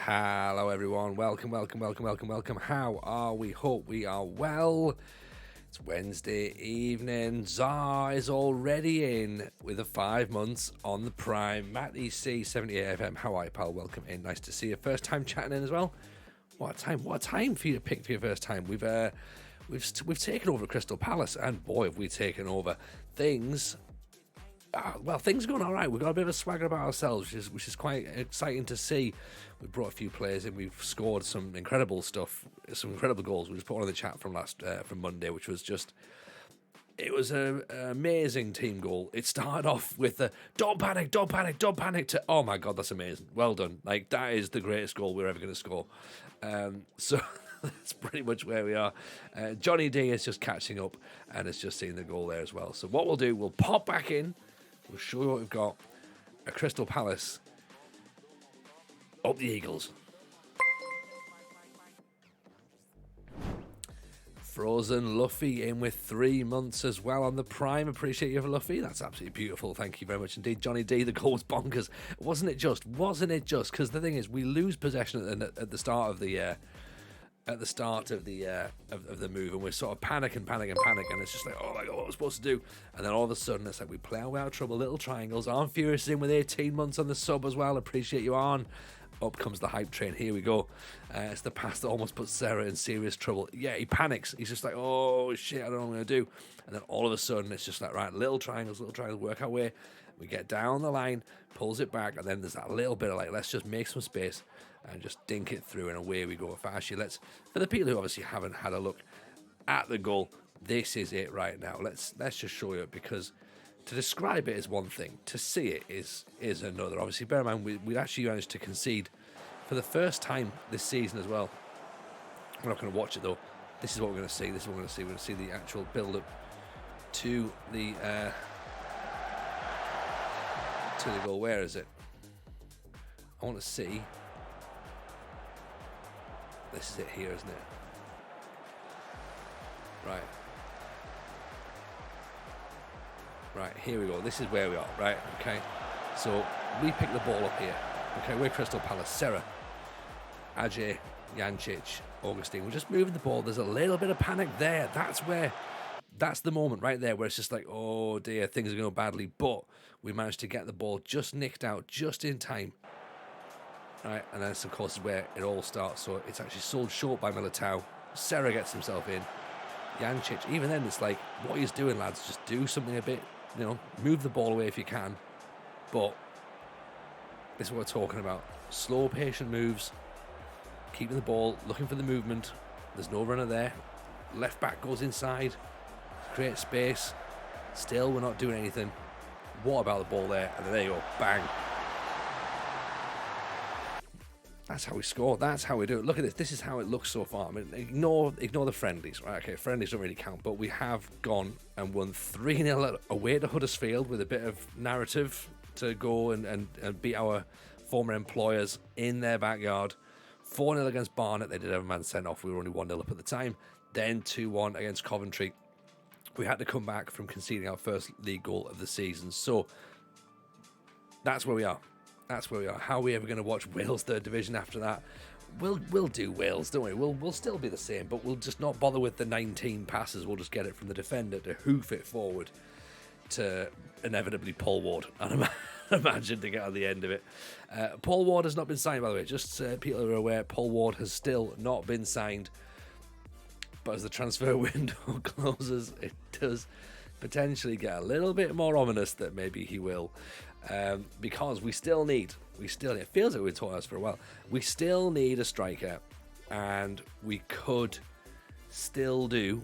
Hello, everyone. Welcome. How are we? Hope we are well. It's Wednesday evening. Czar is already in with the 5 months on the Prime. Matt EC 78 FM. How are you, pal? Welcome in. Nice to see you. First time chatting in as well. What a time for you to pick for your first time. We've taken over Crystal Palace, and boy, have we taken over things. Things are going all right. We've got a bit of a swagger about ourselves, which is quite exciting to see. We brought a few players in. We've scored some incredible stuff, some incredible goals. We just put one in the chat from Monday, which was just. It was an amazing team goal. It started off with the don't panic to, oh my God, that's amazing. Well done. Like, that is the greatest goal we're ever going to score. So that's pretty much where we are. Johnny D is just catching up and has just seen the goal there as well. So what we'll do, we'll pop back in. We'll show you what we've got. A Crystal Palace. Up the Eagles. Frozen Luffy in with 3 months as well on the Prime. Appreciate you, Luffy. That's absolutely beautiful. Thank you very much indeed. Johnny D, the goal was bonkers. Wasn't it just? Because the thing is, we lose possession at the start of the of the move, and we're sort of panic, and it's just like, oh my God, what we're supposed to do. And then all of a sudden it's like we play our way out of trouble. Little triangles. Arn Furious is in with 18 months on the sub as well. Appreciate you, Arn. Up comes the hype train. Here we go. It's the pass that almost puts Sarah in serious trouble. Yeah, he panics. He's just like, oh shit, I don't know what I'm going to do. And then all of a sudden it's just like, right, little triangles, work our way. We get down the line, pulls it back, and then there's that little bit of like, let's just make some space and just dink it through, and away we go. Actually, for the people who obviously haven't had a look at the goal, this is it right now. Let's just show you it, because To describe it is one thing. To see it is another. Obviously, bear in mind, we actually managed to concede for the first time this season as well. We're not going to watch it, though. This is what we're going to see. This is what we're going to see. We're going to see the actual build-up to the goal. Where is it? I want to see. This is it here, isn't it? Right. Right, here we go. This is where we are, right? Okay. So we pick the ball up here. Okay, we're Crystal Palace. Serra, Ajay, Jancic, Augustine. We're just moving the ball. There's a little bit of panic there. That's the moment right there where it's just like, oh dear, things are going badly. But we managed to get the ball just nicked out, just in time. Right, and that's of course where it all starts. So it's actually sold short by Militao. Serra gets himself in. Jancic, even then, it's like, what he's doing, lads, just do something a bit, move the ball away if you can. But this is what we're talking about. Slow, patient moves, keeping the ball, looking for the movement. There's no runner there. Left back goes inside, creates space. Still, we're not doing anything. What about the ball there? And then there you go, bang. That's how we score. That's how we do it. Look at this. This is how it looks so far. I mean, ignore the friendlies, right? Okay, friendlies don't really count, but we have gone and won 3-0 away to Huddersfield with a bit of narrative to go and beat our former employers in their backyard. 4-0 against Barnet. They did have a man sent off. We were only 1-0 up at the time. Then 2-1 against Coventry. We had to come back from conceding our first league goal of the season. So that's where we are. That's where we are. How are we ever going to watch Wales third division after that? We'll do Wales, don't we? We'll still be the same, but we'll just not bother with the 19 passes. We'll just get it from the defender to hoof it forward to inevitably Paul Ward. And imagine to get on the end of it. Paul Ward has not been signed, by the way. Just so people are aware, Paul Ward has still not been signed. But as the transfer window closes, it does potentially get a little bit more ominous that maybe he will. Because we still need, it feels like we've taught us for a while, we still need a striker, and we could still do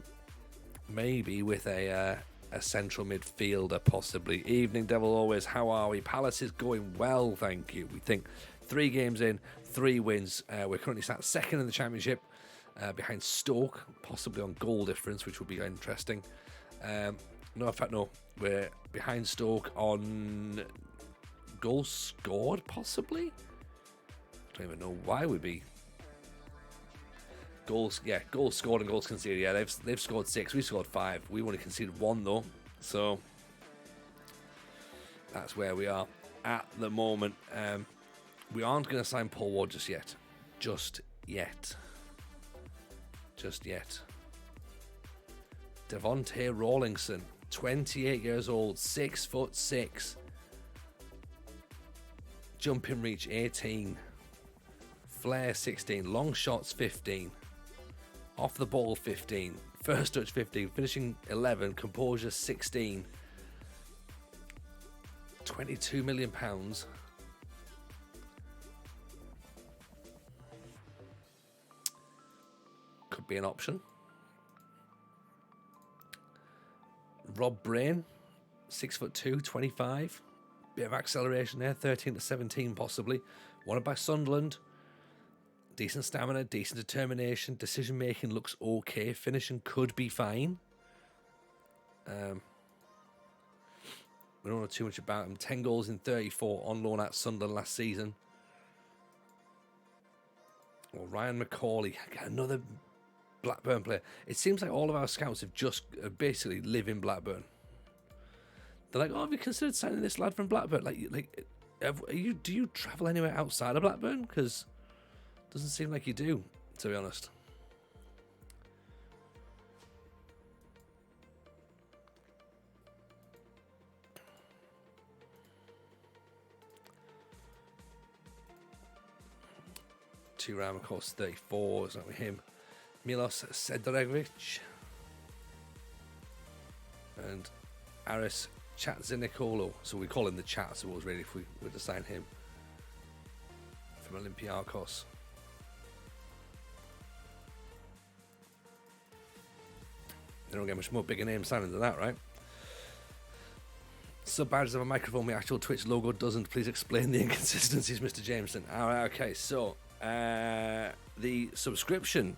maybe with a central midfielder possibly. Evening Devil always, how are we? Palace is going well, thank you. We think 3 games in, 3 wins. We're currently sat second in the championship, behind Stoke, possibly on goal difference, which would be interesting. No, in fact, no. We're behind Stoke on goals scored, possibly? I don't even know why we'd be. Goals scored and goals conceded. Yeah, they've scored 6. We scored 5. We only conceded 1, though. So that's where we are at the moment. We aren't going to sign Paul Ward just yet. Just yet. Devontae Rawlingson. 28 years old, 6'6". Jumping reach 18. Flair 16. Long shots 15. Off the ball 15. First touch 15. Finishing 11. Composure 16. £22 million. Could be an option. Rob Brain, 6'2", 25. Bit of acceleration there, 13 to 17 possibly. Wanted by Sunderland. Decent stamina, decent determination. Decision making looks okay. Finishing could be fine. We don't know too much about him. 10 goals in 34 on loan at Sunderland last season. Well, Ryan McCauley, another Blackburn player. It seems like all of our scouts have just basically live in Blackburn. They're like, oh, have you considered signing this lad from Blackburn? Do you travel anywhere outside of Blackburn? Because it doesn't seem like you do, to be honest. Turam, of course, 34. Is that with him? Milos Sedregovic and Aris Chatzinikolo. So we call him the Chat, I suppose, really, if we were to sign him from Olympiacos. They don't get much more bigger name signing than that, right? sub badges have a microphone. The actual Twitch logo doesn't. Please explain the inconsistencies, Mr. Jameson. All right, okay. So the subscription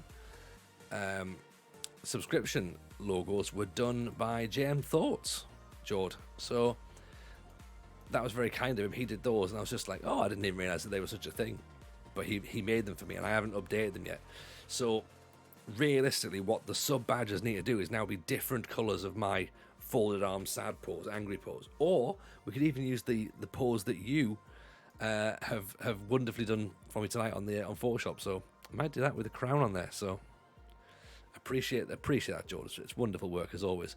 logos were done by JM Thoughts, Jord. So that was very kind of him. He did those, and I was just like, oh, I didn't even realize that they were such a thing. But he made them for me, and I haven't updated them yet. So realistically, what the sub badges need to do is now be different colors of my folded arm sad pose, angry pose, or we could even use the pose that you have wonderfully done for me tonight on Photoshop. So I might do that with a crown on there. So appreciate that, George. It's wonderful work as always.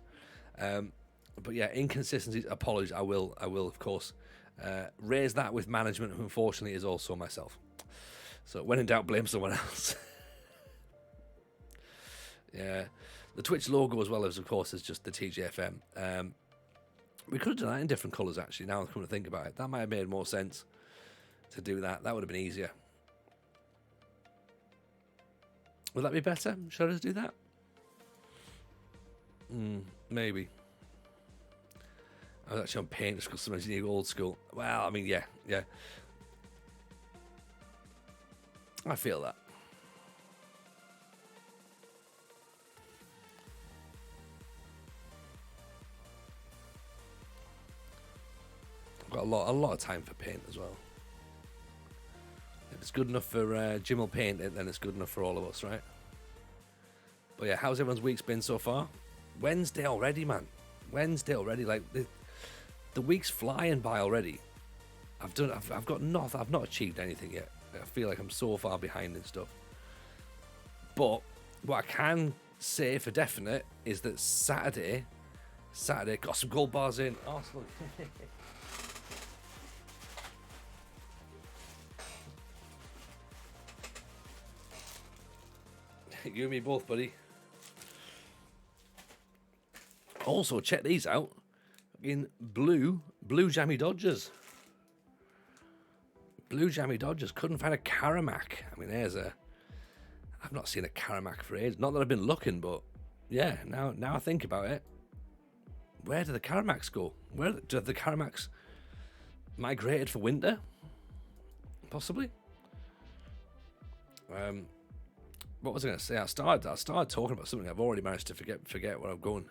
But yeah, inconsistencies, apologies. I will of course raise that with management, who unfortunately is also myself. So when in doubt, blame someone else. Yeah, the Twitch logo as well as, of course, is just the TJFM. We could have done that in different colours, actually, now I'm coming to think about it. That might have made more sense to do that. That would have been easier. Would that be better? Should I just do that? Maybe. I was actually on paint just because sometimes you need old school. Well, I mean, yeah. I feel that. I've got a lot of time for paint as well. If it's good enough for Jim will paint it, then it's good enough for all of us, right? But yeah, how's everyone's week's been so far? Wednesday already, man. Wednesday already. Like the week's flying by already. I've got nothing. I've not achieved anything yet. I feel like I'm so far behind and stuff. But what I can say for definite is that Saturday got some gold bars in Arsenal. You and me both, buddy. Also, check these out. In blue jammy Dodgers. Blue jammy Dodgers. Couldn't find a Karamak. I mean, I've not seen a Karamak for ages. Not that I've been looking, but yeah, now I think about it. Where do the Karamaks go? Where do the Karamaks migrated for winter? Possibly. What was I going to say? I started talking about something. I've already managed to forget where I'm going.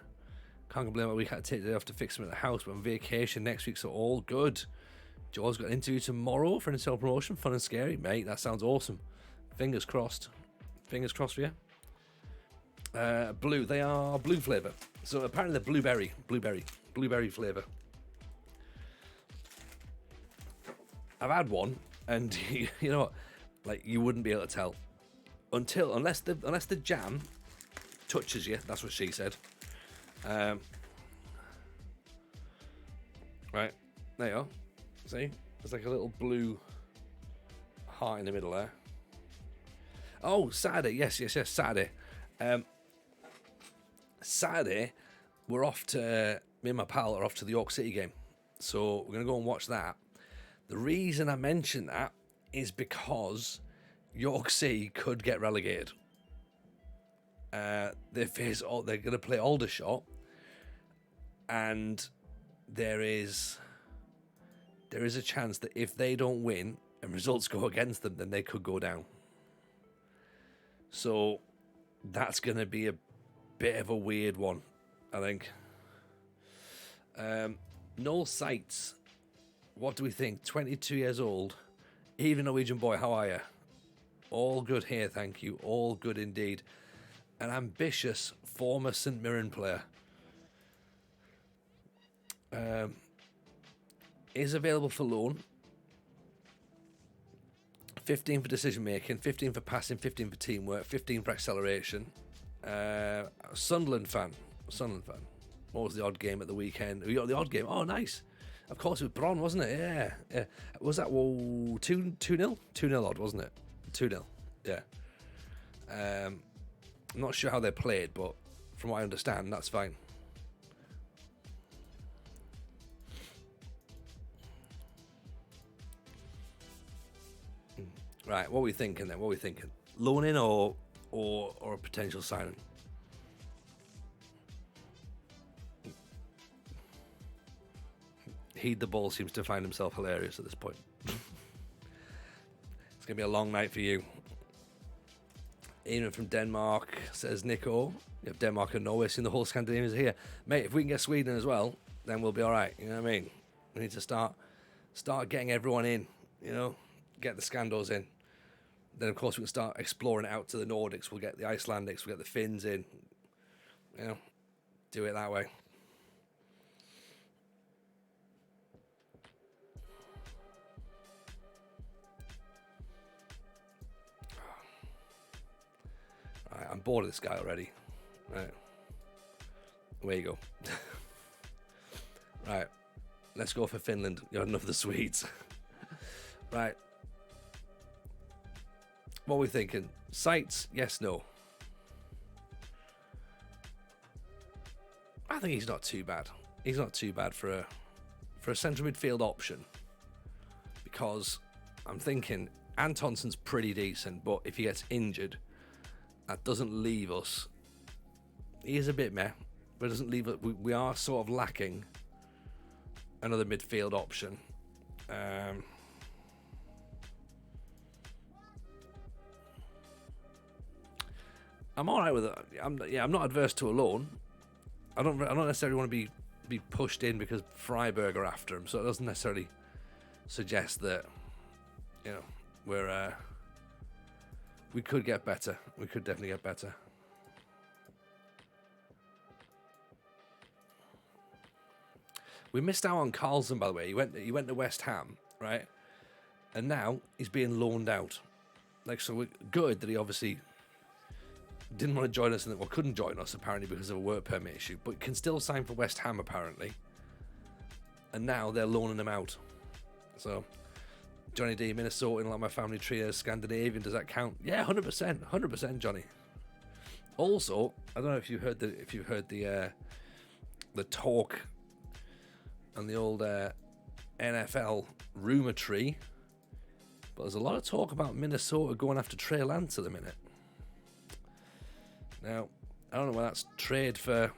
Can't complain. We had to take the day off to fix them at the house. We're on vacation next week, so all good. Joe's got an interview tomorrow for an internal promotion. Fun and scary, mate. That sounds awesome. Fingers crossed. Fingers crossed for you. Blue. They are blue flavour. So apparently they're blueberry flavour. I've had one, and you know what? Like, you wouldn't be able to tell unless the jam touches you. That's what she said. Right, there you go. See, there's like a little blue heart in the middle there. Oh, Saturday, yes, Saturday. Saturday, we're off to, me and my pal are off to the York City game. So we're going to go and watch that. The reason I mention that is because York City could get relegated. They're going to play Aldershot, and there is a chance that if they don't win and results go against them, then they could go down. So that's going to be a bit of a weird one, I think. Noel Seitz, what do we think? 22 years old, even Norwegian boy, how are you? All good here, thank you. All good indeed. An ambitious former St Mirren player. Is available for loan. 15 for decision making, 15 for passing, 15 for teamwork, 15 for acceleration. Sunderland fan. What was the odd game at the weekend? We got the odd game. Oh, nice. Of course, it was Bron, wasn't it? Yeah. Was that 2-0? 2-0 odd, wasn't it? 2-0. Yeah. I'm not sure how they played, but from what I understand, that's fine. Right, what are we thinking then? Loaning or a potential signing? Heed the Ball seems to find himself hilarious at this point. It's going to be a long night for you. Ian from Denmark says, Nico, you have Denmark and Norway, seeing the whole Scandinavians here. Mate, if we can get Sweden as well, then we'll be all right. You know what I mean? We need to start getting everyone in, you know, get the Scandos in. Then, of course, we can start exploring out to the Nordics. We'll get the Icelandics, we'll get the Finns in. You know, do it that way. All right, I'm bored of this guy already. Right. Away you go. Right. Let's go for Finland. You had enough of the Swedes. Right. What are we thinking? Sights? Yes, no. I think he's not too bad. He's not too bad for a central midfield option. Because I'm thinking Antonson's pretty decent, but if he gets injured, that doesn't leave us. He is a bit meh, but it doesn't leave us. We are sort of lacking another midfield option. I'm all right with it. I'm not adverse to a loan. I don't necessarily want to be pushed in because Freiburg are after him, so it doesn't necessarily suggest that, you know, we could get better. We could definitely get better. We missed out on Carlson, by the way. He went to West Ham, right? And now he's being loaned out. Like, so we're good that he obviously didn't want to join us and couldn't join us apparently because of a work permit issue, but can still sign for West Ham apparently. And now they're loaning him out. So Johnny D, Minnesota, like my family tree is Scandinavian. Does that count? Yeah, 100%, Johnny. Also, I don't know if you heard the talk on the old NFL rumor tree, but there's a lot of talk about Minnesota going after Trey Lance at the minute. Now, I don't know whether that's trade for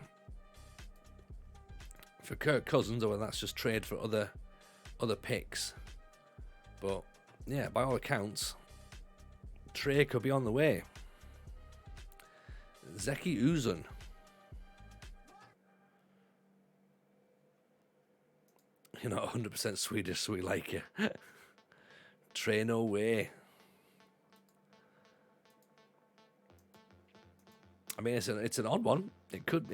Kirk Cousins or whether that's just trade for other picks. But yeah, by all accounts, Trey could be on the way. Zeki Uzun. You're not 100% Swedish, so we like you. Trey, no way. I mean, it's an odd one. It could.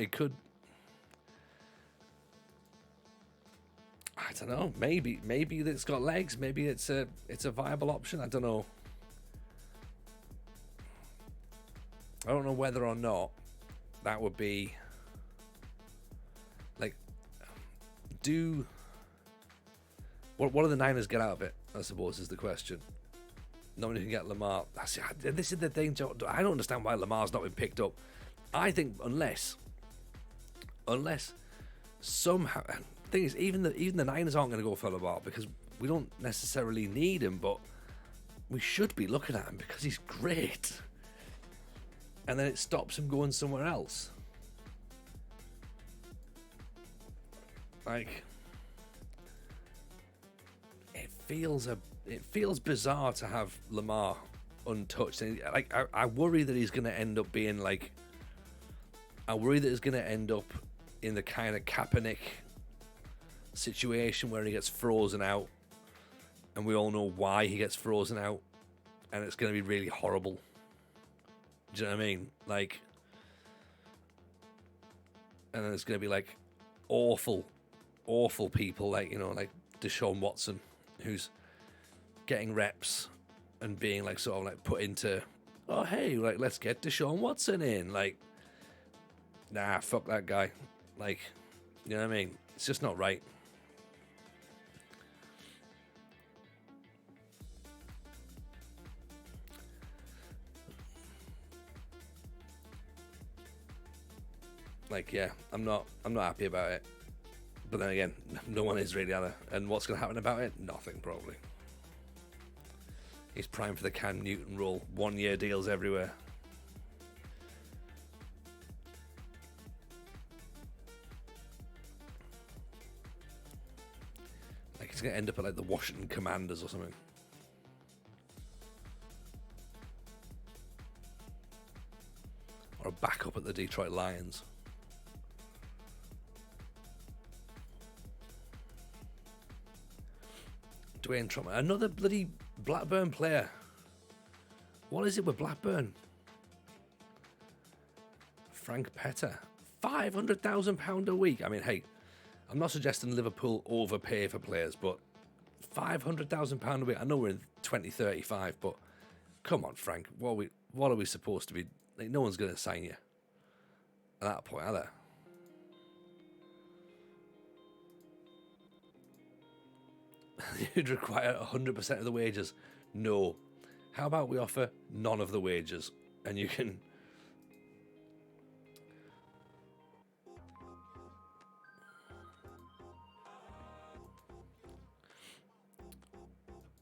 I don't know. Maybe it's got legs. Maybe it's a viable option. I don't know. I don't know whether or not that would be like. What do the Niners get out of it? I suppose is the question. Nobody can get Lamar. This is the thing, Joe. I don't understand why Lamar's not been picked up. I think unless somehow, the thing is, even the Niners aren't going to go for Lamar because we don't necessarily need him, but we should be looking at him because he's great. And then it stops him going somewhere else. Like, it feels bizarre to have Lamar untouched. And like, I worry that he's going to end up being like. I worry that he's going to end up in the kind of Kaepernick situation where he gets frozen out, and we all know why he gets frozen out, and it's going to be really horrible. Do you know what I mean? Like, and then it's going to be like awful people like, you know, like Deshaun Watson, who's getting reps and being like sort of like put into, oh hey, like let's get Deshaun Watson in, like. Nah, fuck that guy. Like, you know what I mean? It's just not right. Like, yeah, I'm not happy about it. But then again, no one is really either. And what's going to happen about it? Nothing, probably. He's primed for the Cam Newton role. 1-year deals everywhere. He's going to end up at like the Washington Commanders or something. Or a backup at the Detroit Lions. Dwayne Trotman, another bloody Blackburn player. What is it with Blackburn? Frank Petter, £500,000 a week. I mean, hey, I'm not suggesting Liverpool overpay for players, but £500,000 a week. I know we're in 2035, but come on, Frank. What are we supposed to be? Like, no one's going to sign you at that point, are they? You'd require 100% of the wages. No. How about we offer none of the wages, and you can.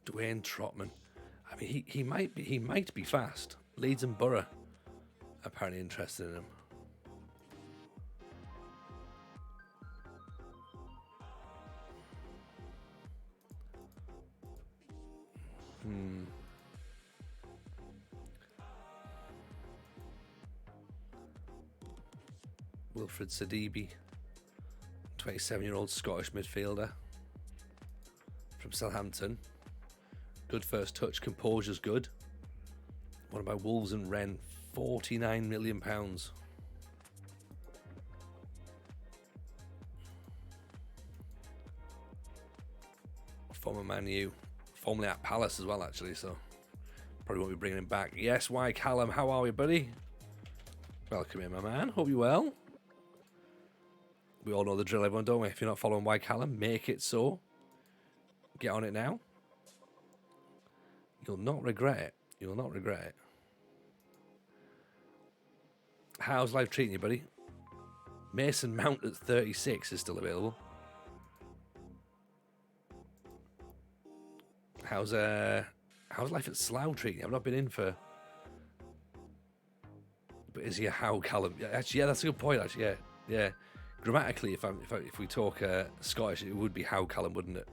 Dwayne Trotman. I mean, he might be fast. Leeds and Borough apparently interested in him. Wilfred Sidibe, 27-year-old Scottish midfielder from Southampton. Good first touch, composure's good. What about Wolves and Rennes? £49 million. Former Man U, formerly at Palace as well, actually, so probably won't be bringing him back. Yes, why, Callum? How are we, buddy? Welcome in, my man. Hope you're well. We all know the drill, everyone, don't we? If you're not following Why Callum, make it so. Get on it now. You'll not regret it. You'll not regret it. How's life treating you, buddy? Mason Mount at 36 is still available. How's life at Slough treating you? I've not been in for. But is he a how Callum? Yeah, actually, yeah, that's a good point. Actually, yeah. Grammatically, if we talk Scottish, it would be how Callum, wouldn't it?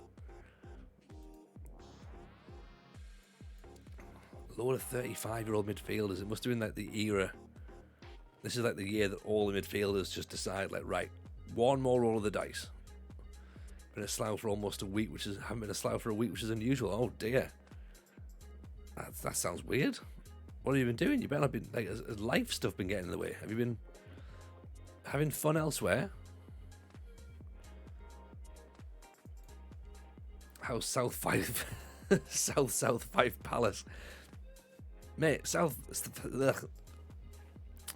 A load of 35-year-old midfielders. It must have been like the era. This is like the year that all the midfielders just decide, like, right, one more roll of the dice. Been at Slough for almost a week, haven't been at Slough for a week, which is unusual. Oh dear, that sounds weird. What have you been doing? You better have been, like, has life stuff been getting in the way? Have you been having fun elsewhere? How's South Fife Palace? Mate,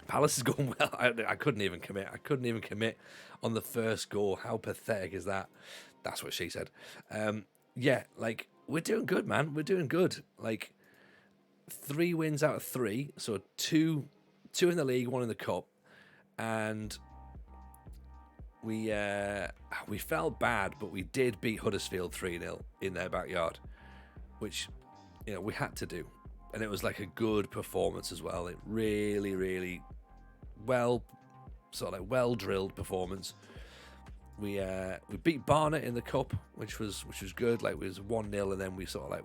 Palace is going well. I couldn't even commit on the first goal. How pathetic is that? That's what she said. Yeah, like, we're doing good, man. We're doing good. Like, 3 wins out of 3. So two in the league, 1 in the cup. And we felt bad, but we did beat Huddersfield 3-0 in their backyard, which, we had to do. And it was like a good performance as well. It really, really well drilled performance. We beat Barnet in the cup, which was good. Like, it was 1-0, and then we sort of like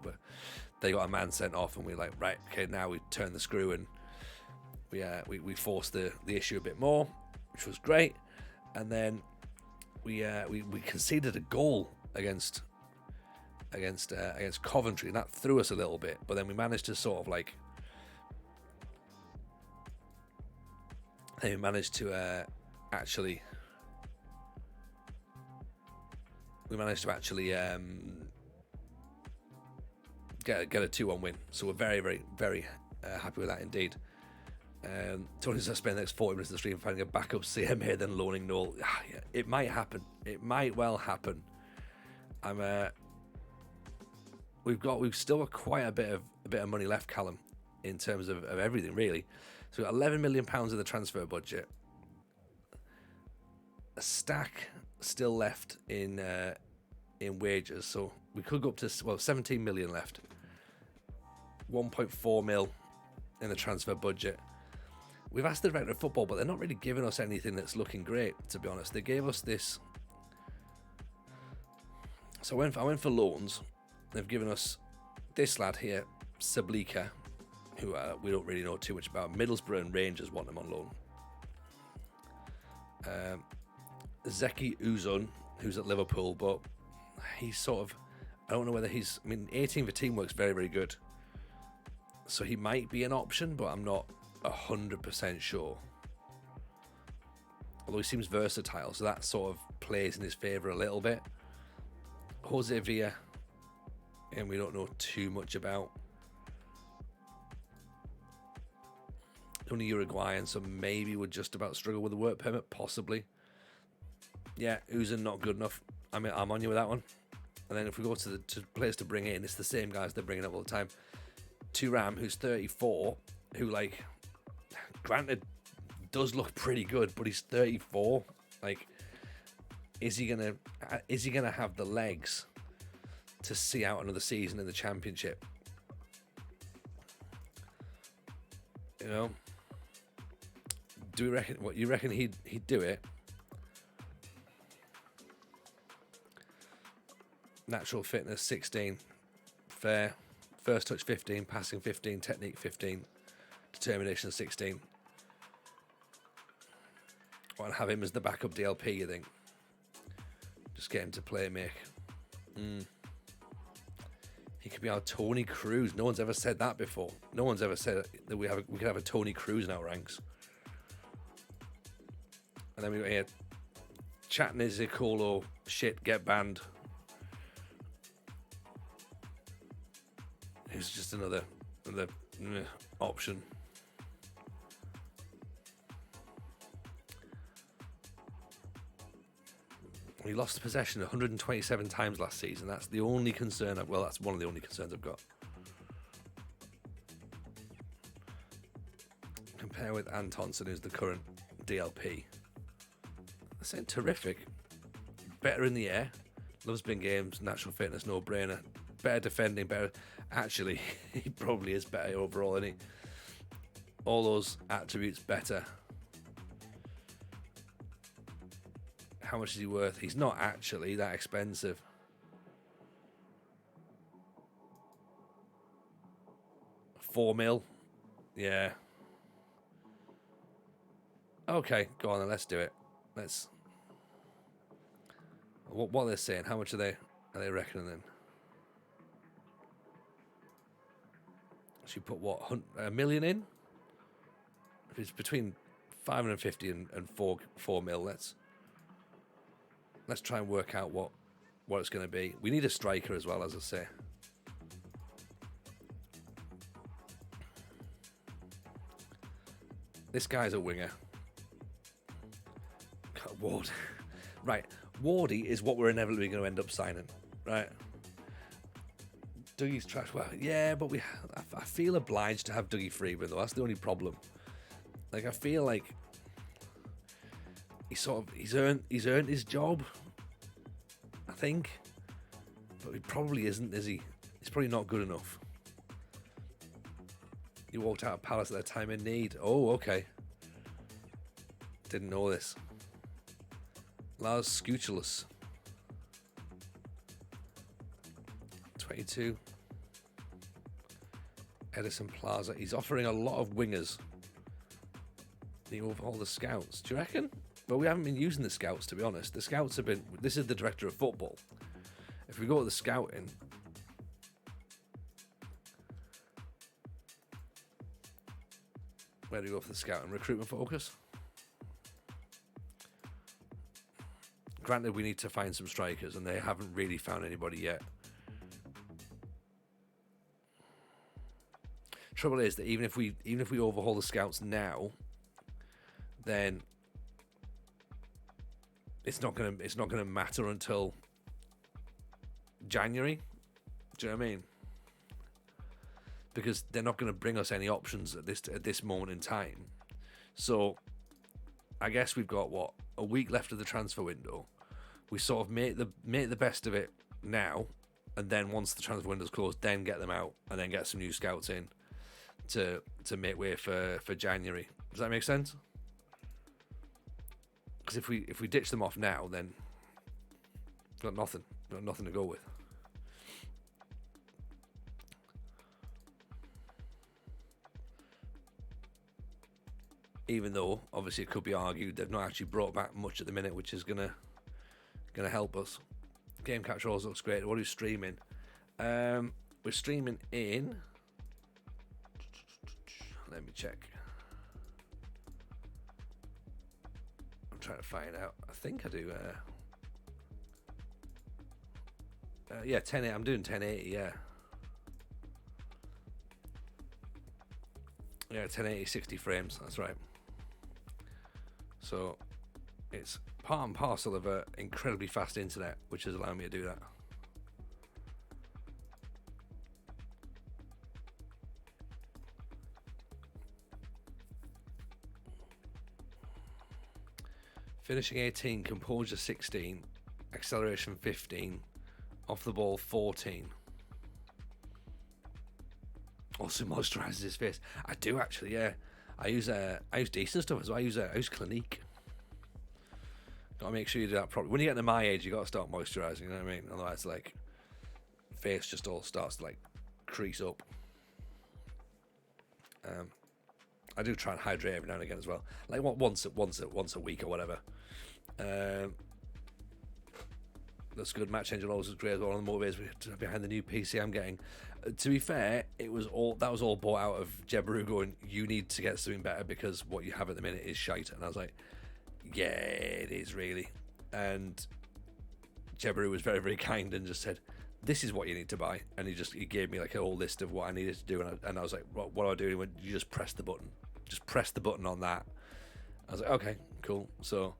they got a man sent off, and we like, right, okay, now we turn the screw, and we forced the issue a bit more, which was great. And then we conceded a goal against Coventry, and that threw us a little bit. But then we managed to sort of like, actually get a 2-1 win. So we're very, very, very happy with that indeed. Tony's going to spend the next 40 minutes of the stream finding a backup CMA, then loaning Noel. Yeah, it might happen. It might well happen. We've still got quite a bit of money left, Callum, in terms of everything, really. So we've got £11 million in the transfer budget. A stack still left in wages, so we could go up to 17 million left. 1.4 mil in the transfer budget. We've asked the director of football, but they're not really giving us anything that's looking great, to be honest. They gave us this So I went for loans. They've given us this lad here, Sablika, who we don't really know too much about. Middlesbrough and Rangers want him on loan. Zeki Uzun, who's at Liverpool, but he's sort of, I don't know whether 18 for teamwork's very, very good. So he might be an option, but I'm not 100% sure. Although he seems versatile, so that sort of plays in his favour a little bit. Jose Villa, and we don't know too much about. Only Uruguayan, so maybe would just about struggle with the work permit, possibly. Yeah, Uzun not good enough. I'm on you with that one. And then if we go to the players to bring in, it's the same guys they're bringing up all the time. Thuram, who's 34, who, like, granted, does look pretty good, but he's 34. Like, is he gonna have the legs to see out another season in the Championship? You know, do we reckon? What you reckon he'd do it? Natural fitness 16, fair, first touch 15, passing 15, technique 15, determination 16. I'll have him as the backup DLP, you think? Just get him to play make. He could be our Tony Cruz. No one's ever said that before. No one's ever said that we could have a Tony Cruz in our ranks. And then we got here Chatney Zicolo, shit, get banned. He's just another option. We lost possession 127 times last season. That's the only concern. That's one of the only concerns I've got. Compare with Antonsen, who's the current DLP. I said terrific. Better in the air. Loves big games. Natural fitness, no brainer. Better defending. Better. Actually, he probably is better overall, isn't he? All those attributes better. How much is he worth? He's not actually that expensive. $4 million. Yeah. Okay, go on then. Let's do it. Let's. What are they saying? How much are they reckoning then? Should put what, $1 million in? If it's between 550 and 4 mil, let's try and work out what it's going to be. We need a striker as well, as I say. This guy's a winger. Ward. Right. Wardy is what we're inevitably going to end up signing. Right. Dougie's trash. Well, yeah, but I feel obliged to have Dougie Freeman, though. That's the only problem. Like, I feel like he's earned his job, I think. But he probably isn't, is he? He's probably not good enough. He walked out of Palace at a time in need. Oh, okay. Didn't know this. Lars Scutulus. 22. Edison Plaza. He's offering a lot of wingers. The overhaul the scouts. Do you reckon? Well, we haven't been using the scouts, to be honest. The scouts have been... This is the director of football. If we go to the scouting... Where do we go for the scouting? Recruitment focus? Granted, we need to find some strikers, and they haven't really found anybody yet. Trouble is that even if we overhaul the scouts now, then it's not gonna matter until January. Do you know what I mean? Because they're not going to bring us any options at this moment in time. So I guess we've got a week left of the transfer window. We sort of make the best of it now, and then once the transfer window's closed, then get them out and then get some new scouts in to make way for January. Does that make sense? Because if we ditch them off now, then we've got nothing. got nothing to go with. Even though, obviously, it could be argued they've not actually brought back much at the minute, which is gonna help us. Game capture always looks great. What are we streaming? We're streaming in. Let me check. I'm trying to find out. I think I do. Yeah, 1080. I'm doing 1080. Yeah. Yeah, 1080, 60 frames. That's right. So it's part and parcel of an incredibly fast internet, which has allowed me to do that. Finishing 18, composure 16, acceleration 15, off the ball 14. Also moisturizes his face. I do actually, yeah. I use decent stuff as well. I use Clinique. Gotta make sure you do that properly. When you get to my age, you gotta start moisturizing. You know what I mean? Otherwise, like, face just all starts to like crease up. I do try and hydrate every now and again as well, like once a week or whatever. That's good. Match Engine always was great as well. On the motivators behind the new PC I'm getting. To be fair, that was all bought out of Jebaru going, you need to get something better because what you have at the minute is shite. And I was like, yeah, it is really. And Jebaru was very, very kind and just said, this is what you need to buy. And he gave me like a whole list of what I needed to do. And I was like, what do I do? He went, you just press the button. Just press the button on that. I was like, okay, cool. So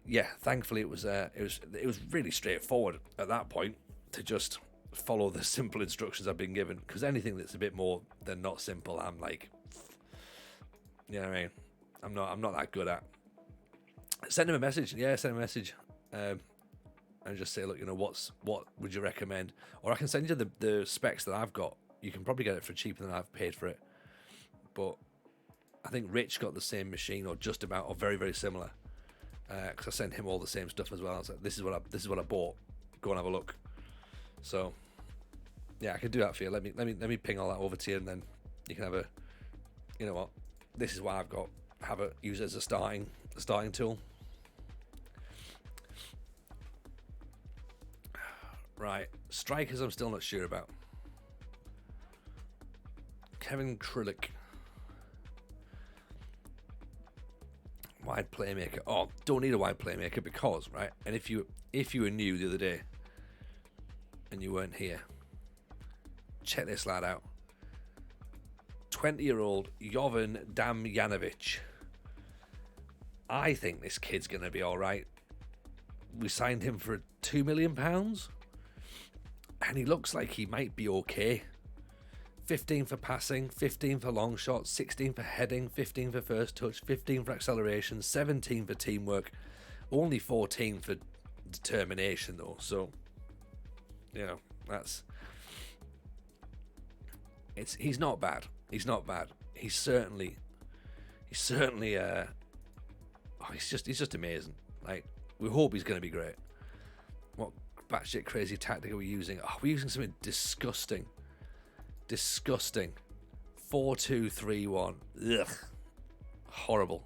yeah, thankfully it was really straightforward at that point to just follow the simple instructions I've been given, because anything that's a bit more than not simple, I'm like, you know what I mean? I'm not that good at. Send him a message. Yeah, send him a message. And just say, look, you know, what would you recommend? Or I can send you the specs that I've got. You can probably get it for cheaper than I've paid for it. But I think Rich got the same machine, or just about, or very, very similar. Because I sent him all the same stuff as well. I was like, this is what I bought. Go and have a look. So yeah, I can do that for you. Let me ping all that over to you, and then you can have a, you know what, this is what I've got. Have it, use it as a starting tool. Right, strikers I'm still not sure about. Kevin Krilic. Wide playmaker. Oh, don't need a wide playmaker because, right? And if you were new the other day and you weren't here, check this lad out. 20-year-old Jovan Damjanovic. I think this kid's going to be all right. We signed him for £2 million, and he looks like he might be okay. 15 for passing, 15 for long shots, 16 for heading, 15 for first touch, 15 for acceleration, 17 for teamwork, only 14 for determination though. So, you know, he's not bad. He's not bad. He's certainly he's just amazing. Like, we hope he's going to be great. What batshit crazy tactic are we using? Oh, we're using something disgusting. 4-2-3-1. Ugh. Horrible.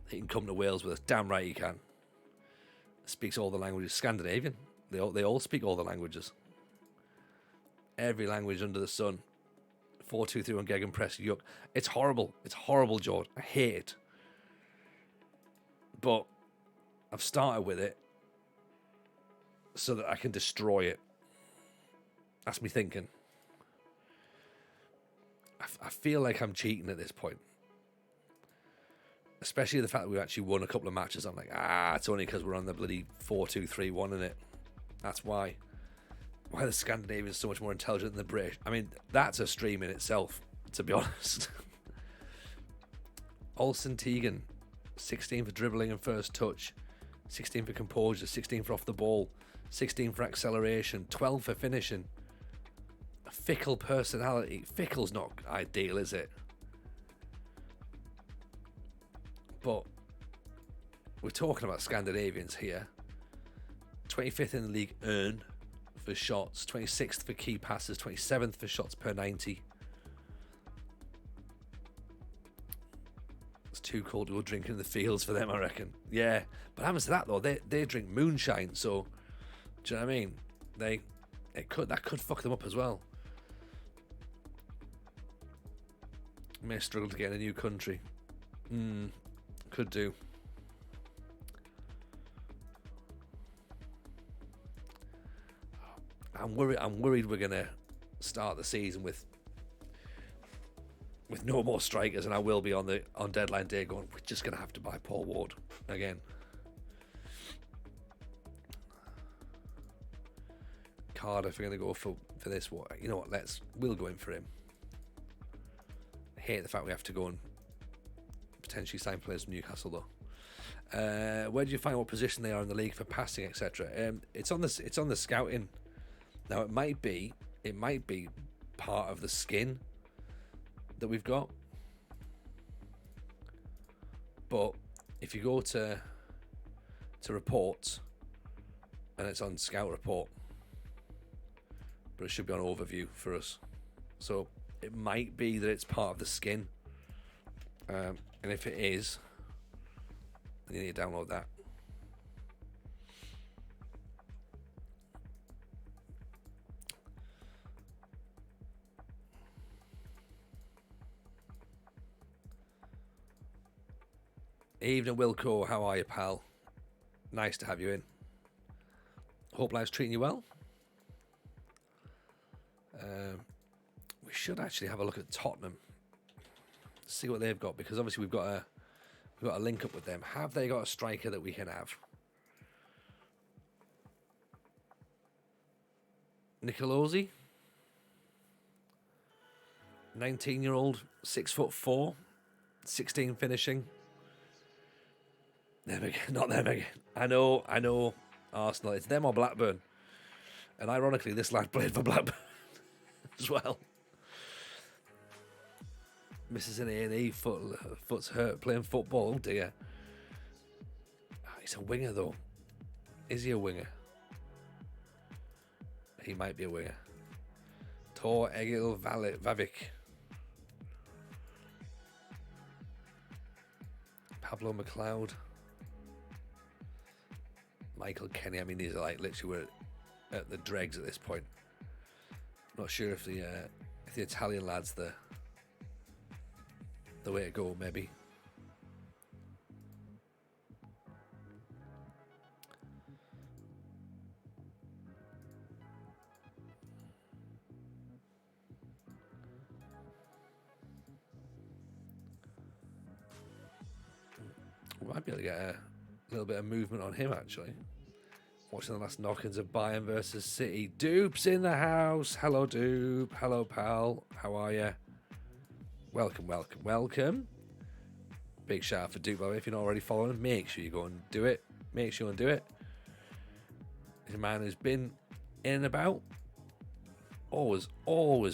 He can come to Wales with us. Damn right he can. Speaks all the languages. Scandinavian. They all speak all the languages. Every language under the sun. 4-2-3-1 gegenpress. Yuck. It's horrible. It's horrible, George. I hate it. But I've started with it so that I can destroy it. That's me thinking. I feel like I'm cheating at this point. Especially the fact that we actually won a couple of matches. I'm like, it's only because we're on the bloody 4-2-3-1 in it. That's why. Why the Scandinavians so much more intelligent than the British. I mean, that's a stream in itself, to be honest. Olsen Tegan, 16 for dribbling and first touch, 16 for composure, 16 for off the ball, 16 for acceleration, 12 for finishing. A fickle personality. Fickle's not ideal, is it? But we're talking about Scandinavians here. 25th in the league for shots, 26th for key passes, 27th for shots per 90. It's too cold to go drinking in the fields for them, I reckon. Yeah, but having said that though, they drink moonshine, so do you know what I mean? That could fuck them up as well. May struggle to get in a new country. Could do. I'm worried we're gonna start the season with no more strikers, and I will be on deadline day going, we're just gonna have to buy Paul Ward again. Cardiff are gonna go for this. You know what? We'll go in for him. I hate the fact we have to go and potentially sign players from Newcastle though. Where do you find what position they are in the league for passing, etc.? It's on the scouting. Now it might be part of the skin that we've got, but if you go to reports, and it's on scout report, but it should be on overview for us, so it might be that it's part of the skin, and if it is, then you need to download that. Evening, Wilco. How are you, pal? Nice to have you in. Hope life's treating you well. We should actually have a look at Tottenham, see what they've got, because obviously we've got a link up with them. Have they got a striker that we can have? Nicolosi, 19-year-old, 6'4", 16 finishing. Them again, not them again. I know. Arsenal, it's them or Blackburn. And ironically, this lad played for Blackburn as well. Misses an A&E, foot's hurt playing football. Oh dear. He's a winger though. Is he a winger? He might be a winger. Tor Egil Vavik. Pablo McLeod. Michael Kenny. I mean, these are like literally we're at the dregs at this point. Not sure if the Italian lad's the way to go, maybe. We might be able to get a little bit of movement on him, actually. Watching the last knock-ins of Bayern versus City. Dupe's in the house. Hello, Dupe. Hello, pal. How are you? Welcome. Big shout out for Dupe, by the way. If you're not already following him, make sure you go and do it. He's a man who's been in and about. Always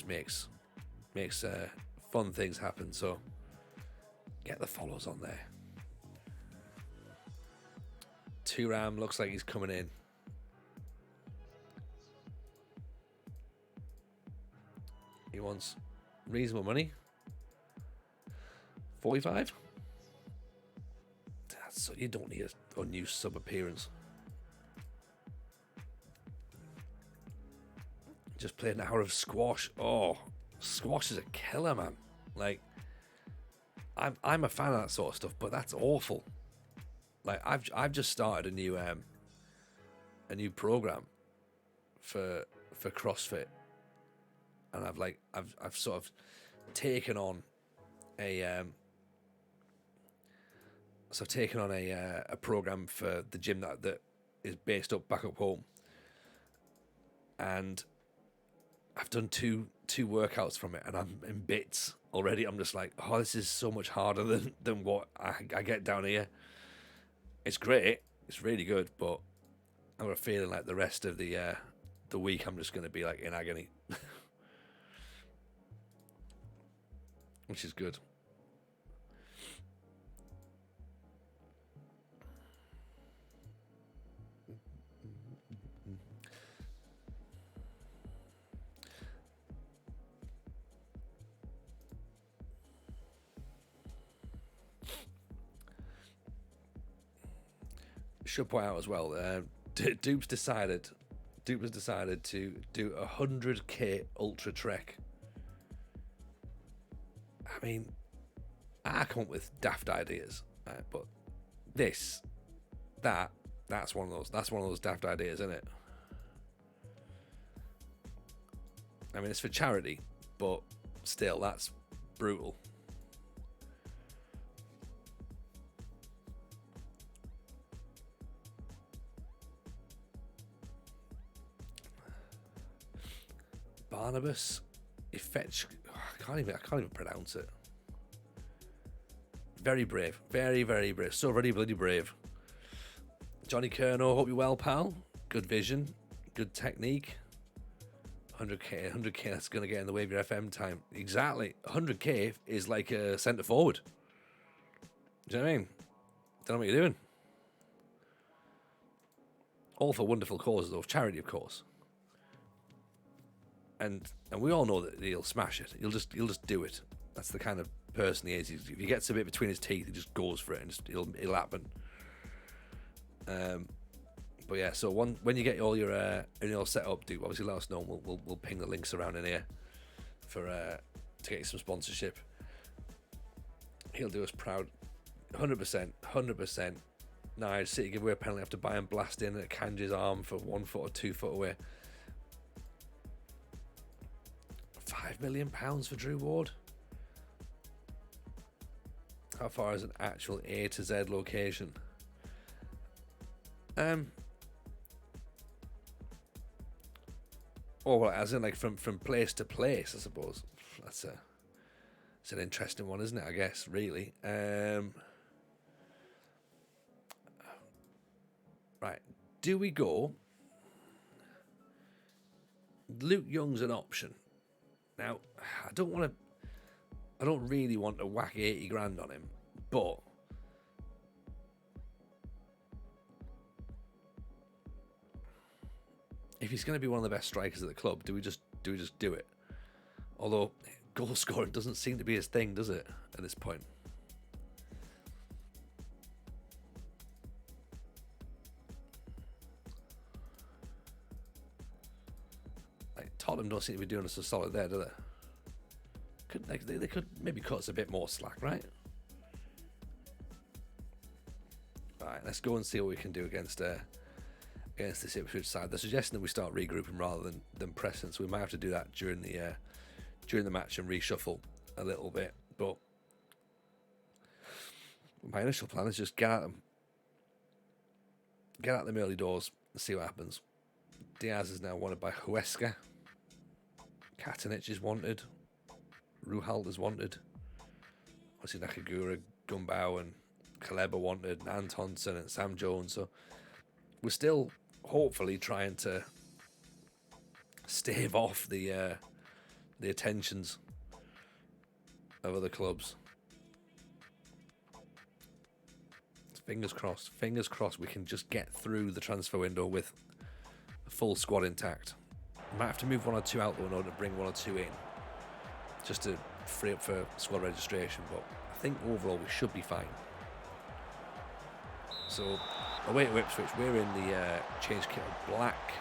makes fun things happen. So get the follows on there. Thuram looks like he's coming in. He wants reasonable money. 45? So you don't need a unused sub appearance. Just played an hour of squash. Oh, squash is a killer, man. Like, I'm a fan of that sort of stuff, but that's awful. Like, I've just started a new program for CrossFit, and I've sort of taken on a program for the gym that is based back up home, and I've done two workouts from it, and I'm in bits already. I'm just like, oh, this is so much harder than what I get down here. It's great, it's really good, but I've got a feeling like the rest of the week I'm just going to be like in agony, which is good. should point out as well, Dupe has decided to do 100k ultra trek. I mean, I come up with daft ideas, right? But that's one of those daft ideas, isn't it? I mean, it's for charity, but still, that's brutal. Barnabas Effetch. I can't even pronounce it. Very brave. Very, very brave. So very bloody brave. Johnny Kerno, hope you're well, pal. Good vision. Good technique. 100k, that's going to get in the way of your FM time. Exactly. 100k is like a centre forward. Do you know what I mean? Don't know what you're doing. All for wonderful causes, though. Charity, of course. And we all know that he'll smash it. He'll just do it. That's the kind of person he is. If he gets a bit between his teeth, he just goes for it, and it'll happen. But yeah, so when you get all your set up, dude, obviously let us know. We'll ping the links around in here for to get you some sponsorship. He'll do us proud, 100%. Nice City give away a penalty after Bayern blast in at Kanji's arm for 1 foot or 2 foot away. £5 million for Drew Ward. How far is an actual A to Z location? Well, as in like from place to place, I suppose. It's an interesting one, isn't it? I guess, really. Right. Do we go? Luke Young's an option. Now, I don't really want to whack 80 grand on him, but if he's going to be one of the best strikers at the club, do we just do it? Although goal scoring doesn't seem to be his thing, does it, at this point? Like, Tottenham don't seem to be doing us so solid there, do they? They could maybe cut us a bit more slack, right? Alright, let's go and see what we can do against this Ipswich side. They're suggesting that we start regrouping rather than pressing, so we might have to do that during the match and reshuffle a little bit. But my initial plan is just get at them early doors and see what happens. Diaz is now wanted by Huesca. Katanic is wanted. Ruhald is wanted. Obviously Nakagura, Gumbau and Kaleb are wanted, and Antonsen and Sam Jones. So we're still hopefully trying to stave off the attentions of other clubs. Fingers crossed we can just get through the transfer window with a full squad intact. We might have to move 1 or 2 out though in order to bring 1 or 2 in, just to free up for squad registration, but I think overall we should be fine. So away to Ipswich, we're in the change kit of black.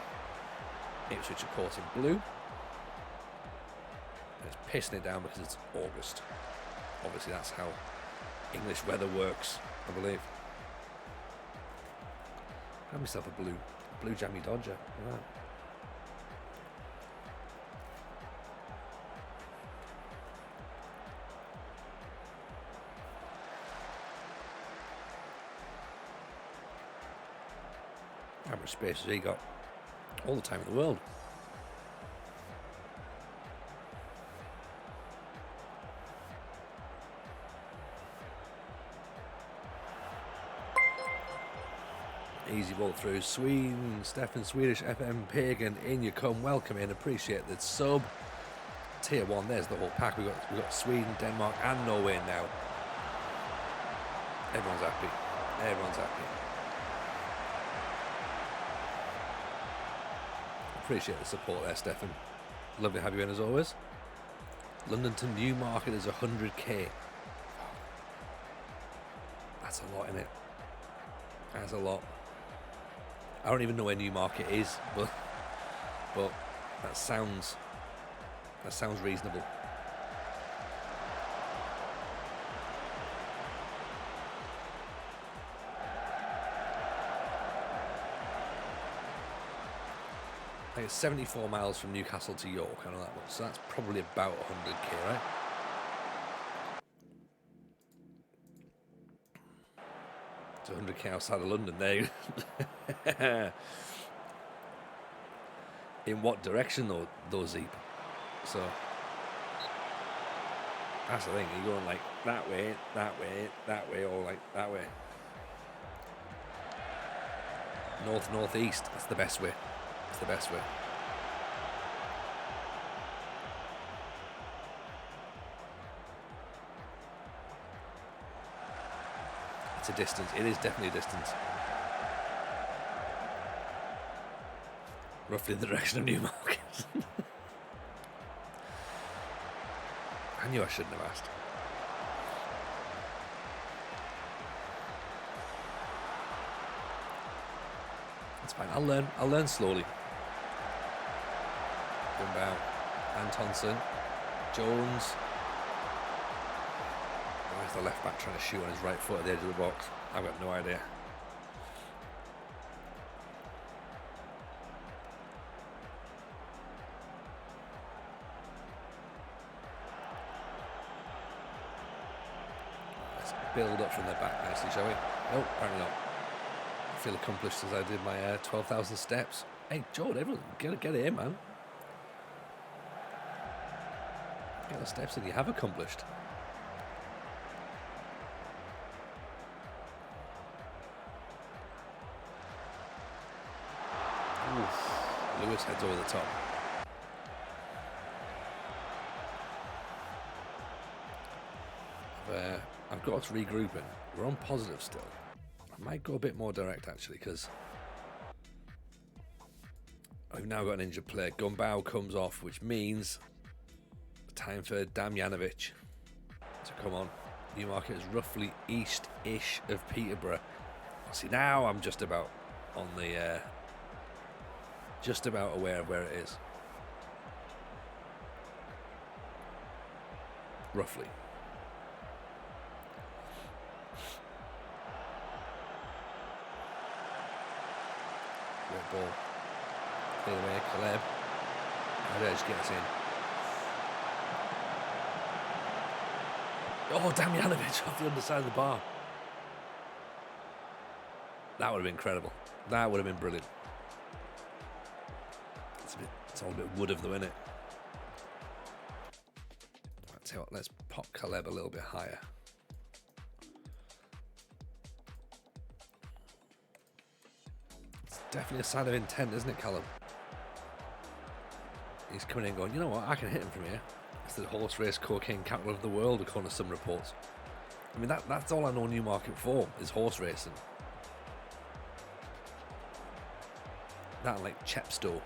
Ipswich, of course, in blue. And it's pissing it down because it's August. Obviously, that's how English weather works, I believe. Got myself a blue jammy Dodger. Right. How much space has he got? All the time in the world. Easy ball through. Sweden, Stefan Swedish, FM Pagan, in you come. Welcome in. Appreciate the sub. Tier 1, there's the whole pack. We've got Sweden, Denmark, and Norway now. Everyone's happy. Everyone's happy. Appreciate the support there, Stefan. Lovely to have you in as always. London to Newmarket is 100k. That's a lot, innit? That's a lot. I don't even know where Newmarket is, but that sounds reasonable. I think it's 74 miles from Newcastle to York, I know that much, so that's probably about 100k, right? It's 100k outside of London there. In what direction though, Zeep? So that's the thing, you're going like that way, or like that way. North, northeast, that's the best way. It's the best way. It's a distance. It is definitely a distance. Roughly in the direction of Newmarket. I knew I shouldn't have asked. It's fine. I'll learn slowly. Gumbau, Antonsen, Jones. Why is the left back trying to shoot on his right foot at the edge of the box? I've got no idea. Let's build up from the back nicely, shall we? Nope, apparently not. I feel accomplished as I did my 12,000 steps. Hey, Jordan, everyone, get it in, man. Get the steps in, you have accomplished. Oof. Lewis heads over the top. I've got us regrouping. We're on positive still. I might go a bit more direct actually, because I've now got an injured player. Gumbau comes off, which means time for Damjanovic to come on. Newmarket is roughly east-ish of Peterborough. See, now I'm just about on the just about aware of where it is. Roughly. Great ball. Clear away, Caleb. How did I just get us in? Oh, Damjanovic off the underside of the bar. That would have been incredible. That would have been brilliant. It's all a bit wood of them, isn't it? I'll tell you what, let's pop Caleb a little bit higher. It's definitely a sign of intent, isn't it, Callum? He's coming in going, you know what, I can hit him from here. It's the horse race cocaine capital of the world, according to some reports. I mean, that's all I know Newmarket for, is horse racing. That and like Chepstow.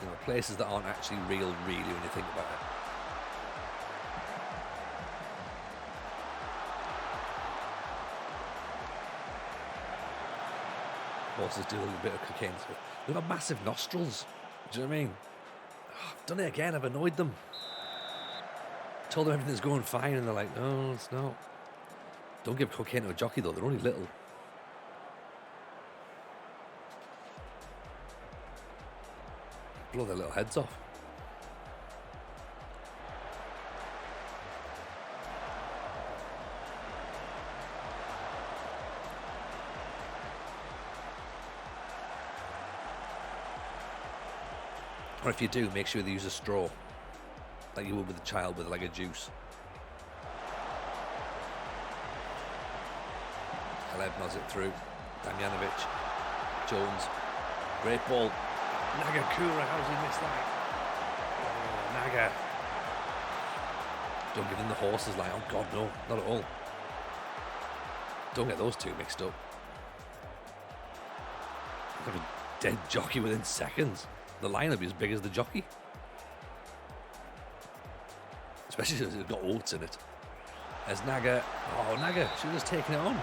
You know, places that aren't actually real, really, when you think about it. Horses do a little bit of cocaine. They've got massive nostrils. Do you know what I mean? Oh, I've done it again. I've annoyed them. Told them everything's going fine, and they're like, no, it's not. Don't give cocaine to a jockey, though. They're only little. Blow their little heads off. Or if you do, make sure they use a straw, like you would with a child with like a juice. Caleb nods it through. Damjanovic, Jones, great ball. Nagakura, how's he missed that? Oh, Naga. Don't give them the horses like, oh God, no, not at all. Don't get those two mixed up. Have a dead jockey within seconds. The line will be as big as the jockey. Especially if it's got oats in it. As Naga, oh, Naga, should have just taken it on.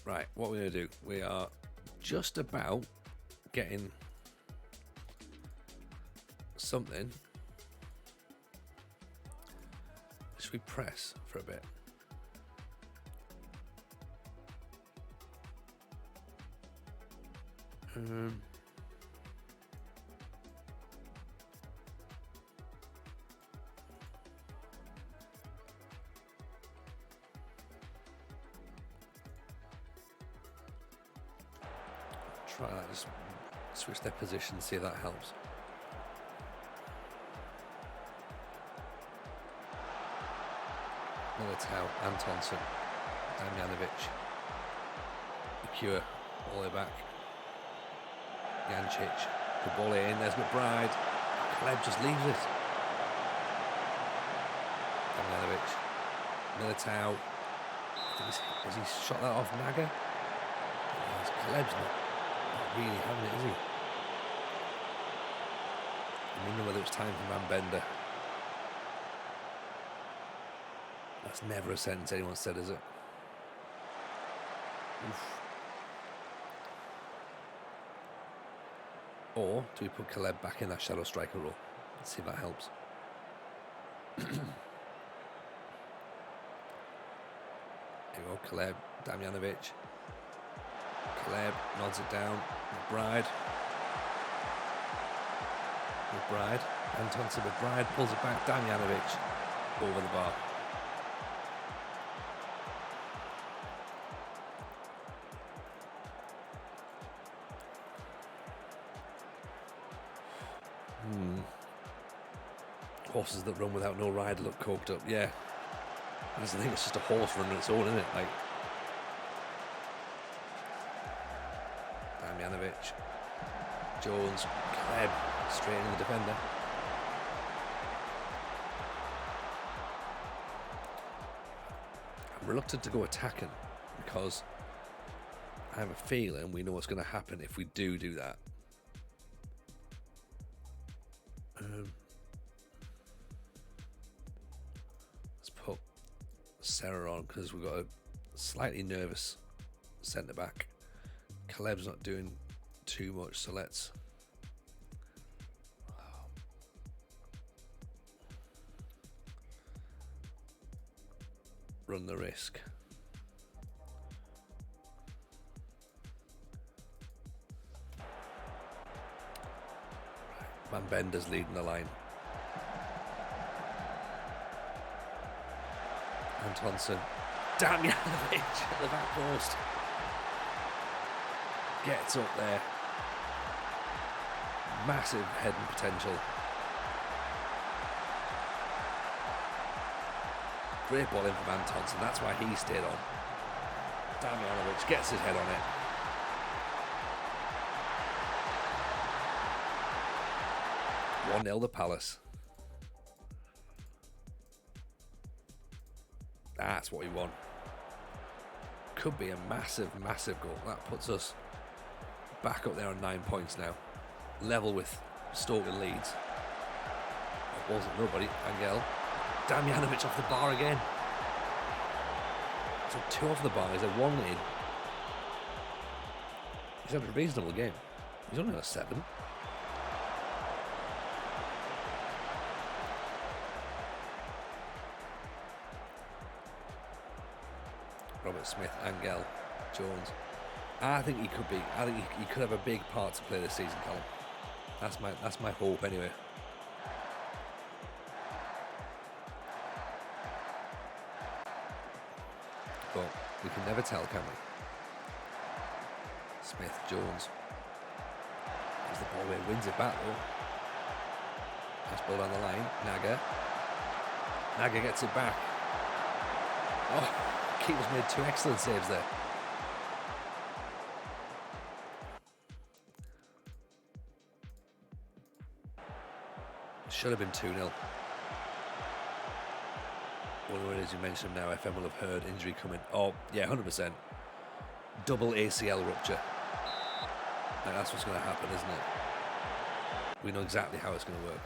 Right, what we're going to do, we are just about getting something. Should we press for a bit? Try that, just switch their position, see if that helps. Militao, Antonsen, Damjanovic, the cure, all the way back. Jancic, the ball in, there's McBride. Kaleb just leaves it. Damjanovic, Militao. Has he shot that off Naga? Kaleb's not really having it, is he? I wonder whether it's time for Van Bender. That's never a sentence anyone said, is it? Oof. Or do we put Kaleb back in that shadow striker role? Let's see if that helps. Here we go, Kaleb, Damjanovic. Kaleb nods it down. McBride, Antonsen McBride pulls it back. Damjanovic over the bar. Horses that run without no rider look coked up. Yeah, that's the thing. It's just a horse running its own, isn't it? Like Damjanovic, Jones, Kaleb, straight in the defender. I'm reluctant to go attacking because I have a feeling we know what's going to happen if we do that. Let's put Sarah on because we've got a slightly nervous centre back. Kaleb's not doing too much, so let's run the risk. Van Bender's leading the line. Antonsen, Damjanovic at the back post. Gets up there. Massive heading potential. Great ball in from Antonsen. That's why he stayed on. Damjanovic gets his head on it. One 0 the Palace. That's what we want. Could be a massive, massive goal. That puts us back up there on 9 points now. Level with Stoke and Leeds. It wasn't nobody. Angel. Damjanovic off the bar again. So 2 off the bar. He's had 1 lead. He's had a reasonable game. He's only on a 7. Robert Smith, Angel, Jones. I think he could be. I think he could have a big part to play this season, Colin. That's my hope anyway. But we can never tell, can we? Smith, Jones. There's the ball where he wins it back though. Nice ball down the line. Naga gets it back. Oh. Keeper's made 2 excellent saves there. Should have been 2-0. Whatever it is you mentioned now, FM will have heard injury coming. Oh, yeah, 100%. Double ACL rupture. Like, that's what's going to happen, isn't it? We know exactly how it's going to work.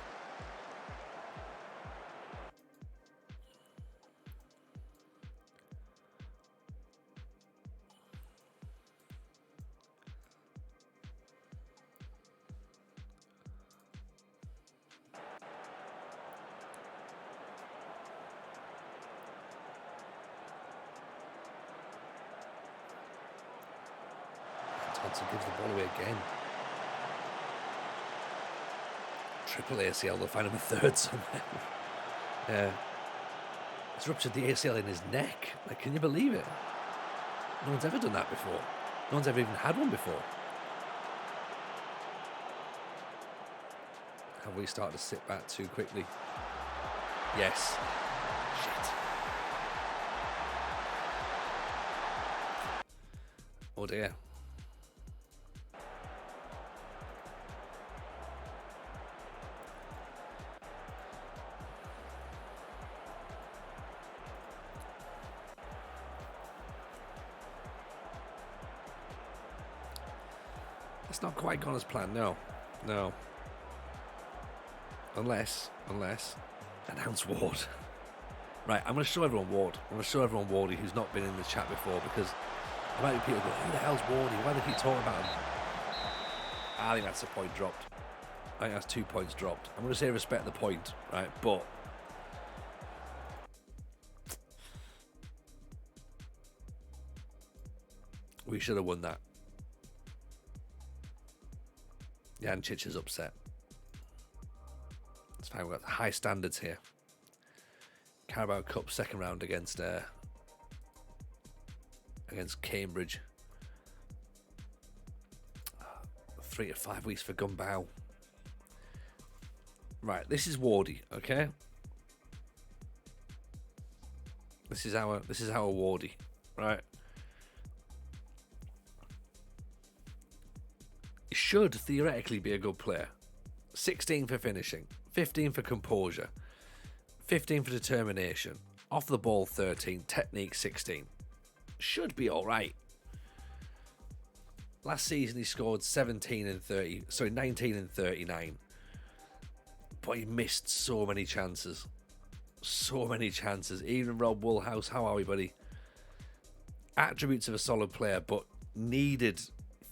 Johnson gives the ball away again. Triple ACL, they'll find him a third somehow. Yeah. He's ruptured the ACL in his neck. Like, can you believe it? No one's ever done that before. No one's ever even had one before. Have we started to sit back too quickly? Yes. Shit. Oh dear. It's not quite gone as planned, no. No. Unless, announce Ward. Right, I'm going to show everyone Ward. I'm going to show everyone Wardy who's not been in the chat before, because there might be people going, who the hell's Wardy? Why do they keep talking about him? I think that's a point dropped. I think that's 2 points dropped. I'm going to say respect the point, right? But we should have won that. Jancic is upset. It's fine, we've got high standards here. Carabao Cup second round against Cambridge. 3 to 5 weeks for Gumbau. Right, this is Wardy, okay? This is our Wardy, right? He should theoretically be a good player. 16 for finishing, 15 for composure, 15 for determination, off the ball 13, technique 16. Should be all right. Last season he scored 19 and 39. But he missed so many chances. So many chances. Even Rob Woolhouse, how are we, buddy? Attributes of a solid player, but needed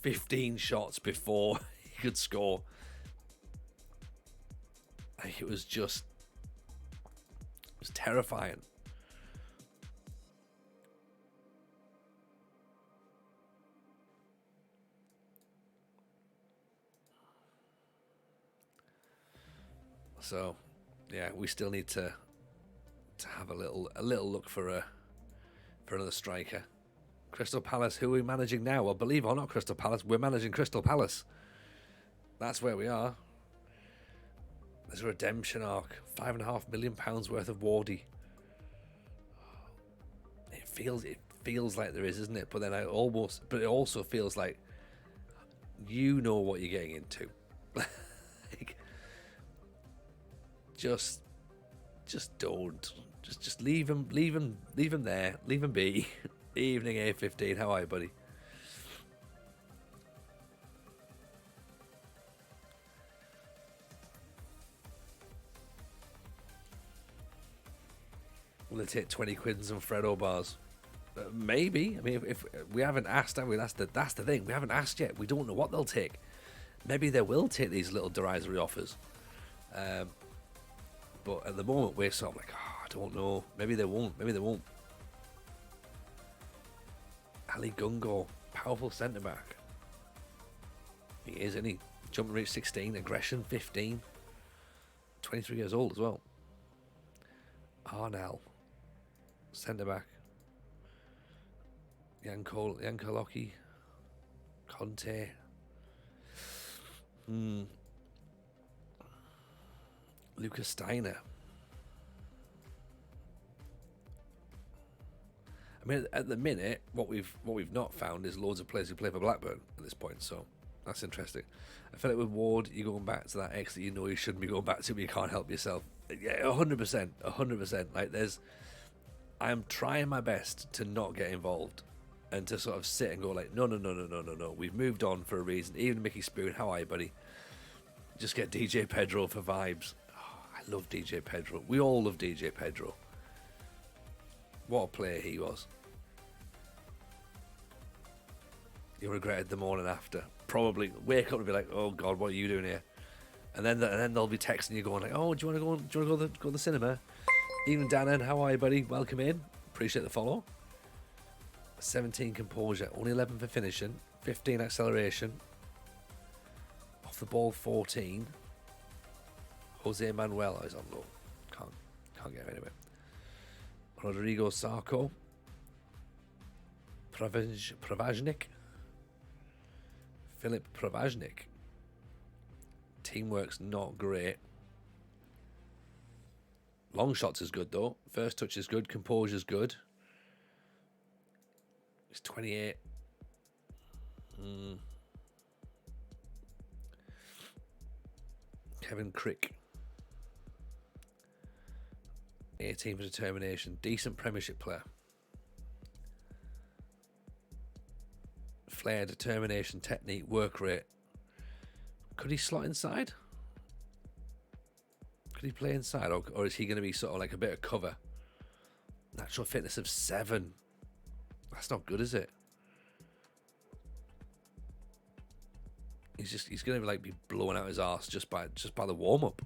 15 shots before he could score. It was terrifying. So, yeah, we still need to have a little look for another striker. Crystal Palace, who are we managing now? Well, believe it or not, Crystal Palace, we're managing Crystal Palace. That's where we are. There's a redemption arc, £5.5 million worth of Wardy. It feels like there is, isn't it? But then it also feels like you know what you're getting into. Like, just don't. Just leave him there. Leave him be. Evening A15. How are you, buddy? Will it take 20 quid and some Freddo bars? Maybe. I mean, if we haven't asked, have we? That's the thing. We haven't asked yet. We don't know what they'll take. Maybe they will take these little derisory offers. But at the moment, we're sort of like, I don't know. Maybe they won't. Ali Gungo, powerful centre back. He is, isn't he? Jumping rate 16, aggression 15, 23 years old as well. Arnell, centre back. Yankoloki, Conte. Lucas Steiner. I mean, at the minute, what we've not found is loads of players who play for Blackburn at this point, so that's interesting. I feel like with Ward, you're going back to that ex that you know you shouldn't be going back to, but you can't help yourself. Yeah, 100%. Like, I am trying my best to not get involved and to sort of sit and go like, no. We've moved on for a reason. Even Mickey Spoon, how are you, buddy? Just get DJ Pedro for vibes. Oh, I love DJ Pedro. We all love DJ Pedro. What a player he was. You regretted the morning after. Probably wake up and be like, "Oh God, what are you doing here?" And then they'll be texting you, going like, "Oh, do you want to go to the cinema?" Even Dan, how are you, buddy? Welcome in. Appreciate the follow. 17 composure, only 11 for finishing, 15 acceleration. Off the ball 14. Jose Manuel is on low. Can't get rid of it. Rodrigo Sarko. Pravajnik. Filip Pravajnik. Teamwork's not great. Long shots is good though. First touch is good. Composure's good. He's 28. Kevin Crick. 18 for determination. Decent Premiership player. Flair, determination, technique, work rate. Could he slot inside? Could he play inside? Or is he going to be sort of like a bit of cover? Natural fitness of 7. That's not good, is it? He's going to be blowing out his arse just by the warm-up.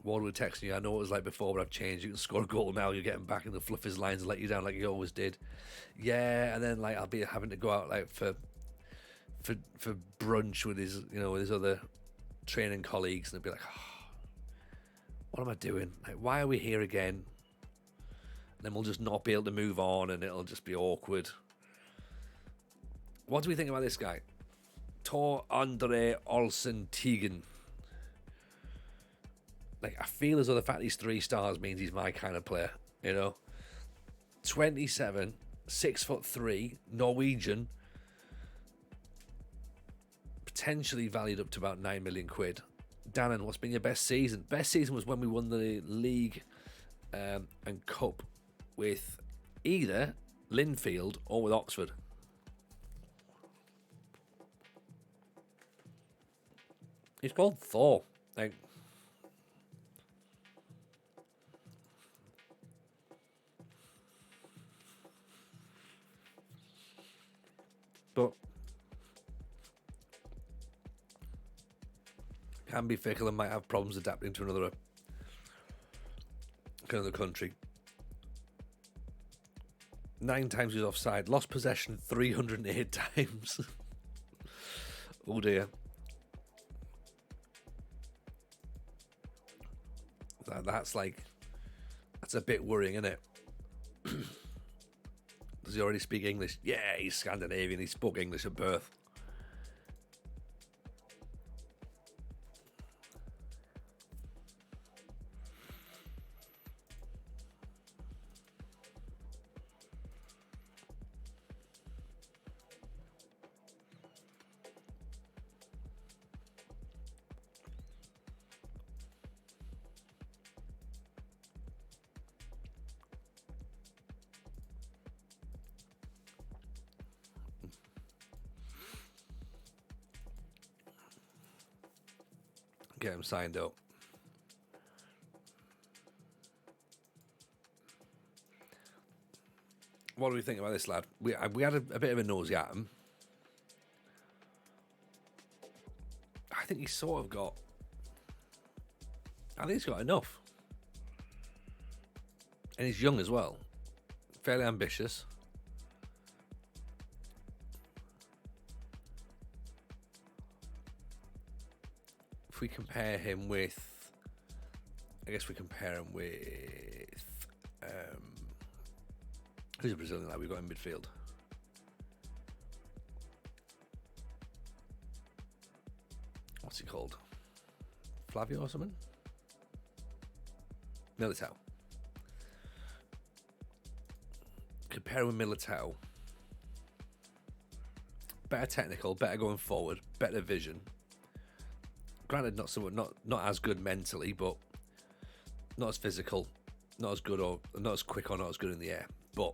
Ward would text you, I know what it was like before, but I've changed. You can score a goal now, you're getting back, and the fluff his lines and let you down like you always did. Yeah, and then I'll be having to go out for brunch with his other training colleagues, and they'll be like, oh, what am I doing? Why are we here again? And then we'll just not be able to move on, and it'll just be awkward. What do we think about this guy? Tor Andre Olsen Tegen. I feel as though the fact he's 3 stars means he's my kind of player, 27, 6'3", Norwegian, potentially valued up to about 9 million quid. Dannon, what's been your best season? Best season was when we won the league and cup with either Linfield or with Oxford. He's called Thor. But can be fickle and might have problems adapting to another country. 9 times he was offside. Lost possession 308 times. Oh dear. That's a bit worrying, isn't it? Does he already speak English? Yeah, he's Scandinavian. He spoke English at birth. Get him signed up. What do we think about this lad? We had a bit of a nosy at him. I think he's sort of got... I think he's got enough. And he's young as well. Fairly ambitious. If we compare him with... I guess we compare him with... who's a Brazilian lad we've got in midfield? What's he called? Flavio or something? Militao. Compare him with Militao. Better technical, better going forward, better vision. Granted, not as good mentally, but not as physical, not as good or not as quick or not as good in the air. But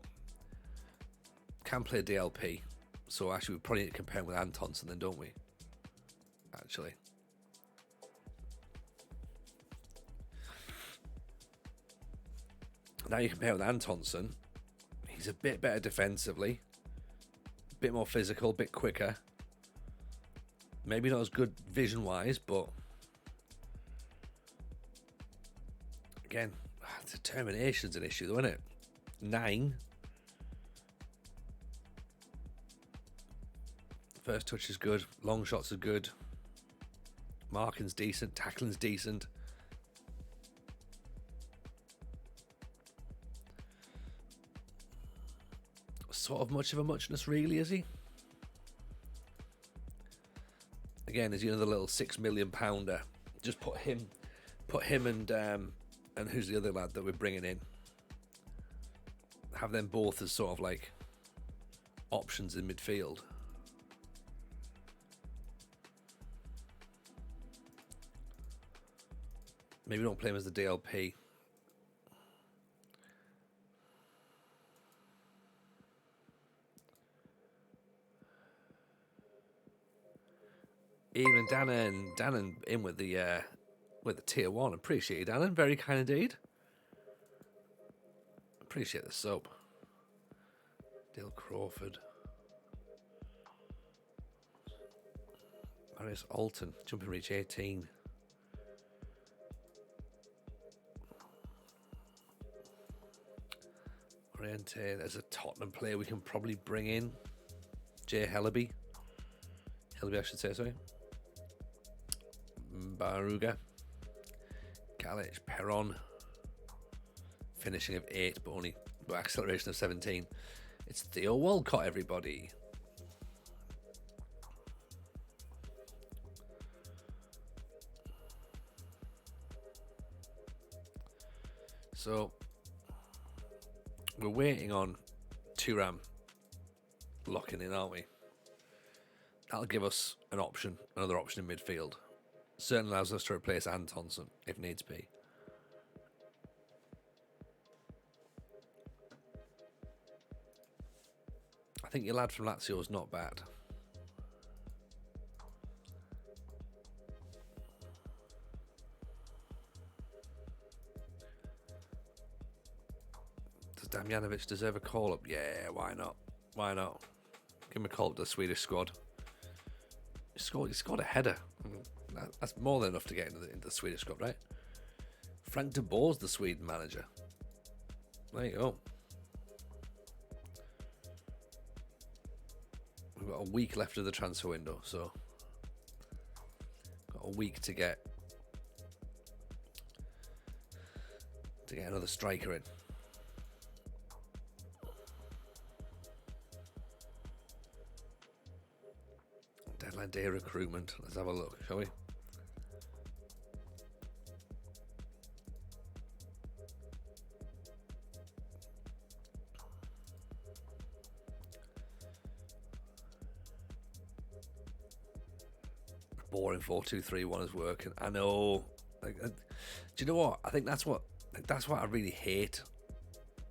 can play DLP, so actually we probably need to compare him with Antonsen then, don't we? Actually. Now you compare with Antonsen, he's a bit better defensively, a bit more physical, a bit quicker. Maybe not as good vision-wise, but again, determination's an issue though, isn't it? 9. First touch is good. Long shots are good. Marking's decent. Tackling's decent. Sort of much of a muchness, really, is he? Again, is he another little £6 million? Just put him and who's the other lad that we're bringing in? Have them both as sort of like options in midfield. Maybe don't play him as the DLP. Even Dannon in with the tier 1. Appreciate you, Dannon. Very kind indeed. Appreciate the sub. Dale Crawford. Marius Alton. Jumping reach 18. Oriente. There's a Tottenham player we can probably bring in. Jay Hellaby. Hellaby, I should say, sorry. Baruga. Galich, Perron. Finishing of 8, but acceleration of 17. It's Theo Walcott, everybody. So we're waiting on Thuram locking in, aren't we? That'll give us another option in midfield. Certainly allows us to replace Antonsen if needs be. I think your lad from Lazio is not bad. Does Damjanovic deserve a call-up? Yeah, why not? Why not? Give him a call-up to the Swedish squad. He scored a header. That's more than enough to get into the Swedish squad, right? Frank de Boer's the Sweden manager. There you go. We've got a week left of the transfer window, so got a week to get another striker in. Deadline day recruitment. Let's have a look, shall we? Boring 4-2-3-1 is working. I know. Do you know what? I think that's what I really hate.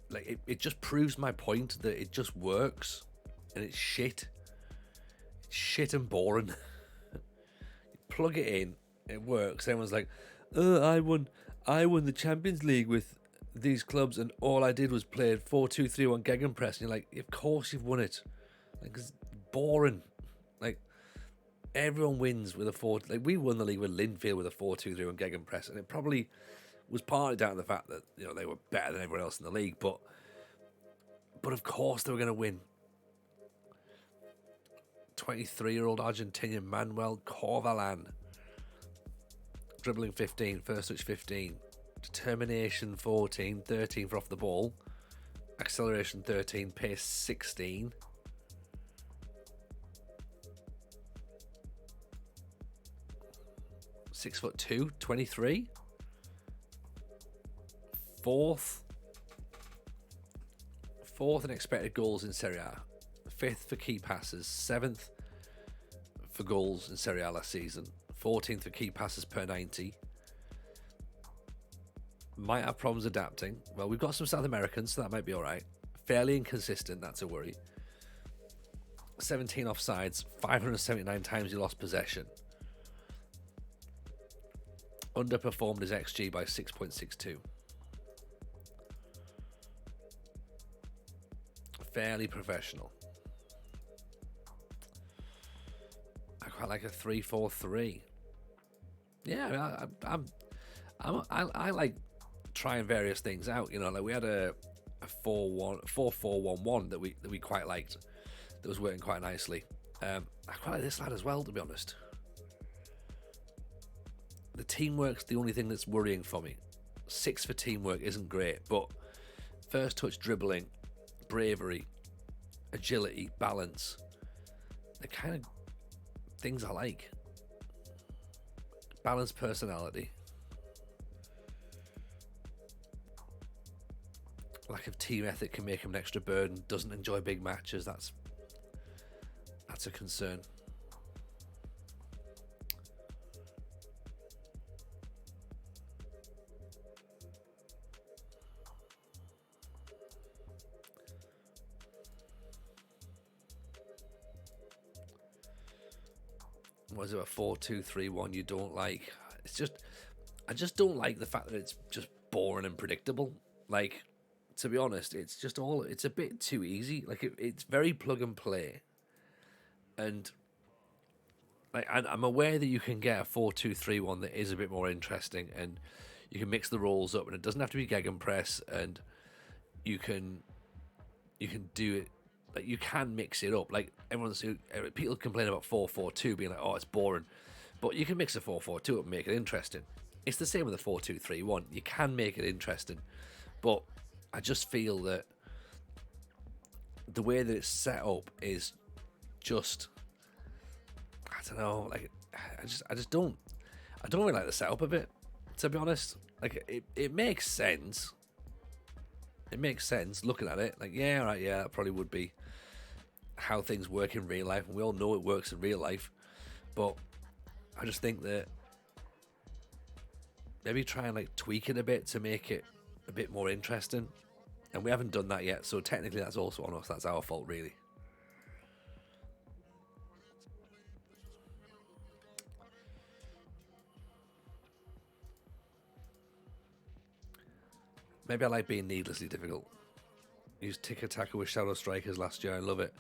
Like it just proves my point that it just works, and it's shit. It's shit and boring. You plug it in, it works. Everyone's like, I won the Champions League with these clubs, and all I did was play 4-2-3-1 gegenpress. And you're like, of course you've won it. Like, it's boring. Like, everyone wins with a 4. Like, we won the league with Linfield with a 4-2-3-1 gegenpress, and it probably was partly down to the fact that, you know, they were better than everyone else in the league. But of course they were going to win. 23-year-old Argentinian Manuel Corvalan, dribbling 15, first touch 15, determination 14, 13 for off the ball, acceleration 13, pace 16. Six foot 2, 23. Fourth in expected goals in Serie A. 5th for key passes. 7th for goals in Serie A last season. 14th for key passes per 90. Might have problems adapting. Well, we've got some South Americans, so that might be all right. Fairly inconsistent, that's a worry. 17 offsides. 579 times he lost possession. Underperformed his XG by 6.62. Fairly professional. I quite like a 3-4-3. Yeah, I like trying various things out. You know, like we had a 4-4-1-1 that we quite liked. That was working quite nicely. I quite like this lad as well, to be honest. The teamwork's the only thing that's worrying for me. 6 for teamwork isn't great, but first touch dribbling, bravery, agility, balance, the kind of things I like. Balanced personality. Lack of team ethic can make him an extra burden. Doesn't enjoy big matches. That's a concern. What is it, a 4-2-3-1 you don't like? It's just, I just don't like the fact that it's just boring and predictable. Like, to be honest, it's a bit too easy. Like, it's very plug and play. And like, I'm aware that you can get a 4-2-3-1 that is a bit more interesting, and you can mix the roles up, and it doesn't have to be gegenpress, and you can do it. Like, you can mix it up. Like, people complain about 4-4-2 being like, oh, it's boring, but you can mix a 4-4-2 up and make it interesting. It's the same with a 4-2-3-1. You can make it interesting, but I just feel that the way that it's set up is just, I don't know. Like, I don't really like the setup of it, to be honest. Like, it makes sense. It makes sense looking at it. Like, yeah, right, yeah, that probably would be how things work in real life, and we all know it works in real life. But I just think that maybe try and like tweak it a bit to make it a bit more interesting. And we haven't done that yet, so technically that's also on us. That's our fault, really. Maybe I like being needlessly difficult. Used Tiki-Taka with Shadow Strikers last year. I love it.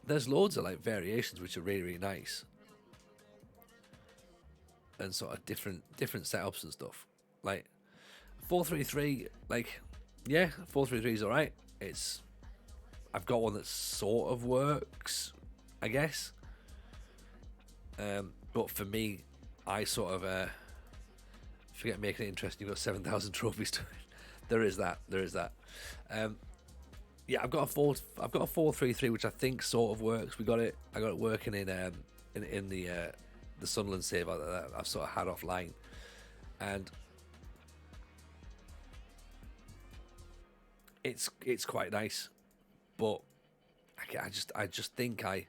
There's loads of like variations which are really, really nice. And sort of different setups and stuff. Like 4-3-3, like, yeah, 4-3-3 is alright. I've got one that sort of works, I guess. But for me, I sort of forget making it interesting. You've got 7,000 trophies to it. There is that. Yeah, I've got a 4-3-3, which I think sort of works. I got it working in the Sunderland save that I've sort of had offline, and it's quite nice. But I just think I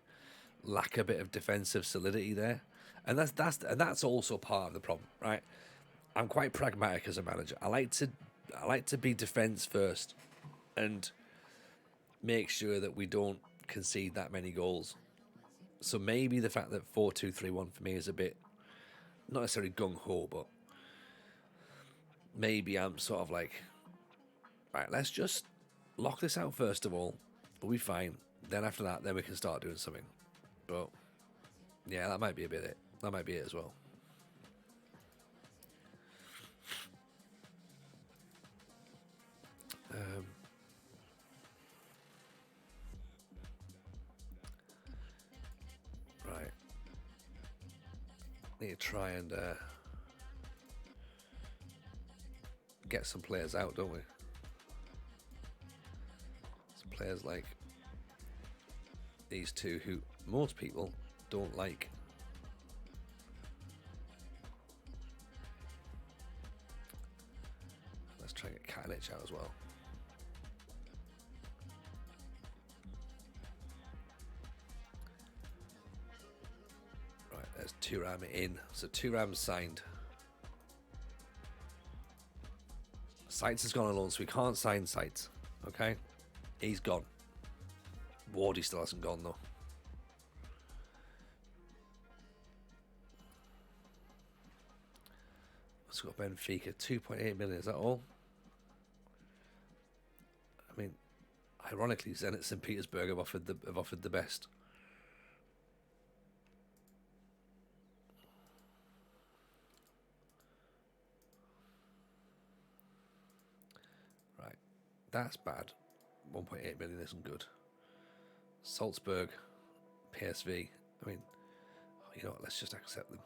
lack a bit of defensive solidity there, and that's also part of the problem, right? I'm quite pragmatic as a manager. I like to be defense first, and make sure that we don't concede that many goals. So maybe the fact that 4-2-3-1 for me is a bit, not necessarily gung-ho, but maybe I'm sort of like, right, let's just lock this out first of all. We'll be fine. Then after that, then we can start doing something. But yeah, that might be a bit it. That might be it as well. Right. Need to try and get some players out, don't we? Some players like these two who most people don't like. Let's try and get Katic out as well. Right, there's Thuram in. So Thuram's signed. Sites has gone alone, so we can't sign Sites. Okay? He's gone. Wardy still hasn't gone though. Let's go Benfica. 2.8 million, is that all? I mean, ironically, Zenit St. Petersburg have offered the best. Right, that's bad. 1.8 million isn't good. Salzburg, PSV. I mean, you know what, let's just accept them.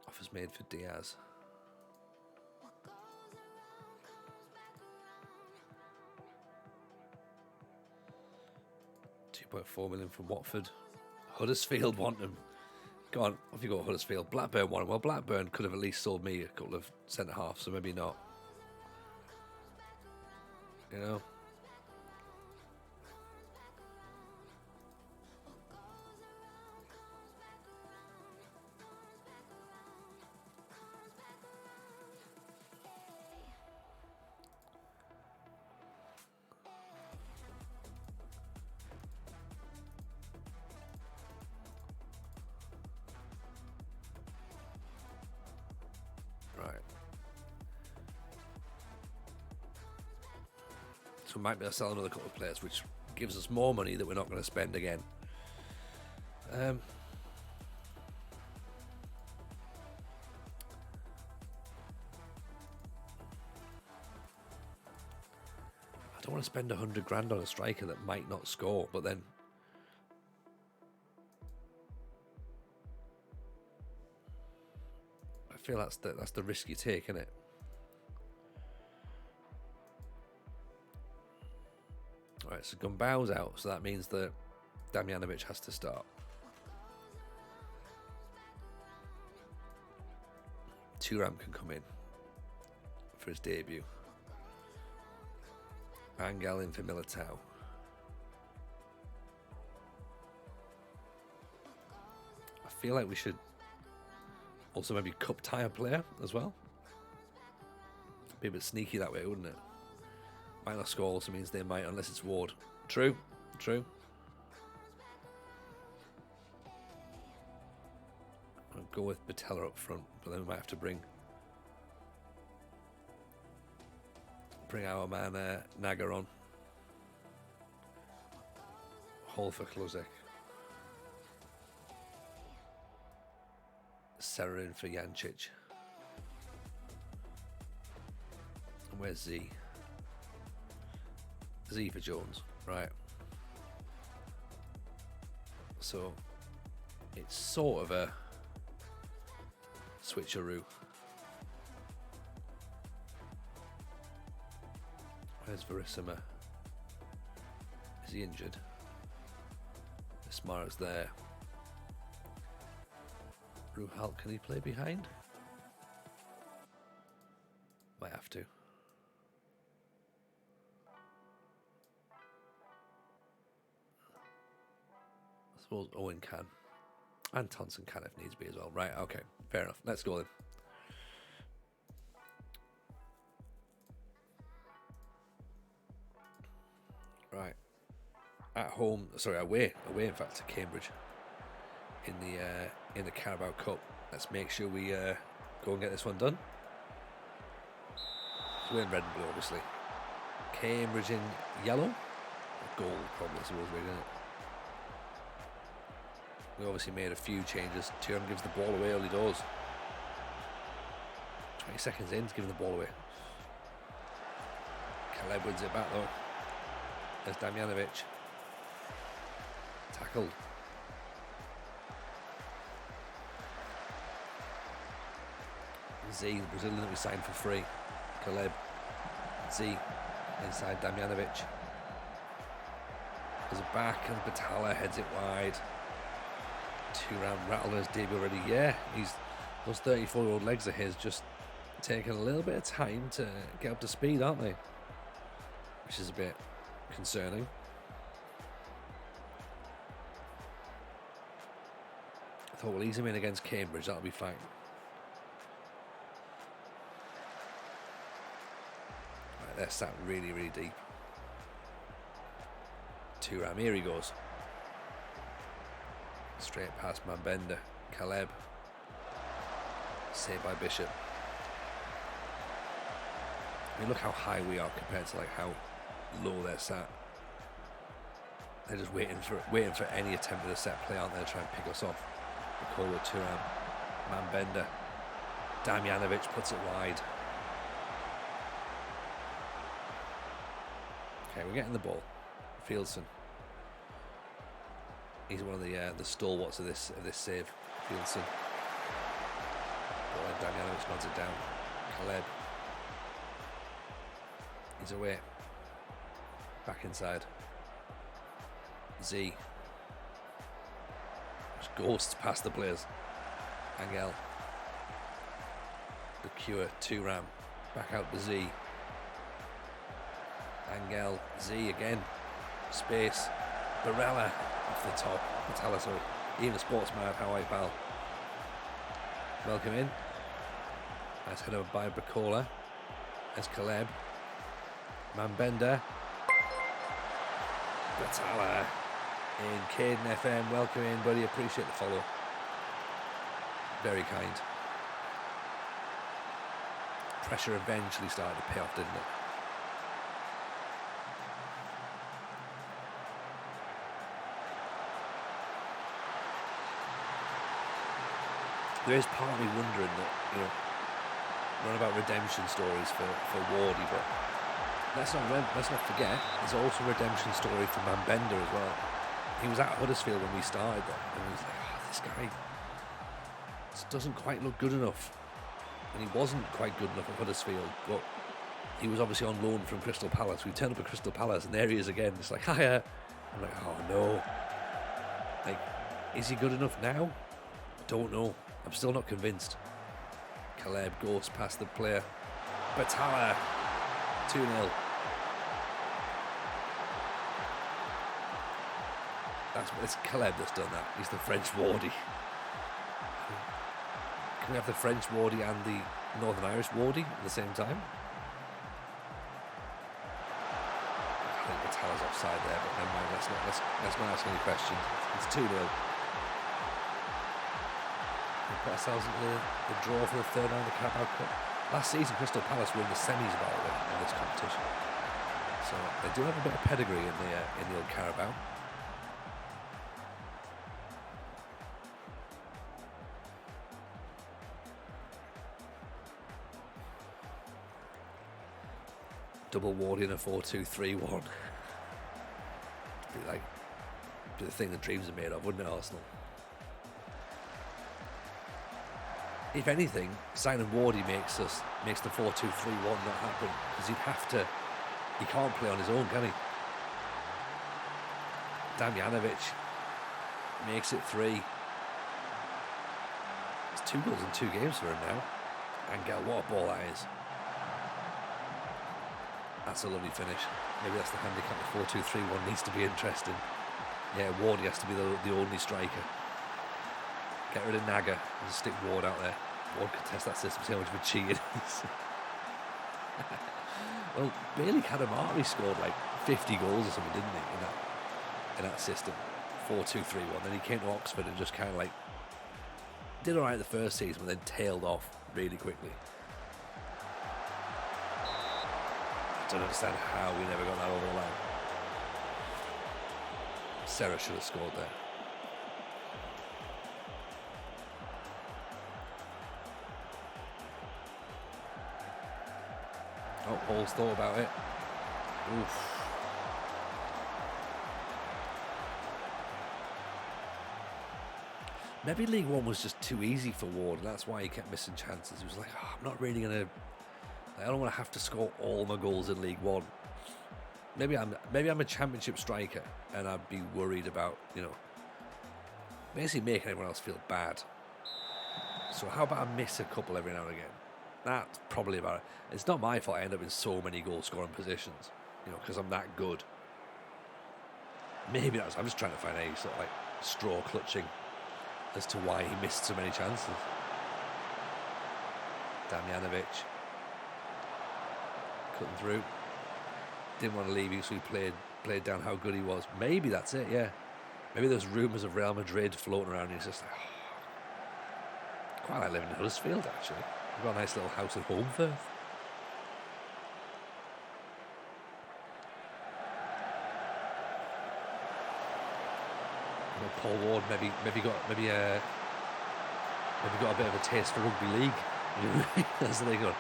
Offers made for Diaz. 2.4 million from Watford. Huddersfield want him. Go on, off you go, Huddersfield. Blackburn want him. Well, Blackburn could have at least sold me a couple of centre halves, so maybe not. You know? So we might be able to sell another couple of players, which gives us more money that we're not going to spend again. I don't want to spend 100 grand on a striker that might not score, but then I feel that's the risk you take, isn't it? Alright, so Gumbao's out, so that means that Damjanovic has to start. Thuram can come in for his debut. Angel in for Militao. I feel like we should also maybe cup tie a player as well. Be a bit sneaky that way, wouldn't it? Might not score also means they might, unless it's Ward. True. I'll go with Batella up front, but then we might have to bring our man Naga on. Hall for Klozek. Sererin for Jancic. And where's Z? Z for Jones, right. So it's sort of a switcheroo. Where's Verissima? Is he injured? Ismara's there. Ruhal, can he play behind? Might have to. I suppose Owen can. And Thompson can if needs be as well. Right, okay. Fair enough. Let's go then. Right. At home, sorry, away in fact to Cambridge in the Carabao Cup. Let's make sure we go and get this one done. We're in red and blue, obviously. Cambridge in yellow. Gold, probably, I suppose, we're in it. We obviously made a few changes. Thuram gives the ball away early doors. 20 seconds in, giving the ball away. Caleb wins it back though. There's Damjanovic. Tackled. Z, the Brazilian that we signed for free. Caleb. Z inside Damjanovic. Goes it back and Batalla heads it wide. Thuram rattled his debut already. Yeah, those 34-year-old legs of his just taking a little bit of time to get up to speed, aren't they? Which is a bit concerning. I thought we'll ease him in against Cambridge, that'll be fine. Right, they're sat really, really deep. Thuram, here he goes. Straight past Mambenda. Caleb. Saved by Bishop. I mean, look how high we are compared to like how low they're sat. They're just waiting for any attempt at a set play, aren't they, to try and pick us off. Nicola Thuram. Mambenda. Damjanovic puts it wide. Okay, we're getting the ball. Fieldson. He's one of the stalwarts of this save. Fieldson. Ball in, Damjanovic nods it down. Caleb. He's away. Back inside. Z. Just ghosts past the players. Angel. The cure. 2-ram. Back out to Z. Angel. Z again. Space. Barella off the top. Batalla, sorry. Even a sportsman. How I pal. Welcome in. Nice head over by Bacola. There's Caleb. Mambenda. Batalla. In Caden FM. Welcome in, buddy. Appreciate the follow. Very kind. Pressure eventually started to pay off, didn't it? There is part of me wondering that, not about redemption stories for Wardy, but let's not forget, there's also a redemption story for Mambenda as well. He was at Huddersfield when we started there, and he was like, this guy just doesn't quite look good enough. And he wasn't quite good enough at Huddersfield, but he was obviously on loan from Crystal Palace. We turned up at Crystal Palace, and there he is again. It's like, hiya. I'm like, oh no. Like, is he good enough now? Don't know. I'm still not convinced. Caleb goes past the player. Batalla. 2-0. It's Caleb that's done that. He's the French Wardy. Can we have the French Wardy and the Northern Irish Wardy at the same time? I think Batalla's offside there, but never mind. Let's not ask any questions. It's 2-0. We've got ourselves into the draw for the third round of the Carabao Cup. Last season, Crystal Palace were in the semis by the way in this competition, so they do have a bit of pedigree in the old Carabao. Double Wardy in a 4-2-3-1. Be the thing the dreams are made of, wouldn't it, Arsenal? If anything, signing Wardy makes the 4-2-3-1 not happen, because he can't play on his own, can he? Damjanovic makes it 3. It's 2 goals in 2 games for him now. Angel, what a ball that is. That's a lovely finish. Maybe that's the handicap. The 4-2-3-1 needs to be interesting. Yeah, Wardy has to be the only striker. Get rid of Naga and stick Ward out there. Ward could test that system, see how much of a cheat it is. Well, Bailey Kadamari scored like 50 goals or something, didn't he, in that system? 4-2-3-1. Then he came to Oxford and just kind of like did all right the first season, but then tailed off really quickly. I don't understand how we never got that over the line. Sarah should have scored there. Oh, Paul's thought about it. Oof. Maybe League One was just too easy for Ward, and that's why he kept missing chances. He was like, I'm not really going to... I don't want to have to score all my goals in League One. Maybe I'm a championship striker, and I'd be worried about, basically making everyone else feel bad. So how about I miss a couple every now and again? That's probably about it. It's not my fault I end up in so many goal-scoring positions, because I'm that good. Maybe I'm just trying to find a sort of like straw clutching as to why he missed so many chances. Damjanovic cutting through. Didn't want to leave you, so he played down how good he was. Maybe that's it, yeah. Maybe there's rumours of Real Madrid floating around, and he's just like, quite like living in Huddersfield, actually. We've got a nice little house at home first. Paul Ward maybe got a bit of a taste for rugby league. That's the thing. What?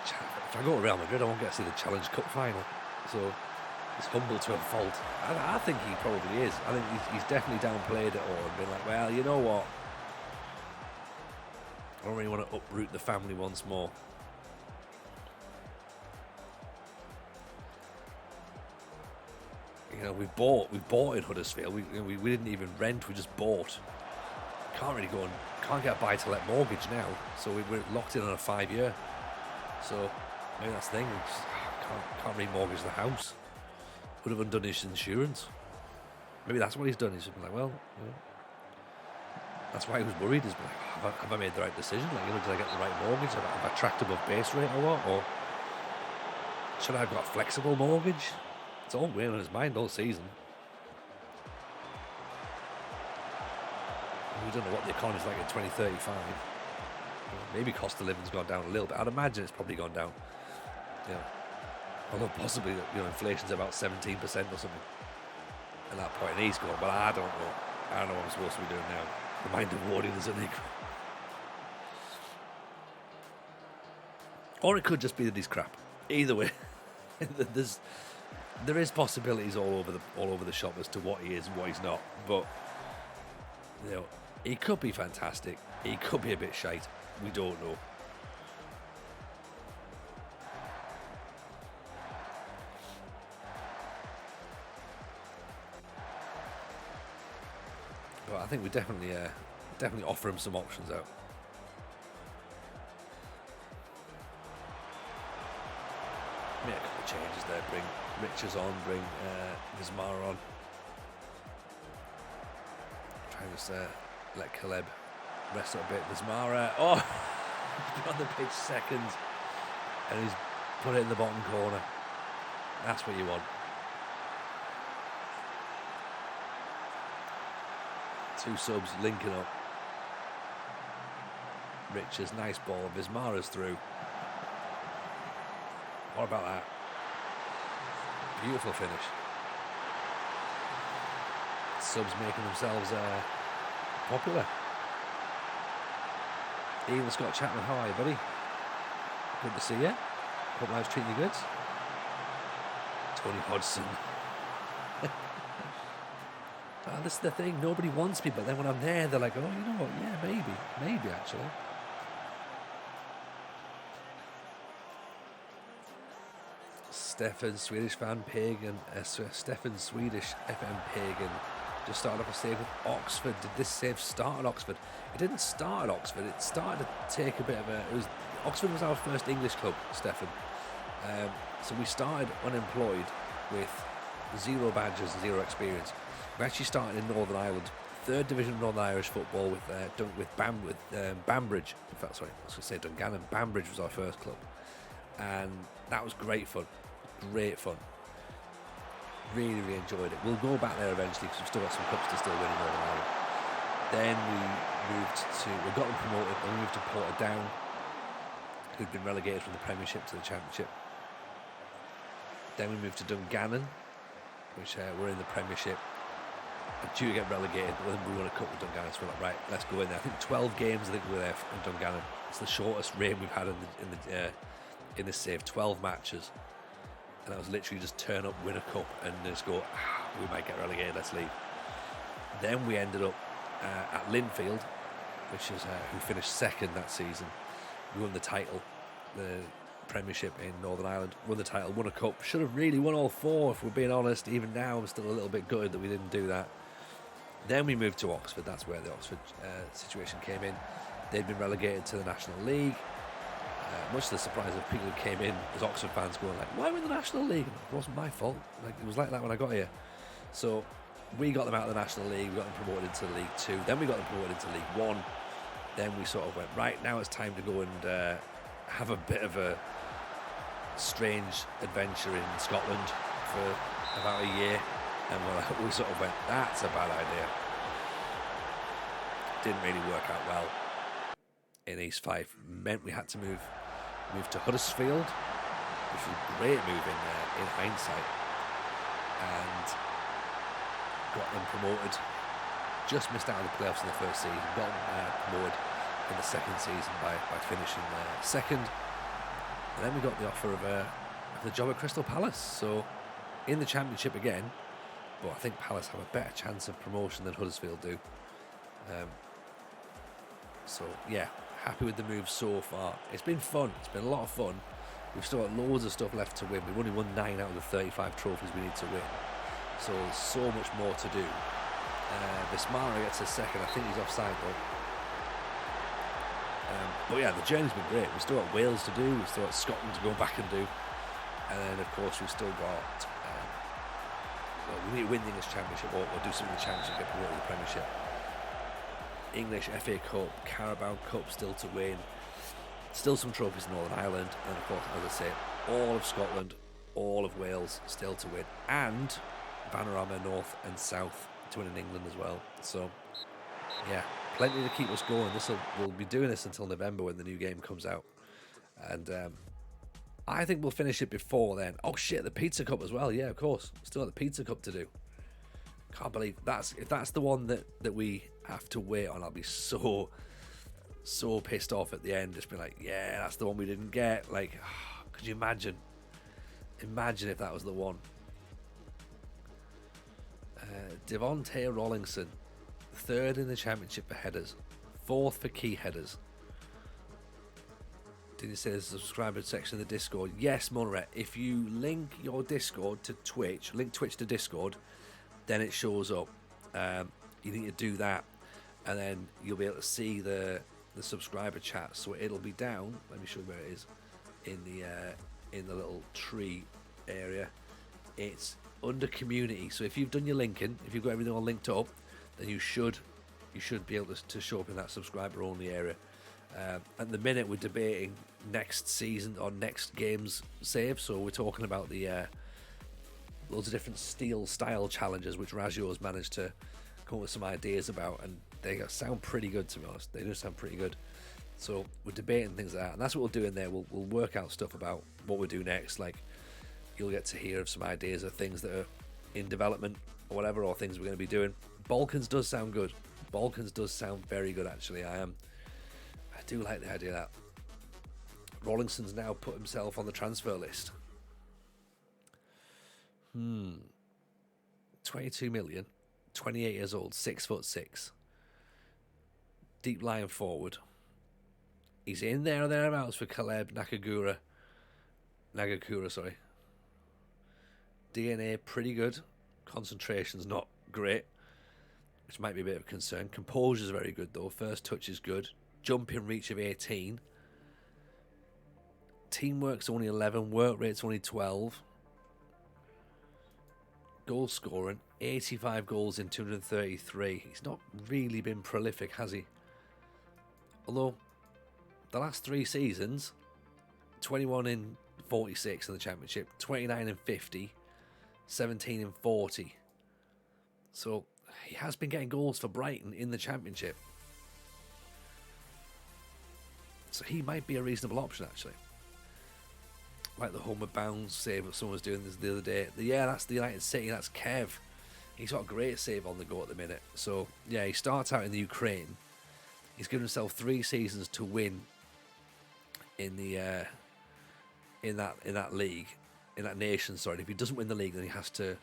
if I go to Real Madrid, I won't get to see the Challenge Cup final. So he's humble to a fault. I think he probably is. I think he's definitely downplayed it all and been like, well, you know what? I don't really want to uproot the family once more. You know, we bought in Huddersfield. We didn't even rent. We just bought. Can't get a buy-to-let mortgage now. So we're locked in on a 5-year. So maybe that's the thing. Can't remortgage the house. Would have undone his insurance. Maybe that's what he's done. He's been like, well, you know, that's why he was worried. He's been like, have I made the right decision? Like, you know, did I get the right mortgage? Have I tracked above base rate or what? Or should I have got a flexible mortgage? It's all weighing on his mind all season. We don't know what the economy's like in 2035. Maybe cost of living's gone down a little bit. I'd imagine it's probably gone down. You know, although possibly, you know, inflation's about 17% or something. At that point, and he's gone, but I don't know. I don't know what I'm supposed to be doing now. The mind of Wardy is illegal. Or it could just be that he's crap. Either way, there is possibilities all over the shop as to what he is and what he's not. But you know, he could be fantastic. He could be a bit shite. We don't know. But I think we definitely offer him some options out. Make a couple of changes there. Bring Richards on. Bring Vizmara on. Try and just let Caleb rest up a bit. Vizmara. Oh, he's been on the pitch seconds, and he's put it in the bottom corner. That's what you want. Two subs linking up. Richards, nice ball. Vizmara's through. What about that? Beautiful finish. Subs making themselves popular. Ian Scott Chapman, how are you, buddy? Good to see you. Hope life's treating you good. Tony Hodgson. This is the thing, nobody wants me, but then when I'm there, they're like, oh, you know what, yeah, maybe actually. Stefan Swedish FM Pagan just started off a save with Oxford. Did this save start at Oxford? It didn't start at Oxford. It started to take a bit of a... Oxford was our first English club, Stefan. So we started unemployed with 0 badges, 0 experience. We actually started in Northern Ireland, 3rd Division of Northern Irish football with Bambridge. In fact, sorry, I was going to say Dungannon. Bambridge was our first club, and that was great fun. Great fun. Really, really enjoyed it. We'll go back there eventually because we've still got some cups to still win in Northern Ireland. Then we got them promoted, and we moved to Portadown, who'd been relegated from the Premiership to the Championship. Then we moved to Dungannon, which were in the Premiership, and due to get relegated, but then we won a cup with Dungannon, so we're like, right, let's go in there. I think 12 games we were there in Dungannon. It's the shortest reign we've had in this save, 12 matches. And that was literally just turn up, win a cup, and just go, we might get relegated, let's leave. Then we ended up at Linfield, which is who finished 2nd that season. We won the title, the Premiership in Northern Ireland, won the title, won a cup. Should have really won all 4, if we're being honest. Even now, I'm still a little bit gutted that we didn't do that. Then we moved to Oxford. That's where the Oxford situation came in. They'd been relegated to the National League. Much to the surprise of people who came in as Oxford fans going like, why are we in the National League? It wasn't my fault. Like, it was like that when I got here. So we got them out of the National League. We got them promoted into League 2. Then we got them promoted into League 1. Then we sort of went, right, now it's time to go and have a bit of a strange adventure in Scotland for about a year. And we sort of went, that's a bad idea. Didn't really work out well in East Fife. Meant we had to move to Huddersfield, which was a great move in hindsight, and got them promoted. Just missed out on the playoffs in the first season. Got them promoted in the second season by finishing 2nd. And then we got the offer of the job at Crystal Palace. So in the Championship again, but I think Palace have a better chance of promotion than Huddersfield do. So yeah, happy with the move so far. It's been fun. It's been a lot of fun. We've still got loads of stuff left to win. We've only won 9 out of the 35 trophies we need to win. So there's so much more to do. Bismara gets a second. I think he's offside though. But yeah, the journey's been great. We've still got Wales to do. We've still got Scotland to go back and do. And then, of course, we've still got... we need to win the English Championship or do something in the Championship, get promoted to the Premiership. English FA Cup, Carabao Cup still to win. Still some trophies in Northern Ireland. And, of course, as I say, all of Scotland, all of Wales still to win. And Panorama North and South to win in England as well. So, yeah, plenty to keep us going. We'll be doing this until November when the new game comes out. And I think we'll finish it before then. Oh shit, the Pizza Cup as well. Yeah, of course. Still got the Pizza Cup to do. Can't believe if that's the one that we have to wait on, I'll be so pissed off at the end. Just be like, yeah, that's the one we didn't get. Like, could you imagine? Imagine if that was the one. Devontae Rawlingson, 3rd in the Championship for headers, 4th for key headers. Did you say there's a subscriber section of the Discord? Yes, Monret. If you link your Discord to Twitch, link Twitch to Discord, then it shows up. You need to do that, and then you'll be able to see the subscriber chat. So it'll be down. Let me show you where it is in the little tree area. It's under community. So if you've done your linking, if you've got everything all linked up, then you should be able to show up in that subscriber only area. At the minute we're debating next season or next game's save, so we're talking about the loads of different style challenges which Razio has managed to come up with some ideas about, and they sound pretty good, to be honest. They do sound pretty good. So we're debating things like that, and that's what we'll do in there. We'll work out stuff about what we'll do next. Like, you'll get to hear of some ideas of things that are in development or whatever, or things we're going to be doing. Balkans does sound good. Balkans does sound very good, actually. I do like the idea that Rawlingson's now put himself on the transfer list. 22 million, 28 years old, 6'6", deep line forward. He's in there or thereabouts for Caleb Nagagura, sorry. DNA pretty good. Concentration's not great, which might be a bit of a concern. Composure's very good though. First touch is good. Jumping reach of 18. Teamwork's only 11. Work rate's only 12. Goal scoring, 85 goals in 233. He's not really been prolific, has he? Although, the last 3 seasons, 21 in 46 in the Championship, 29 in 50, 17 in 40. So, he has been getting goals for Brighton in the Championship. So he might be a reasonable option, actually. Like the homeward bound save that someone was doing this the other day. Yeah, that's the United City. That's Kev. He's got a great save on the go at the minute. So yeah, he starts out in the Ukraine. He's given himself 3 seasons to win in the in that league, in that nation. Sorry, if he doesn't win the league, then he has to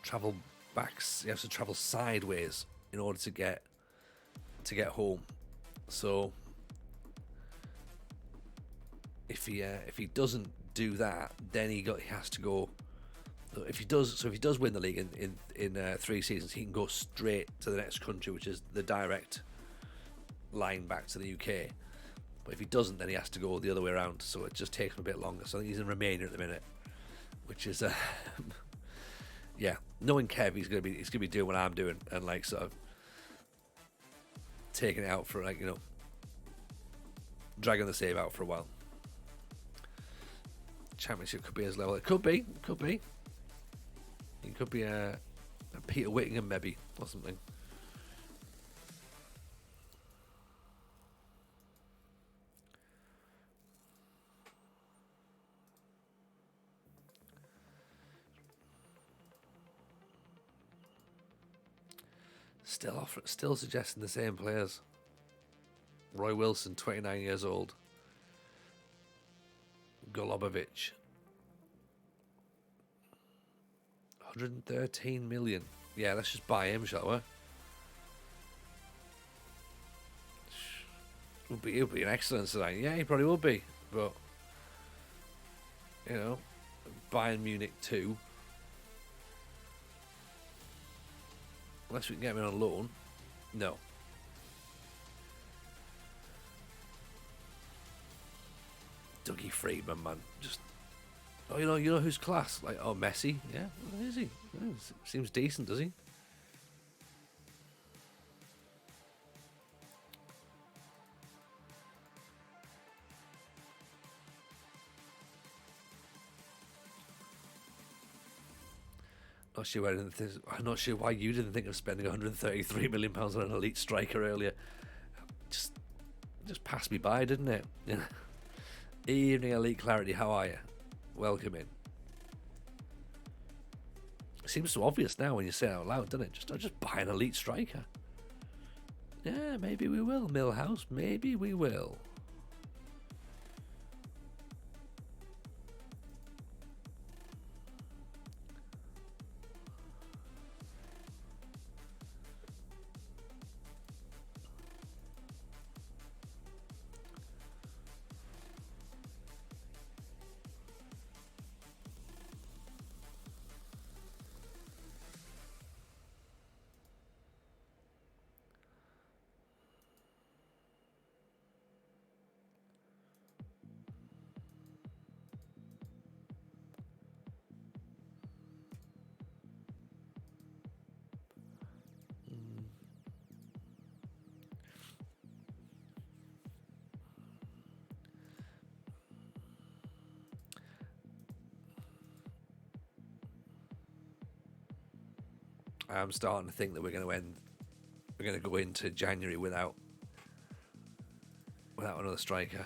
travel back. He has to travel sideways in order to get home. So if he doesn't do that, then he has to go. If he does win the league in 3 seasons, he can go straight to the next country, which is the direct line back to the UK. But if he doesn't, then he has to go the other way around. So it just takes him a bit longer. So I think he's in Romania at the minute, which is yeah. Knowing Kev, he's gonna be doing what I'm doing and like sort of taking it out for dragging the save out for a while. Championship could be his level. It could be. It could be a Peter Whittingham maybe or something. Still suggesting the same players. Roy Wilson, 29 years old. Golubovic. 113 million. Yeah, let's just buy him, shall we? He'll be an excellent sign. Yeah, he probably will be. But, you know, Bayern Munich 2. Unless we can get him on loan. No. Dougie Friedman, man. Just, oh, you know who's class? Like, oh, Messi. Yeah, well, is he? Yeah, seems decent, does he? I'm not sure why you didn't think of spending £133 million on an elite striker earlier. Just passed me by, didn't it? Evening, Elite Clarity. How are you? Welcome in. It seems so obvious now when you say it out loud, doesn't it? Just buy an elite striker. Yeah, maybe we will, Millhouse. Maybe we will. I'm starting to think that we're going to go into January without another striker.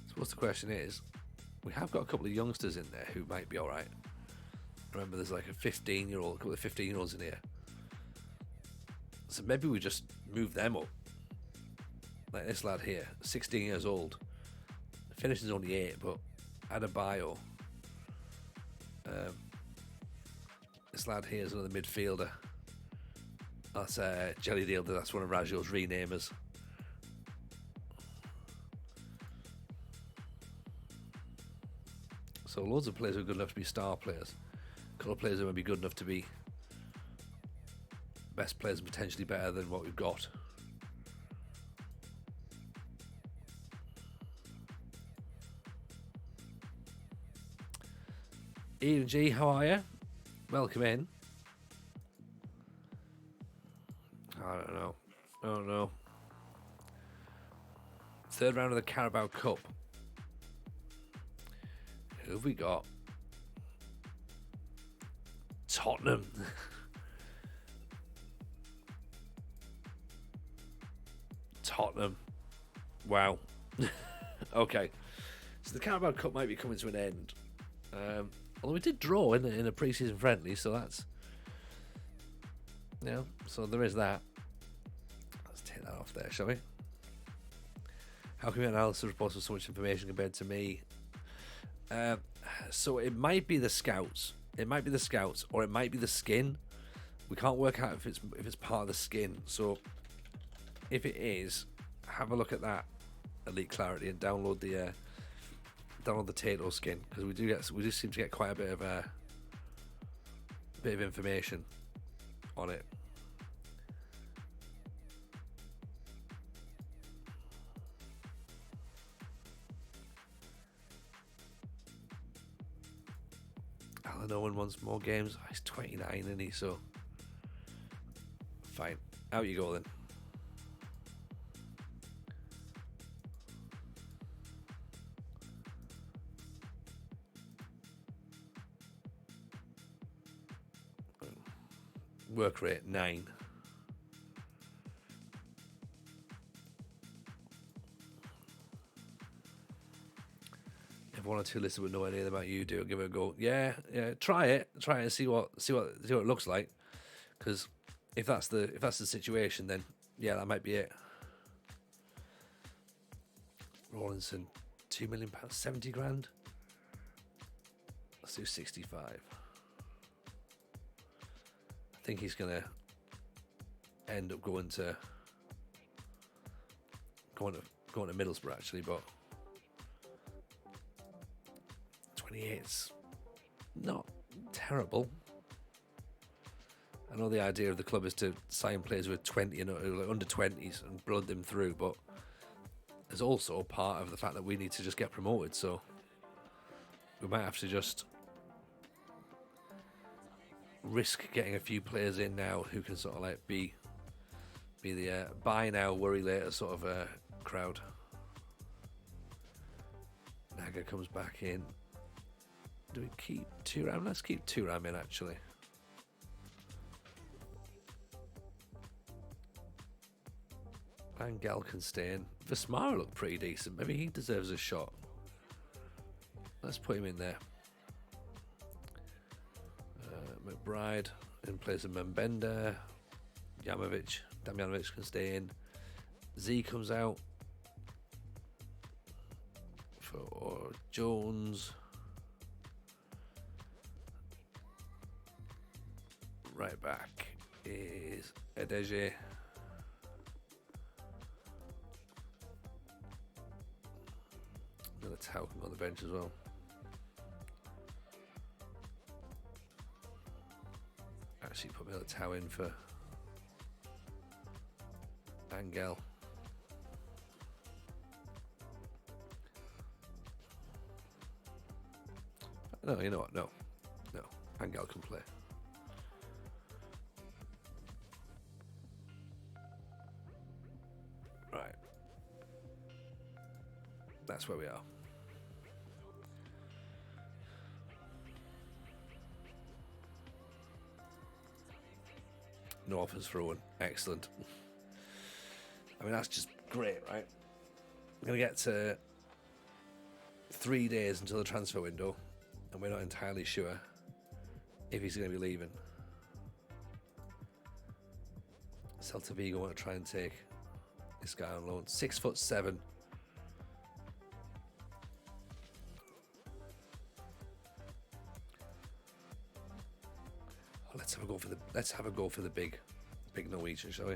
So what's the question is, we have got a couple of youngsters in there who might be all right. Remember, there's like a couple of 15-year-olds in here. So maybe we just move them up. Like this lad here, 16 years old. Finishes only 8, but Adebayo. This lad here is another midfielder. That's Jellydale. That's one of Rajo's renamers. So loads of players who are good enough to be star players. A couple of players who might be good enough to be best players and potentially better than what we've got. Ian G, how are you? Welcome in. I don't know. Third round of the Carabao Cup. Who have we got? Tottenham. Tottenham. Wow. Okay. So the Carabao Cup might be coming to an end. Although we did draw in a pre-season friendly, so that's... Yeah, so there is that. Let's take that off there, shall we? How can we analyze reports with so much information compared to me? So it might be the scouts. It might be the scouts, or it might be the skin. We can't work out if it's part of the skin. So if it is, have a look at that Elite Clarity and download the Tato skin, because we do seem to get quite a bit of information on it. Alan Owen wants more games. Oh, he's 29, isn't he? So fine, out you go then. Work rate 9. Everyone one or two listeners would know anything about you do. Give it a go. Yeah, try it and see what it looks like. Because if that's the situation, then yeah, that might be it. Rawlinson, £2 million, 70 grand. Let's do 65. I think he's gonna end up going to Middlesbrough actually, but 28's not terrible. I know the idea of the club is to sign players with 20 and under 20s and blood them through, but there's also part of the fact that we need to just get promoted, so we might have to just risk getting a few players in now who can sort of like be the buy now, worry later sort of crowd. Naga comes back in. Do we keep Thuram? Let's keep Thuram in actually. Van Gaal can stay in. Vismara looked pretty decent. Maybe he deserves a shot. Let's put him in there. McBride in place of Mbenda. Damjanovic can stay in. Z comes out for Jones. Right back is Adeje. Militao can go on the bench as well. Actually put Militao in for Angel. No, you know what? No. Angel can play. Right. That's where we are. No offers for Owen. Excellent. I mean, that's just great, right? We're going to get to 3 days until the transfer window, and we're not entirely sure if he's going to be leaving. Celta Vigo want to try and take this guy on loan. 6'7". Let's have a go for the big Norwegian, shall we?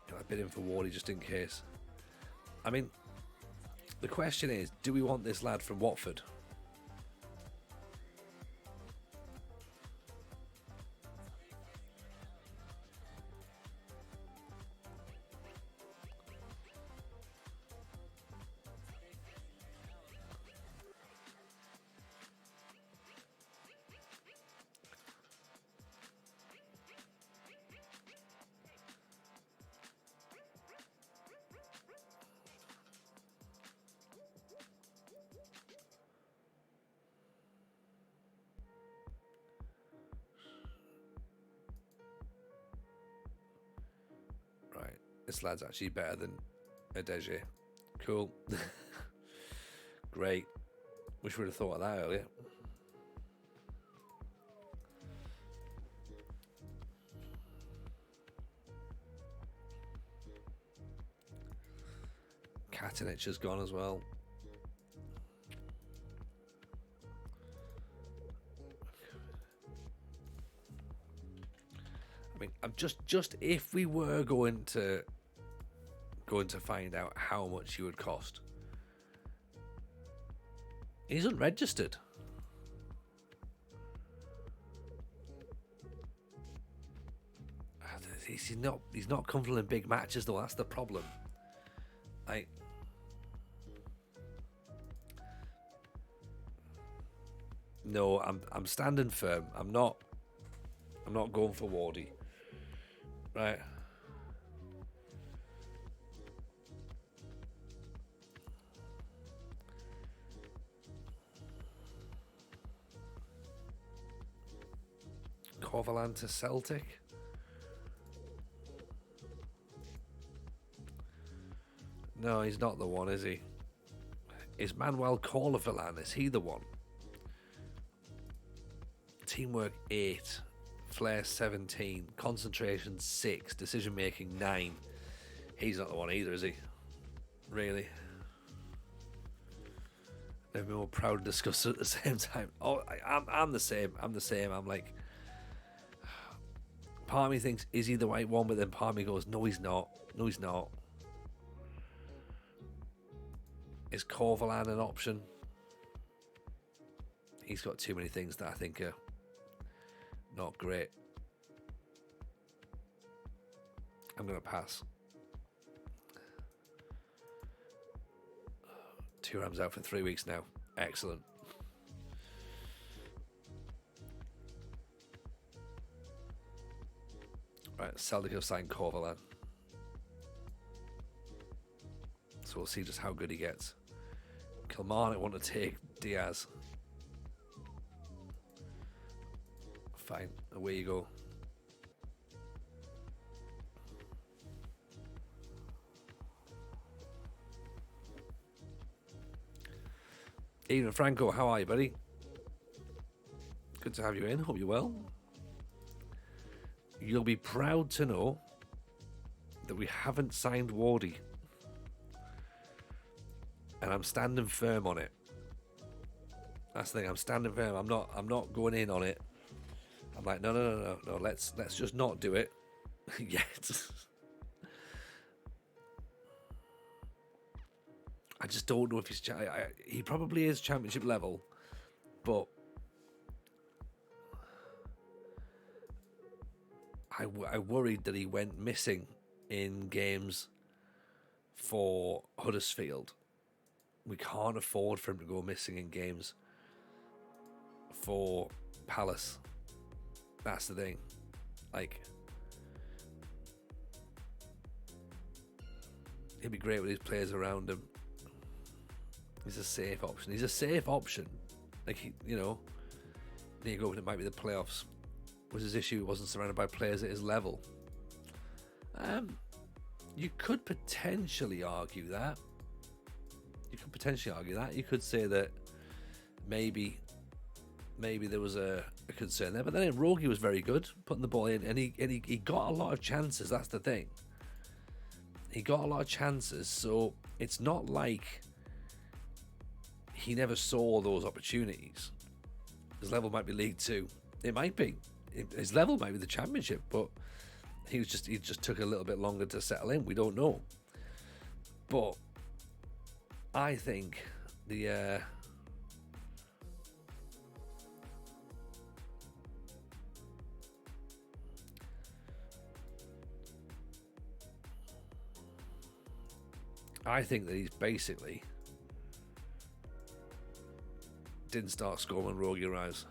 Can I bid him for Wardy just in case? I mean, the question is, do we want this lad from Watford? This lad's actually better than Adeje. Cool. Great. Wish we'd have thought of that earlier. Katinich has gone as well. I mean, I'm just if we were going to find out how much he would cost. He's unregistered. He's not comfortable in big matches though. That's the problem. No, I'm standing firm. I'm not going for Wardy. Right. Corvalan to Celtic. No, he's not the one, is he? Is Manuel Corlevelan, is he the one? Teamwork 8, flair 17, concentration 6, decision making 9. He's not the one either, is he? Really? Never been more proud to discuss it at the same time. Oh, I'm the same. I'm like, part of me thinks, is he the right one? But then part of me goes, no, he's not. No, he's not. Is Corvelan an option? He's got too many things that I think are not great. I'm going to pass. 2 Rams out for 3 weeks now. Excellent. Right, Celtic have signed Corvelan. So we'll see just how good he gets. Kilmarnock want to take Diaz. Fine, away you go. Ian Franco, how are you, buddy? Good to have you in. Hope you're well. You'll be proud to know that we haven't signed Wardy. And I'm standing firm on it. That's the thing, I'm standing firm. I'm not going in on it. I'm like, no. Let's just not do it yet. I just don't know if he's... he probably is championship level, but I worried that he went missing in games for Huddersfield. We can't afford for him to go missing in games for Palace. That's the thing. Like, he'd be great with his players around him. He's a safe option. He's a safe option. Like, there you go, it might be the playoffs. Was his issue? He wasn't surrounded by players at his level. You could potentially argue that. You could say that maybe there was a concern there. But then Rogi was very good, putting the ball in, and he got a lot of chances. That's the thing. He got a lot of chances, so it's not like he never saw those opportunities. His level might be League Two. It might be. His level might be the Championship, but he just took a little bit longer to settle in. We don't know. But I think I think that he's basically didn't start scoring when Rogi arrives.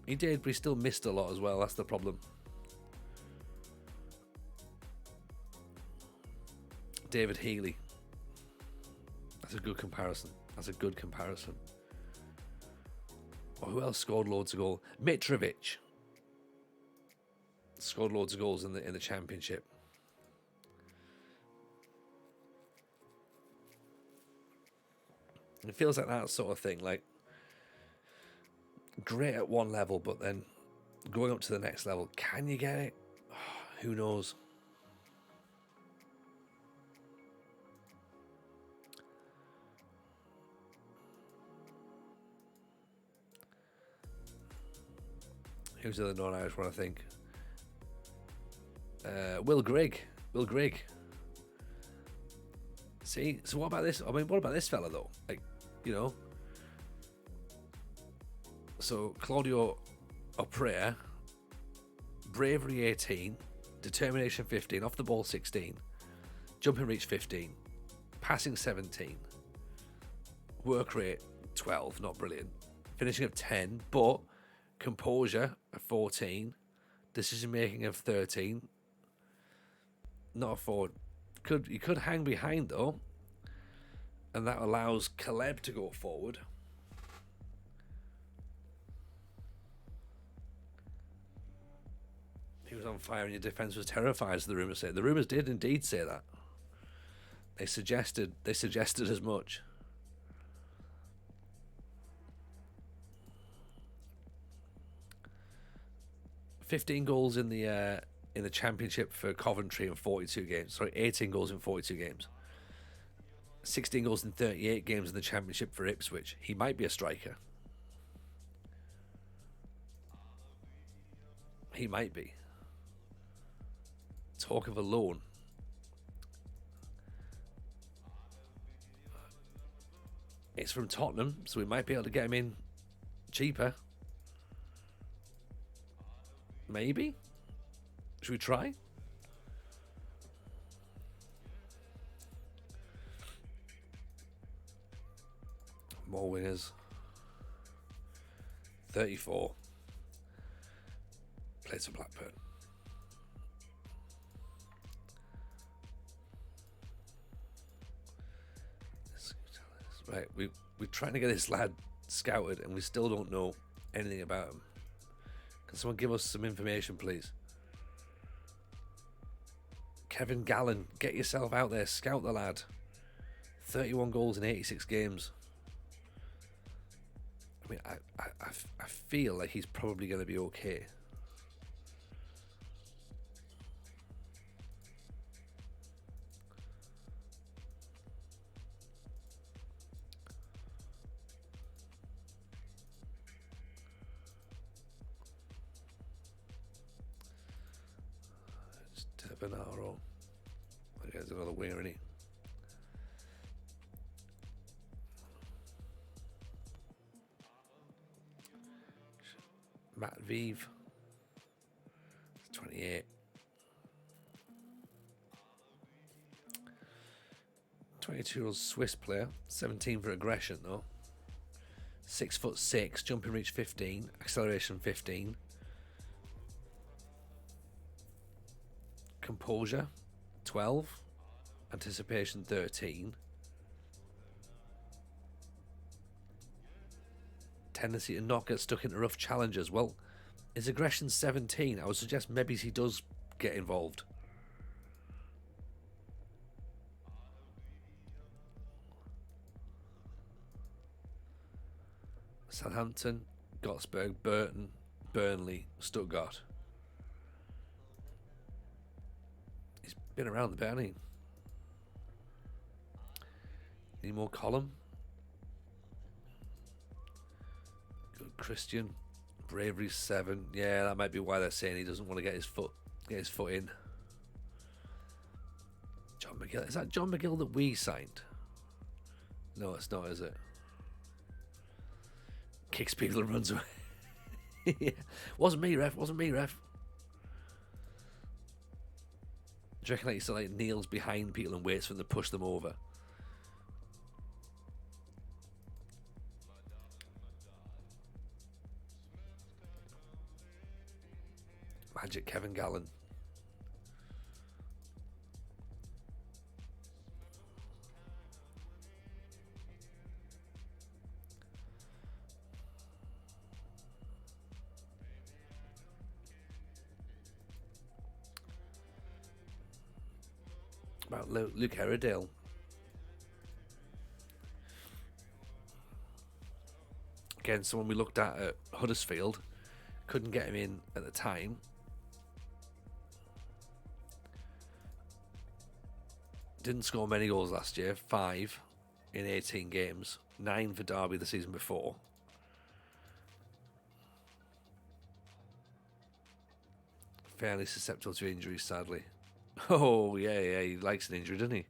He did, but he still missed a lot as well. That's the problem. David Healy. That's a good comparison. Oh, who else scored loads of goals? Mitrovic scored loads of goals in the Championship. It feels like that sort of thing, like great at one level, but then going up to the next level, can you get it? Oh, who knows? Who's the other non-Irish one, I think? Will Grigg. See, so what about this? I mean, what about this fella though? Like, so Claudio Oprea, bravery 18, determination 15, off the ball 16, jumping reach 15, passing 17, work rate 12, not brilliant, finishing of 10, but composure of 14, decision making of 13, not a forward. You could hang behind though, and that allows Caleb to go forward. He was on fire and your defence was terrified, as the rumours say. The rumours did indeed say that. They suggested as much. "15 goals in the championship for Coventry in 42 games. Sorry, 18 goals in 42 games. 16 goals in 38 games in the championship for Ipswich. He might be a striker. He might be. Talk of a loan. It's from Tottenham, so we might be able to get him in cheaper. Maybe? Should we try? More wingers. 34. Plays for Blackburn. Right, we're trying to get this lad scouted and we still don't know anything about him. Can someone give us some information, please? Kevin Gallen, get yourself out there, scout the lad. 31 goals in 86 games. I mean, I feel like he's probably going to be okay. Bernardo. Okay, there's another winger, isn't he? Matt Vive. 28. 22-year-old Swiss player. 17 for aggression, though. 6'6", jumping reach 15, acceleration 15. Composure 12, anticipation 13, tendency to not get stuck into rough challenges. Well, his aggression 17. I would suggest maybe he does get involved. Southampton, Gottsberg, Burton, Burnley, Stuttgart. Been around the bit, hasn't he? Any more column? Good Christian. Bravery 7. Yeah, that might be why they're saying he doesn't want to get his foot in. John McGill. Is that John McGill that we signed? No, it's not, is it? Kicks people and runs away. Yeah. Wasn't me, ref. Do you reckon like he still like kneels behind people and waits for them to push them over? Magic Kevin Gallen. About Luke Herredale. Again, someone we looked at Huddersfield. Couldn't get him in at the time. Didn't score many goals last year. 5 in 18 games. 9 for Derby the season before. Fairly susceptible to injuries, sadly. Oh, yeah, he likes an injury, doesn't he?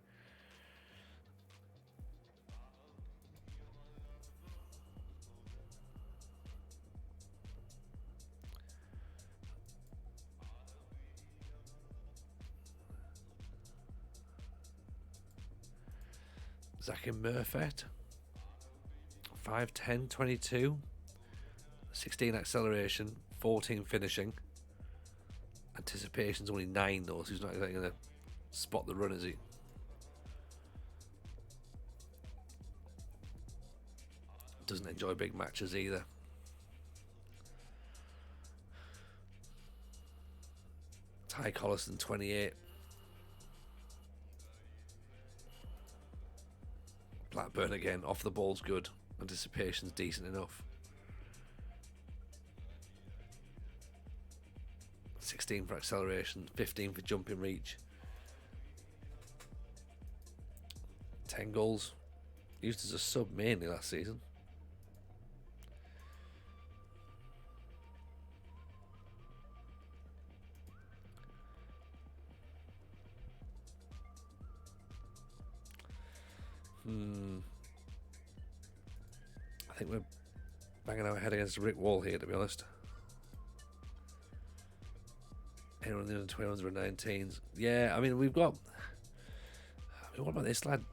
Zachary Murphet. 5'10", 22. 16 acceleration, 14 finishing. Anticipation's only 9 though, so he's not exactly going to spot the run, is he? Doesn't enjoy big matches either. Ty Collison, 28. Blackburn again. Off the ball's good. Anticipation's decent enough. 16 for acceleration, 15 for jumping reach. 10 goals. Used as a sub mainly last season. I think we're banging our head against a brick wall here, to be honest. Anyone in the 21s or 19s? Yeah, I mean, we've got... what about this lad?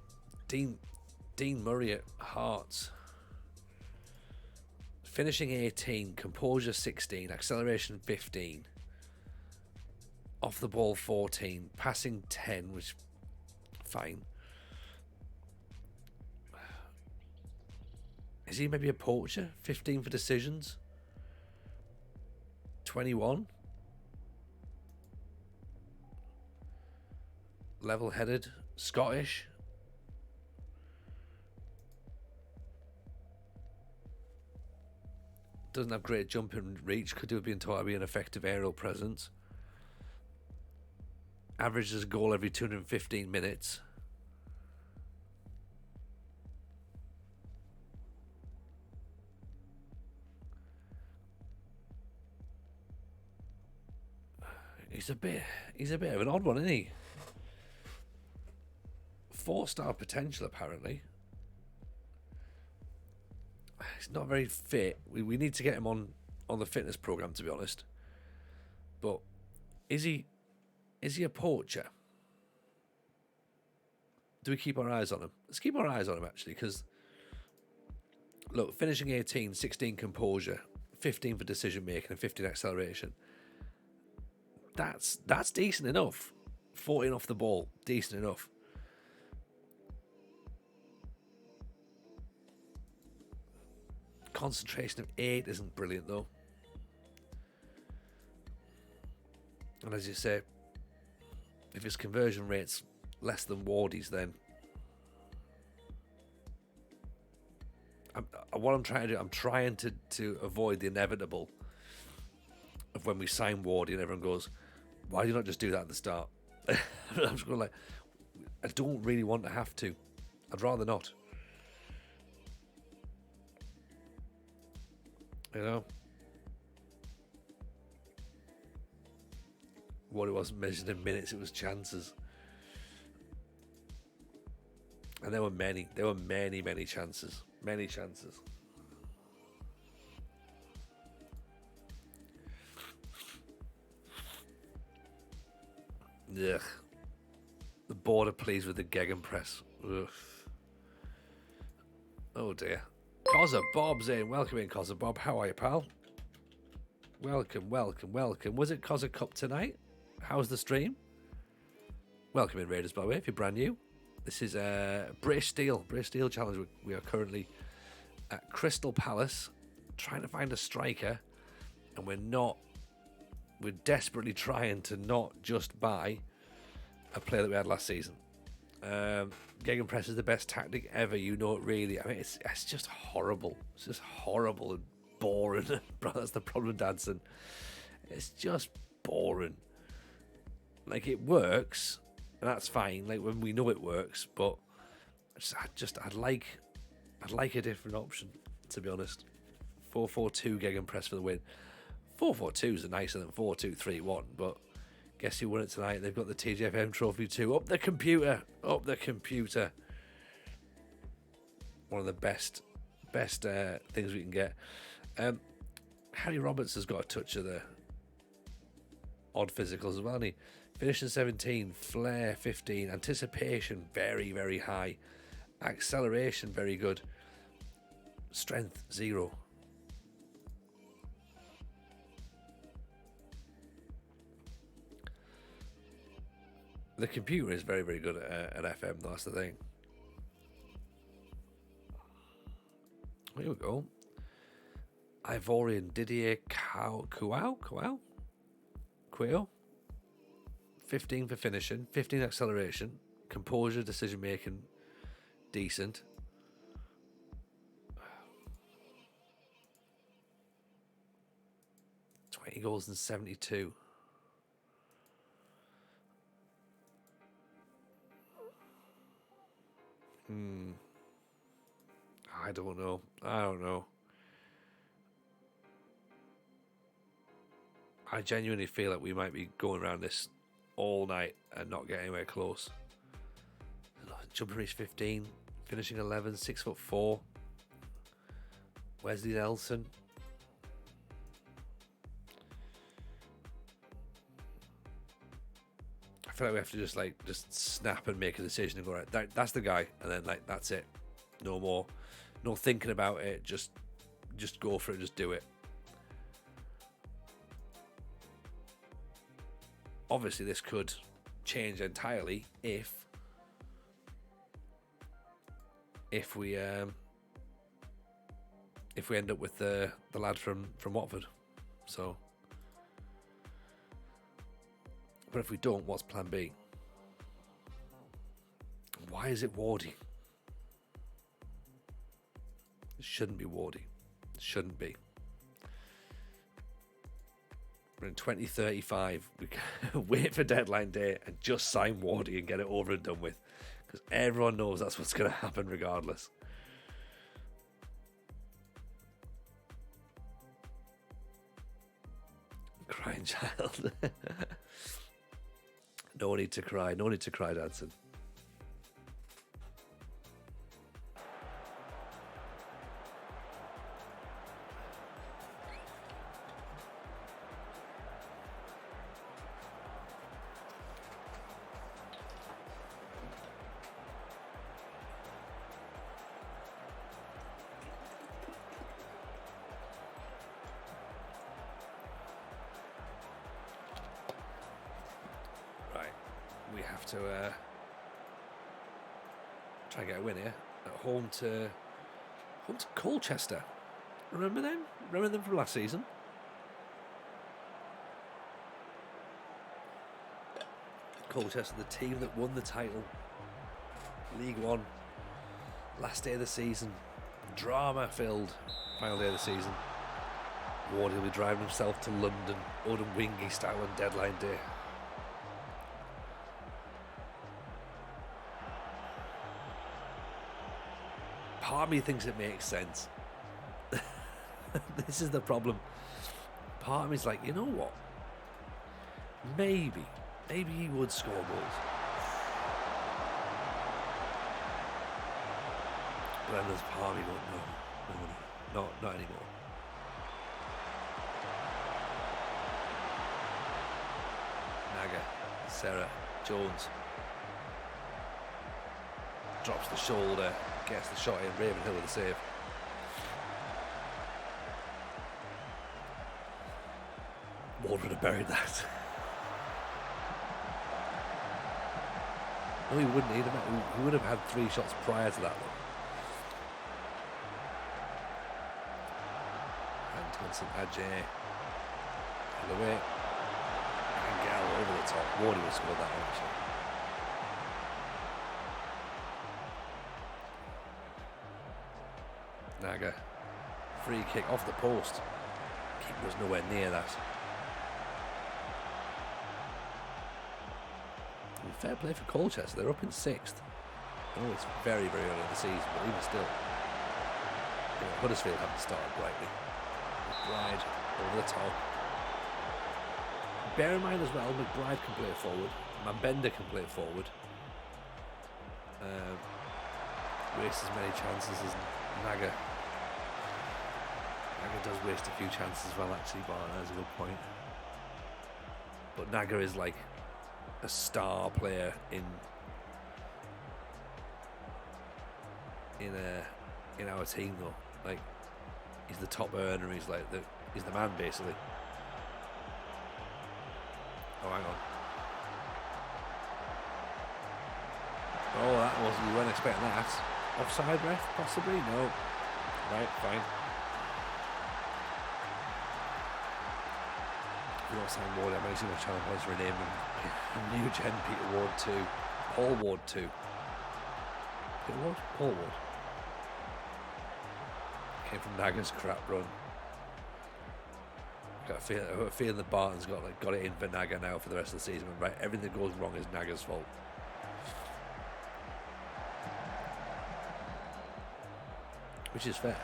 Dean Murray at Hearts. Finishing 18, composure 16, acceleration 15. Off the ball 14, passing 10, which fine. Is he maybe a poacher? 15 for decisions. 21. Level-headed. Scottish. Doesn't have great jumping reach. Could have been taught to be an effective aerial presence. Averages a goal every 215 minutes. He's a bit of an odd one, isn't he? 4-star potential, apparently. He's not very fit. We need to get him on the fitness program, to be honest. But is he a poacher? Do we keep our eyes on him? Let's keep our eyes on him, actually, because look, finishing 18, 16 composure, 15 for decision making, and 15 acceleration. That's decent enough. 14 off the ball, decent enough. Concentration of 8 isn't brilliant, though. And as you say, if his conversion rate's less than Wardy's, then what I'm trying to do, I'm trying to avoid the inevitable of when we sign Wardy and everyone goes, why do you not just do that at the start? I'm just going like, I don't really want to have to. I'd rather not. You know? What it wasn't measured in minutes, it was chances. And there were many chances. Many chances. Ugh. The border pleased with the gegenpress. Ugh. Oh dear. Cozza Bob's in. Welcome in, Cozza Bob. How are you, pal? Welcome. Was it Cozza Cup tonight? How's the stream? Welcome in, Raiders, by the way, if you're brand new. This is British Steel Challenge. We are currently at Crystal Palace trying to find a striker, and we're desperately trying to not just buy a player that we had last season. Gegenpress is the best tactic ever, you know it really. I mean, it's just horrible. It's just horrible and boring. Bro, that's the problem, Dadson. It's just boring. Like, it works, and that's fine. Like, when we know it works, but I'd like a different option, to be honest. 4-4-2 Gegenpress for the win. 4-4-2s are nicer than 4-2-3-1, but guess who won it tonight? They've got the TGFM Trophy 2. Up the computer. One of the best things we can get. Harry Roberts has got a touch of the odd physicals as well, hasn't he? Finishing 17, flair 15, anticipation very, very high, acceleration very good, strength 0. The computer is very, very good at FM, that's the thing. Here we go. Ivorian Didier Quao? 15 for finishing, 15 acceleration, composure, decision making, decent. 20 goals in 72. I don't know. I genuinely feel like we might be going around this all night and not getting anywhere close. Jumping reach 15, finishing 11, 6'4". Wesley Nelson. I feel like we have to just snap and make a decision and go, right, that's the guy, and then that's it. No more. No thinking about it. Just go for it. Just do it. Obviously, this could change entirely if we end up with the lad from Watford. So, but if we don't, what's plan B? Why is it Wardy? It shouldn't be Wardy. It shouldn't be. We're in 2035. We can wait for deadline day and just sign Wardy and get it over and done with. Because everyone knows that's what's going to happen regardless. Crying child. No need to cry. No need to cry, Dadson. We have to try and get a win here at home to Colchester. Remember them? Remember them from last season? Colchester, the team that won the title, League One, last day of the season, drama-filled final day of the season. Wardy will be driving himself to London, Odin Wingy style on deadline day. Part of me thinks it makes sense. This is the problem. Part of me is like, you know what? Maybe he would score goals. But then there's part of me going, no, not anymore. Naga, Sarah, Jones. Drops the shoulder, gets the shot in, Ravenhill with the save. Ward would have buried that. No, he wouldn't. He would have had 3 shots prior to that one. Antonson, Ajay, on the way. Angel over the top. Wardy would have scored that one actually. Naga, free kick off the post. Keeper was nowhere near that. And fair play for Colchester, they're up in 6th. I know it's very, very early in the season, but even still, Huddersfield haven't started brightly. McBride over the top. Bear in mind as well, McBride can play forward, Mambenda can play forward. Waste as many chances as Naga. Naga does waste a few chances as well, actually, but that's a good point. But Naga is like a star player in our team, though. Like, he's the top earner. He's the man, basically. Oh, hang on. Oh, that wasn't. You weren't expecting that. Offside, ref? Possibly? No. Right, fine. If you don't sign Ward, I'm actually going to challenge to rename him. New Gen Peter Ward 2. Paul Ward 2. Peter Ward? Paul Ward. Came from Naga's crap run. I've got a feeling the Barton's got it in for Naga now for the rest of the season. Right, everything that goes wrong is Naga's fault. Which is fair.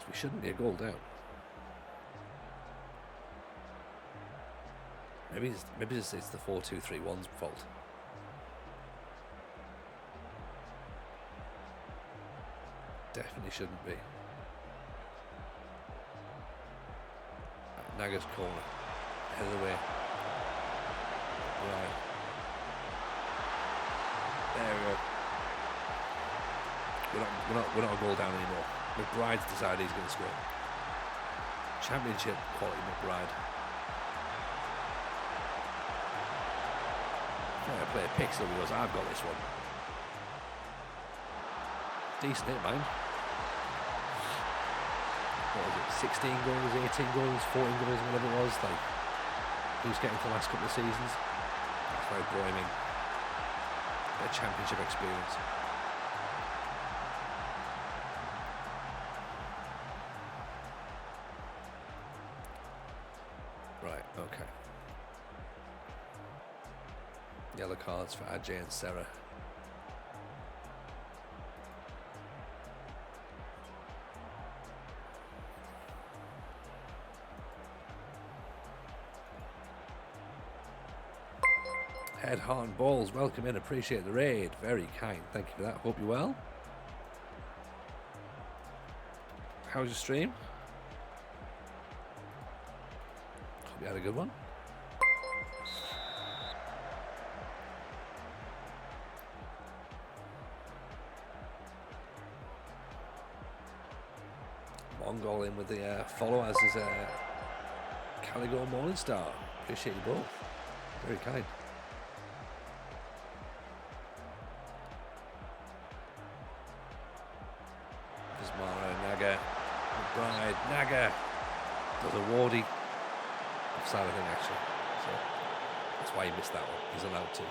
We shouldn't be a goal down. Maybe it's the 4-2-3-1's fault. Definitely shouldn't be. Naga's corner. Head of the way. Right. There we go. We're not a goal down anymore. McBride's decided he's going to score. Championship quality McBride. Fair play. Picks up. He goes, I've got this one. Decent hit, mind. What was it? 16 goals, 18 goals, 14 goals, whatever it was. Like, he was getting for the last couple of seasons. That's why I brought him in. Bit of championship experience. Right, okay. Yellow cards for Ajay and Sarah. Head, heart and balls, welcome in, appreciate the raid. Very kind, thank you for that. Hope you're well. How was your stream? Hope you had a good one. Mongol in with the follow as is Caligo Morningstar. Appreciate you both. Very kind. McBride, Naga does a Wardy offside, I think, actually. So that's why he missed that one. He's allowed to.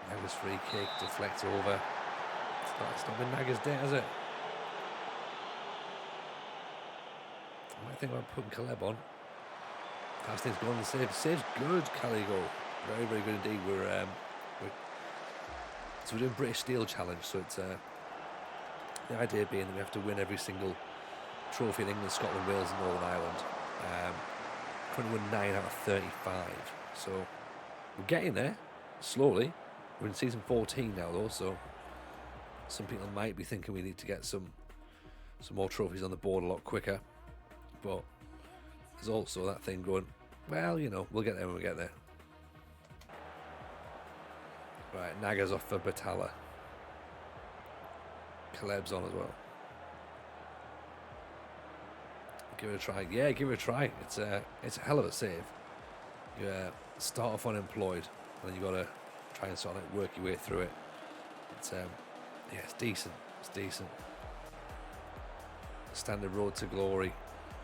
Naga's free kick, deflect over. It's not been Naga's day, has it? I might think about putting Caleb on. Casting's gone and save's good, Caligo. Very, very good indeed. We're doing British Steel Challenge, so it's the idea being that we have to win every single trophy in England, Scotland, Wales, and Northern Ireland. Currently won 9 out of 35, so we're getting there slowly. We're in season 14 now, though, so some people might be thinking we need to get some more trophies on the board a lot quicker. But there's also that thing going, well, you know, we'll get there when we get there. Right, Naga's off for Batala. Caleb's on as well. Give it a try. Yeah, give it a try. It's a hell of a save. You start off unemployed, and then you got to try and sort of work your way through it. It's yeah, it's decent. It's decent. Standard road to glory.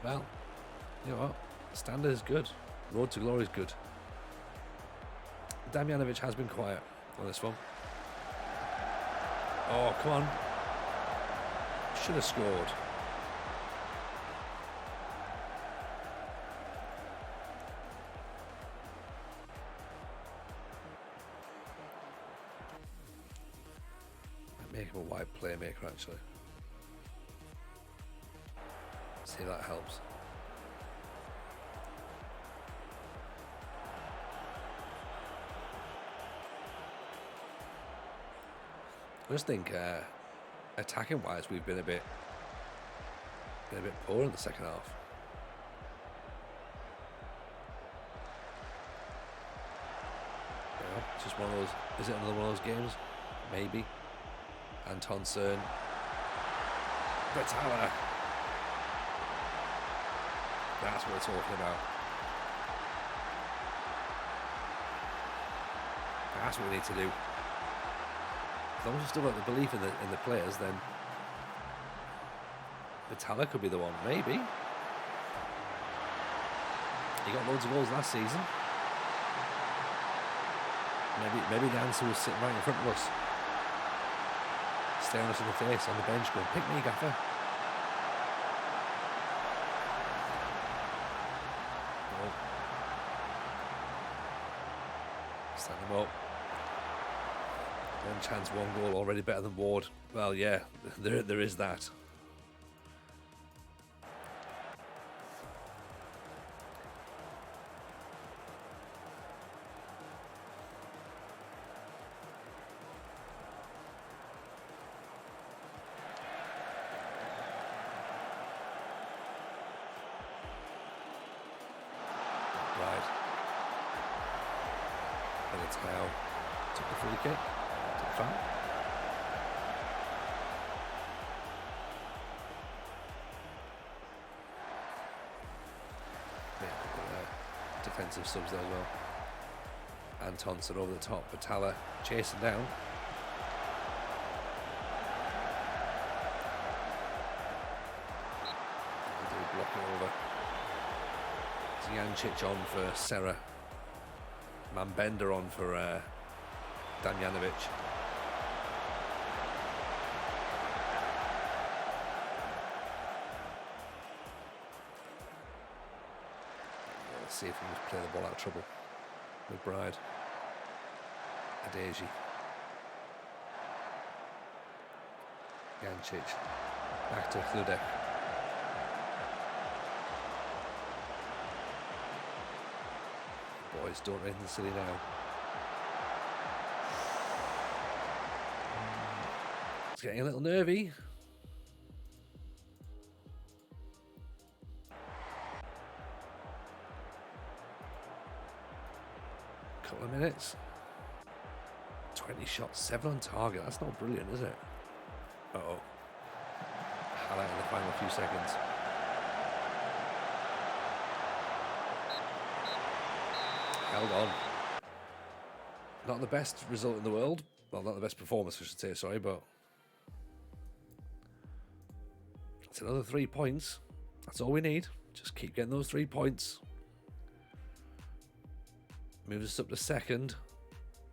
Well, you know what? Standard is good. Road to glory is good. Damjanovic has been quiet on this one. Oh, come on. Should have scored. Make him a wide playmaker, actually. See if that helps. I just think attacking wise we've been a bit poor in the second half. Yeah, it's just one of those. Is it another one of those games? Maybe. Anton Cern. Batala. That's what we're talking about. That's what we need to do. As long as you still got the belief in the players, then Batala could be the one. Maybe. He got loads of goals last season. Maybe the answer was sitting right in front of us, staring us in the face on the bench going, pick me, Gaffer. No. Stand him up. One chance, one goal, already better than Ward. Well, yeah, there is that. Right. And it's how took the free kick. Took foul. Yeah, defensive subs there as well. Antonsen over the top, Batala chasing down. Block it over. Jancic on for Serra. Mambender on for Damjanovic. Let's see if we can play the ball out of trouble. McBride. Adeji. Jancic. Back to Hludek. Boys, don't anything silly now. It's getting a little nervy. Couple of minutes. 20 shots, 7 on target. That's not brilliant, is it? Uh-oh. Highlight in the final few seconds. Held on. Not the best result in the world. Well, not the best performance, I should say, sorry, but it's another 3 points. That's all we need. Just keep getting those 3 points. Moves us up to second.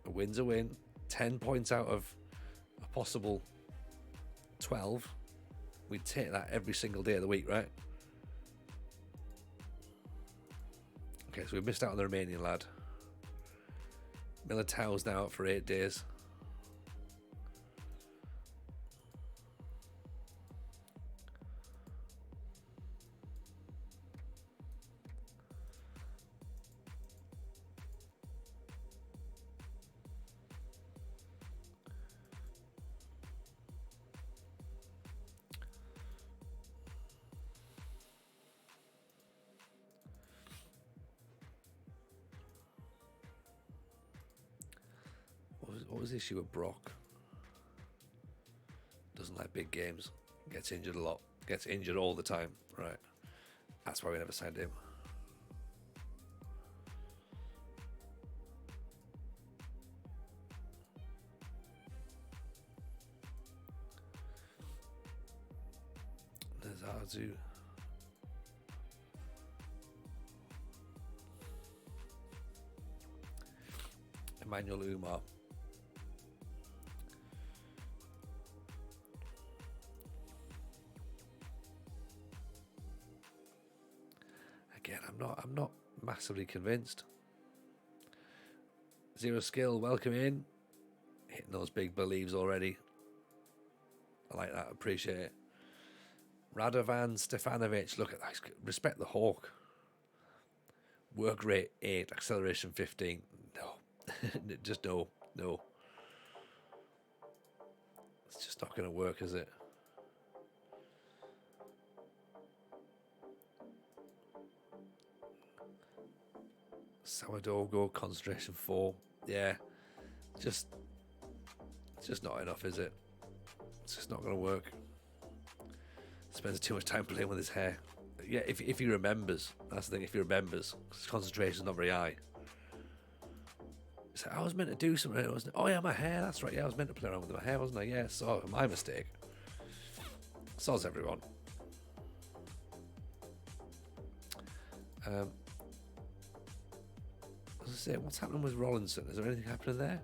A win's a win. 10 points out of a possible 12. We'd take that every single day of the week, right? Okay, so we missed out on the Romanian lad. Militao's now out for 8 days. What was the issue with Brock? Doesn't like big games. Gets injured a lot. Gets injured all the time. Right. That's why we never signed him. There's Arzu. Emmanuel Umar. Again, I'm not massively convinced. Zero skill, welcome in. Hitting those big believes already. I like that, appreciate it. Radovan Stefanovic, look at that. Respect the Hawk. Work rate 8, acceleration 15. No. Just no. It's just not going to work, is it? Sourdough, concentration 4. Yeah. It's just not enough, is it? It's just not going to work. Spends too much time playing with his hair. Yeah, if he remembers. That's the thing, if he remembers. His concentration's not very high. So I was meant to do something, wasn't it? Oh yeah, my hair, that's right. Yeah, I was meant to play around with my hair, wasn't I? Yeah, so my mistake. Soz everyone. say, what's happening with Rollinson? Is there anything happening there?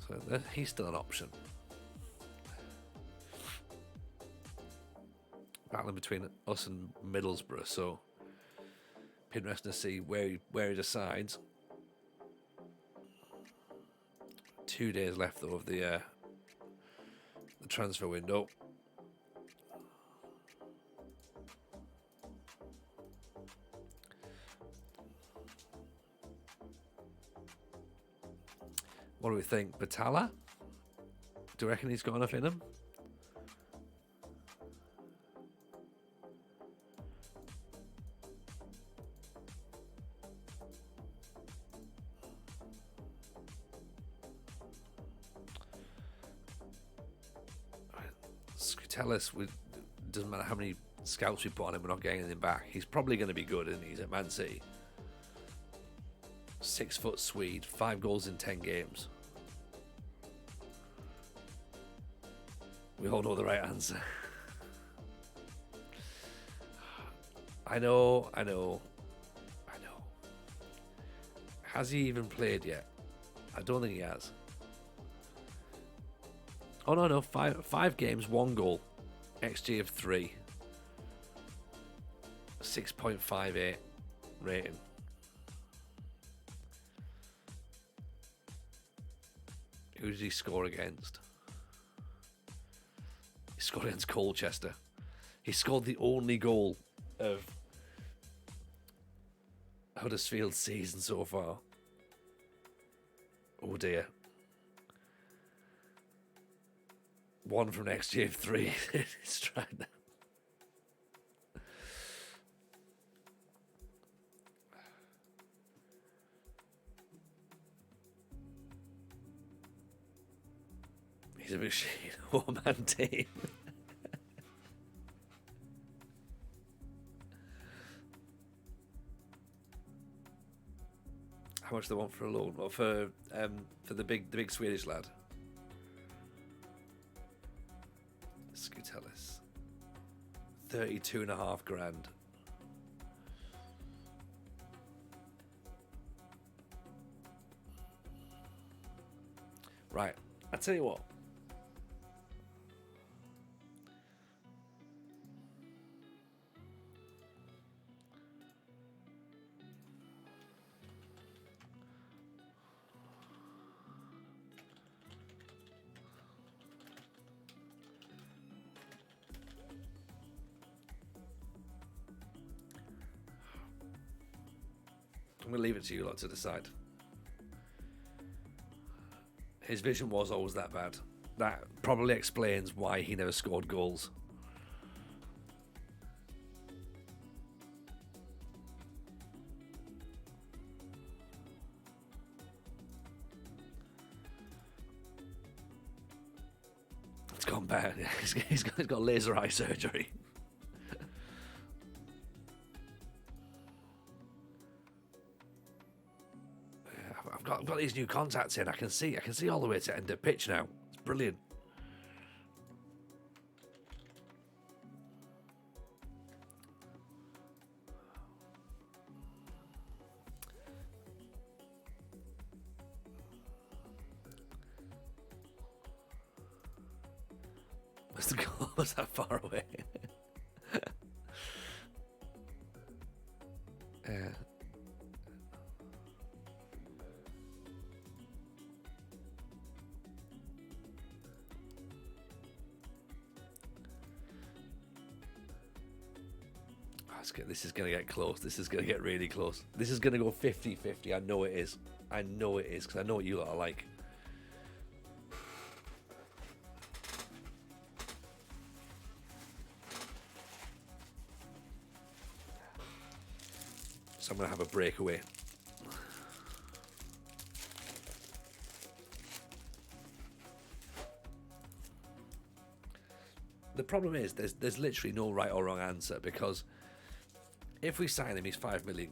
So he's still an option. Battling between us and Middlesbrough, so be interesting to see where he decides. 2 days left though of the transfer window. What do we think? Batala? Do you reckon he's got enough in him? Scutellis, doesn't matter how many scouts we put on him, we're not getting anything back. He's probably going to be good, isn't he? He's at Man City. 6 foot Swede, 5 goals in 10 games. We all know the right answer. I know. Has he even played yet? I don't think he has. Oh no, 5 games, 1 goal. XG of 3. 6.58 rating. Who did he score against? He scored against Colchester. He scored the only goal of Huddersfield's season so far. Oh dear. 1 from XG of 3. He's trying that. He's a machine, one-man team. How much do they want for a loan? Well, for the big Swedish lad. Scutellis. 32.5 grand. Right, I tell you what. I'm going to leave it to you lot to decide. His vision was always that bad. That probably explains why he never scored goals. It's gone bad. He's got laser eye surgery. I've got these new contacts in. I can see all the way to end of pitch now. It's brilliant. Was the goal was that far away? Yeah. This is going to get close. This is going to get really close. This is going to go 50-50. I know it is. I know it is, because I know what you lot are like. So I'm going to have a breakaway. The problem is there's literally no right or wrong answer, because if we sign him, he's £5 million,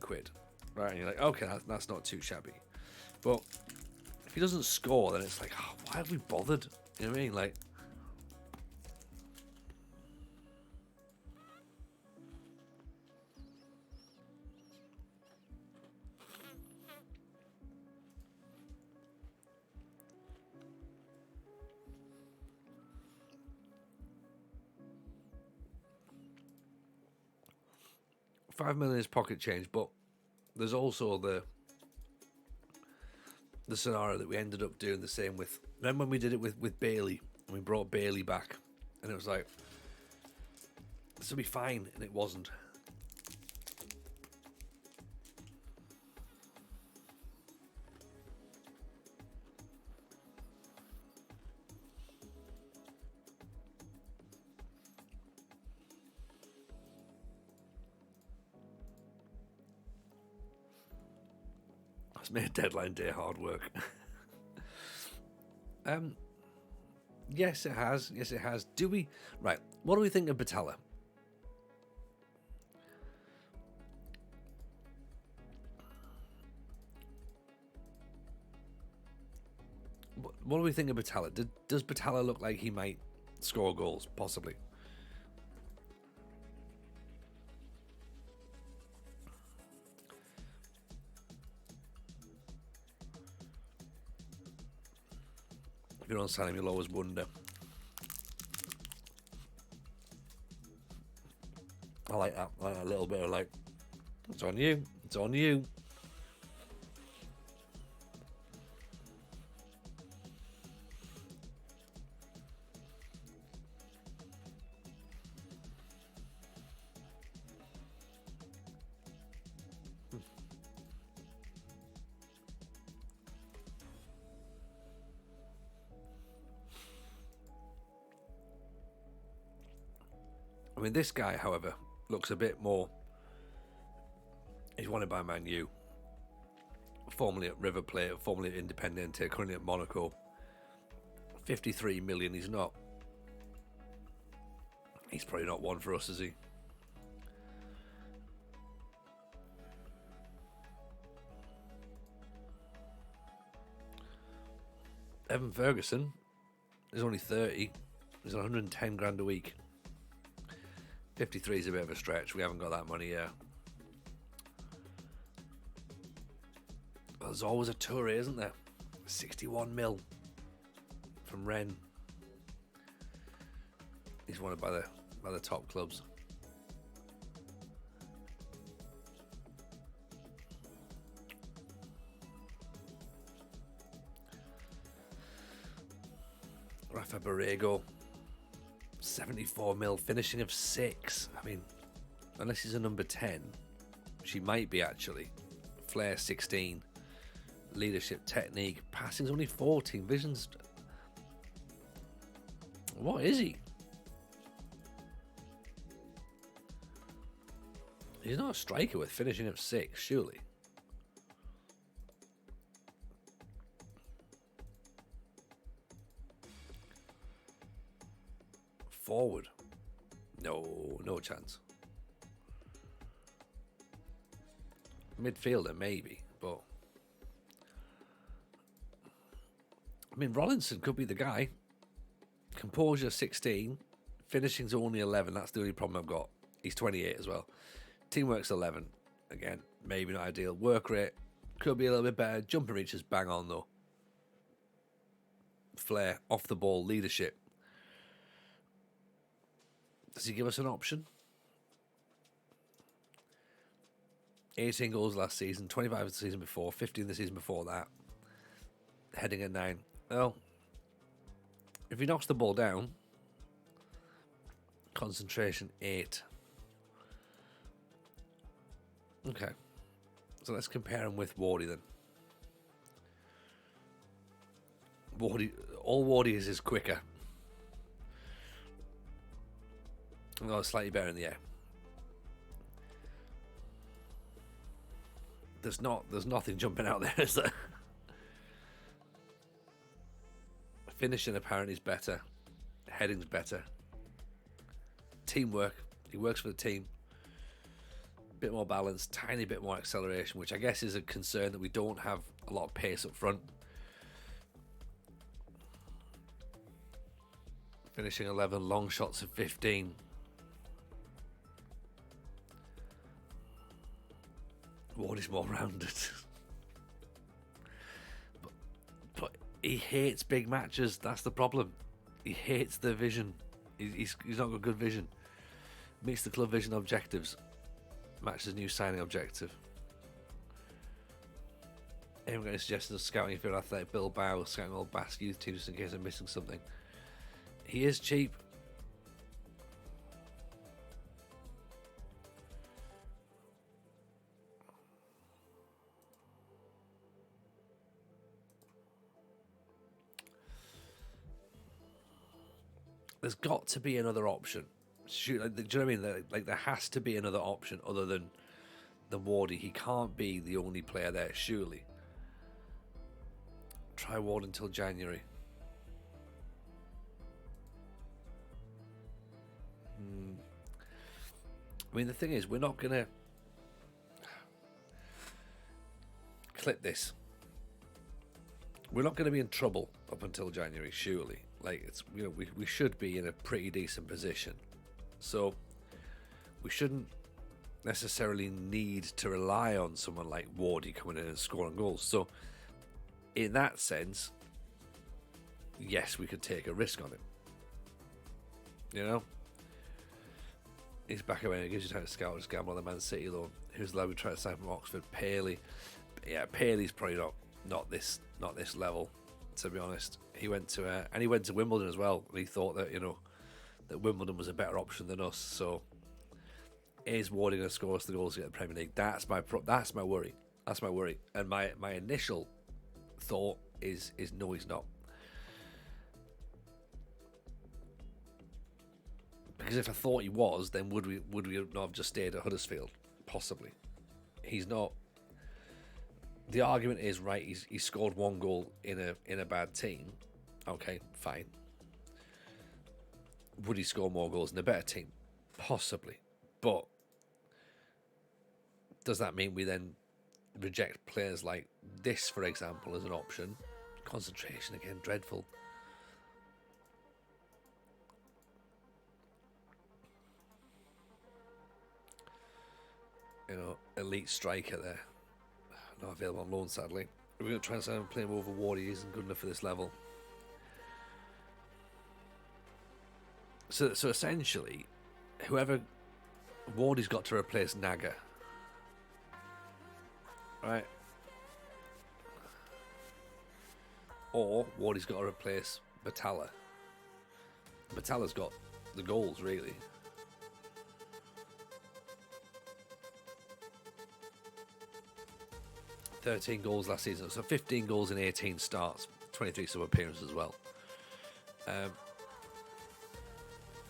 right? And you're like, okay, that's not too shabby. But if he doesn't score, then it's like, oh, why have we bothered? You know what I mean? Like, 5 million is pocket change, but there's also the scenario that we ended up doing the same with. Remember when we did it with Bailey, and we brought Bailey back, and it was like, this will be fine, and it wasn't. It's made deadline day hard work. Yes, it has. Yes, it has. Do we... Right, what do we think of Batalla? What do we think of Batalla? Does Batalla look like he might score goals? Possibly. If you don't sign him, you'll always wonder. I like that. I like a little bit of like, it's on you. It's on you. I mean, this guy, however, looks a bit more... He's wanted by Man U. Formerly at River Plate, formerly at Independiente, currently at Monaco. 53 million, he's not... He's probably not one for us, is he? Evan Ferguson is only 30. He's on 110 grand a week. 53 is a bit of a stretch. We haven't got that money yet. But there's always a Touré, isn't there? 61 mil from Rennes. He's wanted by the top clubs. Rafa Borrego. 74 mil, finishing of 6. I mean, unless he's a number 10, which he might be actually. Flair 16, leadership, technique, passing's only 14, vision's... What is he? He's not a striker with finishing of 6, surely. Forward. No chance. Midfielder, maybe, but... I mean, Rollinson could be the guy. Composure, 16. Finishing's only 11. That's the only problem I've got. He's 28 as well. Teamwork's 11. Again, maybe not ideal. Work rate could be a little bit better. Jumping reach is bang on, though. Flair, off the ball, leadership. Does he give us an option? 18 goals last season, 25 the season before, 15 the season before that. Heading at 9. Well, if he knocks the ball down, concentration 8. Okay. So let's compare him with Wardy then. All Wardy is quicker. No, slightly better in the air. There's nothing jumping out there, is there? Finishing apparently is better. Heading's better. Teamwork. He works for the team. Bit more balance, tiny bit more acceleration, which I guess is a concern that we don't have a lot of pace up front. finishing 11, long shots of 15. Wardy's more rounded. but he hates big matches. That's the problem. He hates the vision. He's not got good vision. Meets the club vision objectives. Matches new signing objective. Anyone got any suggestions of scouting for Athletic Bilbao, scouting all Basque youth teams just in case I'm missing something? He is cheap. There's got to be another option. Shoot, do you know what I mean? Like there has to be another option other than Wardy. He can't be the only player there, surely. Try Ward until January. I mean, the thing is, we're not gonna clip this. We're not going to be in trouble up until January, surely. Like, it's, you know, we should be in a pretty decent position. So we shouldn't necessarily need to rely on someone like Wardy coming in and scoring goals. So in that sense, yes, we could take a risk on it. You know? He's back away and it gives you time to scout, just gamble on the Man City loan. Who's allowed to try to sign from Oxford? Paley. Yeah, Paley's probably not this level, to be honest. He went to Wimbledon as well, and he thought that, you know, that Wimbledon was a better option than us. So is Wardy going to score us the goals to get the Premier League? That's my worry. That's my worry. And my initial thought is no, he's not. Because if I thought he was, then would we not have just stayed at Huddersfield? Possibly. He's not. The argument is, right, he scored one goal in a bad team. Okay, fine. Would he score more goals in a better team? Possibly. But does that mean we then reject players like this, for example, as an option? Concentration again, dreadful. You know, elite striker there. Not available on loan, sadly. We're going to try and sign him playing over Wardy. He isn't good enough for this level. So essentially, whoever Wardy's got to replace Naga, right? Or Wardy's got to replace Batalla. Batalla's got the goals, really. $13 goals last season, so 15 goals in 18 starts, 23 sub appearances as well.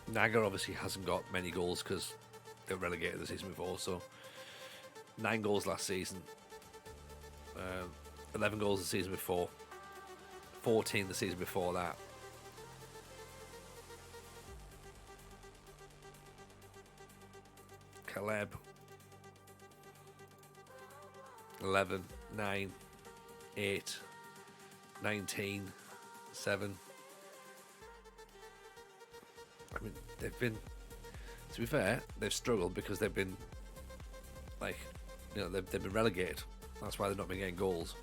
Naga obviously hasn't got many goals because they were relegated the season before, so 9 goals last season, 11 goals the season before, 14 the season before that. Caleb, 11, 9, 8, 19, 7. I mean, they've been, to be fair, they've struggled because they've been, like, you know, they've been relegated. That's why they've not been getting goals.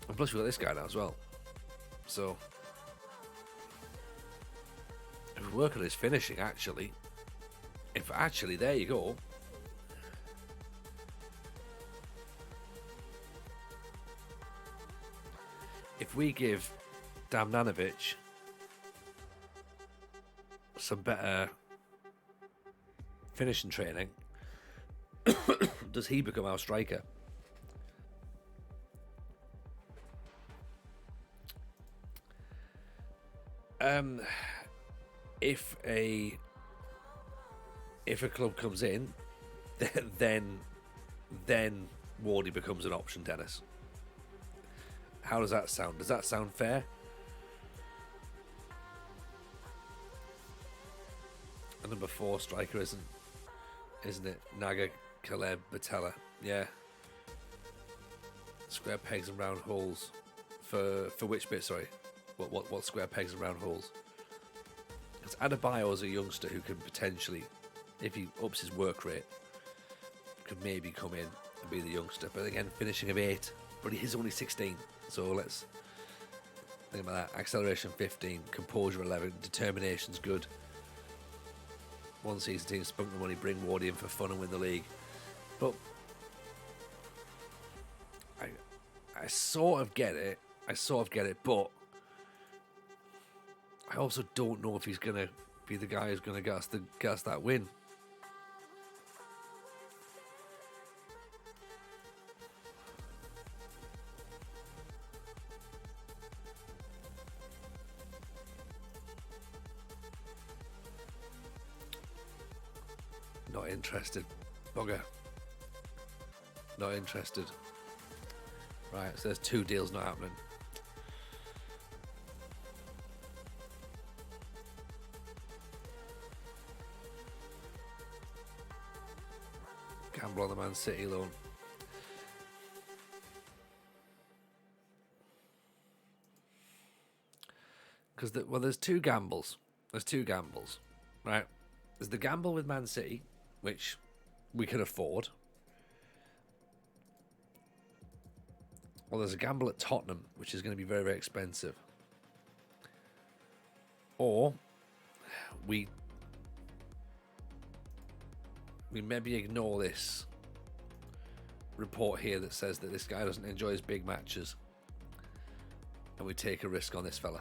And plus, we've got this guy now as well. So, if we work on his finishing, actually, there you go. If we give Damjanovic some better finishing training, does he become our striker? If a club comes in, then Wardy becomes an option, Dennis. How does that sound? Does that sound fair? A number 4 striker, isn't it? Naga, Caleb, Batalla. Yeah. Square pegs and round holes. For which bit, sorry? What square pegs and round holes? Because Adebayo is a youngster who could potentially, if he ups his work rate, could maybe come in and be the youngster. But again, finishing of 8, but he is only 16. So let's think about that. Acceleration 15, composure 11, determination's good. One season team spunk the money, bring Wardy in for fun and win the league. But I sort of get it. But I also don't know if he's going to be the guy who's going to get us that win. Not interested. Bugger. Not interested. Right, so there's 2 deals not happening. Gamble on the Man City loan. Because there's 2 gambles. Right? There's the gamble with Man City, which we can afford. Or there's a gamble at Tottenham, which is going to be very, very expensive. Or we maybe ignore this report here that says that this guy doesn't enjoy his big matches, and we take a risk on this fella.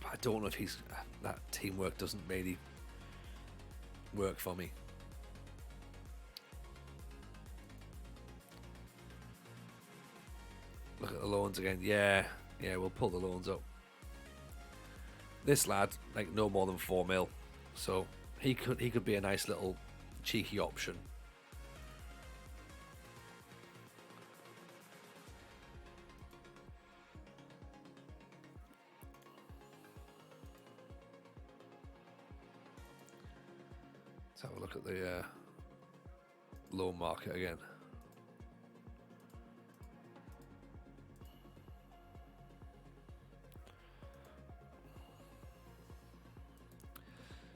I don't know if that teamwork doesn't really work for me. Look at the loans again. Yeah, we'll pull the loans up. This lad, like, no more than 4 mil, so he could be a nice little cheeky option. Let's have a look at the loan market again.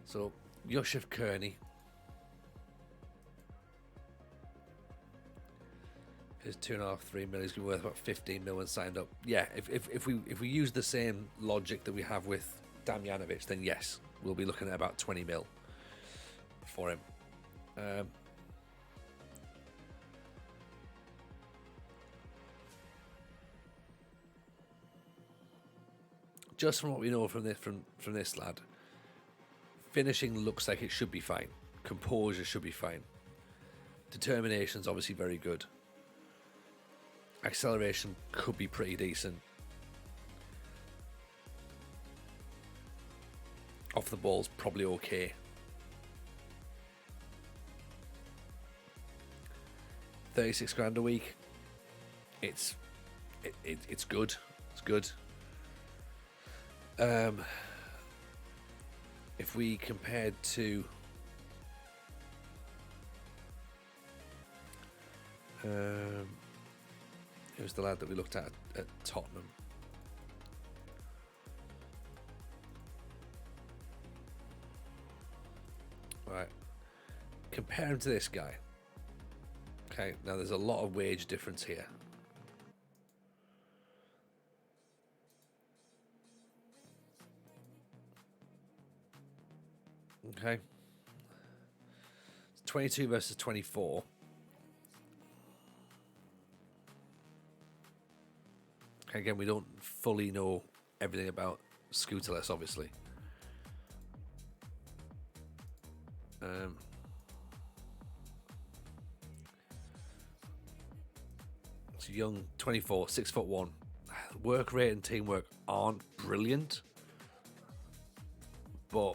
So, Yosef Kearney is 2.5, 3 million. He's going to be worth about 15 million signed up. Yeah, if we use the same logic that we have with Damjanovic, then yes, we'll be looking at about 20 mil for him. Just from what we know from this lad, finishing looks like it should be fine. Composure should be fine. Determination's obviously very good. Acceleration could be pretty decent. Off the ball's probably okay. $36,000 a week. It's good. It's good. If we compared to it was the lad that we looked at Tottenham. Right. Compare him to this guy. Okay, now there's a lot of wage difference here. Okay. 22 versus 24. Again, we don't fully know everything about Scooterless, obviously. It's young, 24, 6'1". Work rate and teamwork aren't brilliant, but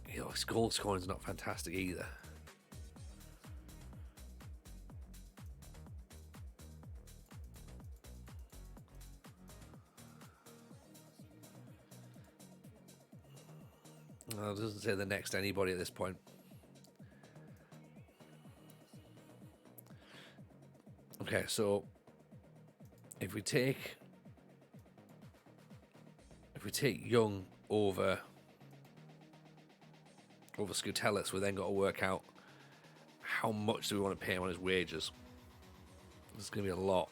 his goal scoring is not fantastic either. Well, it doesn't say the next anybody at this point. Okay, so if we take Young over Scutellis, we then got to work out how much do we want to pay him on his wages. There's going to be a lot.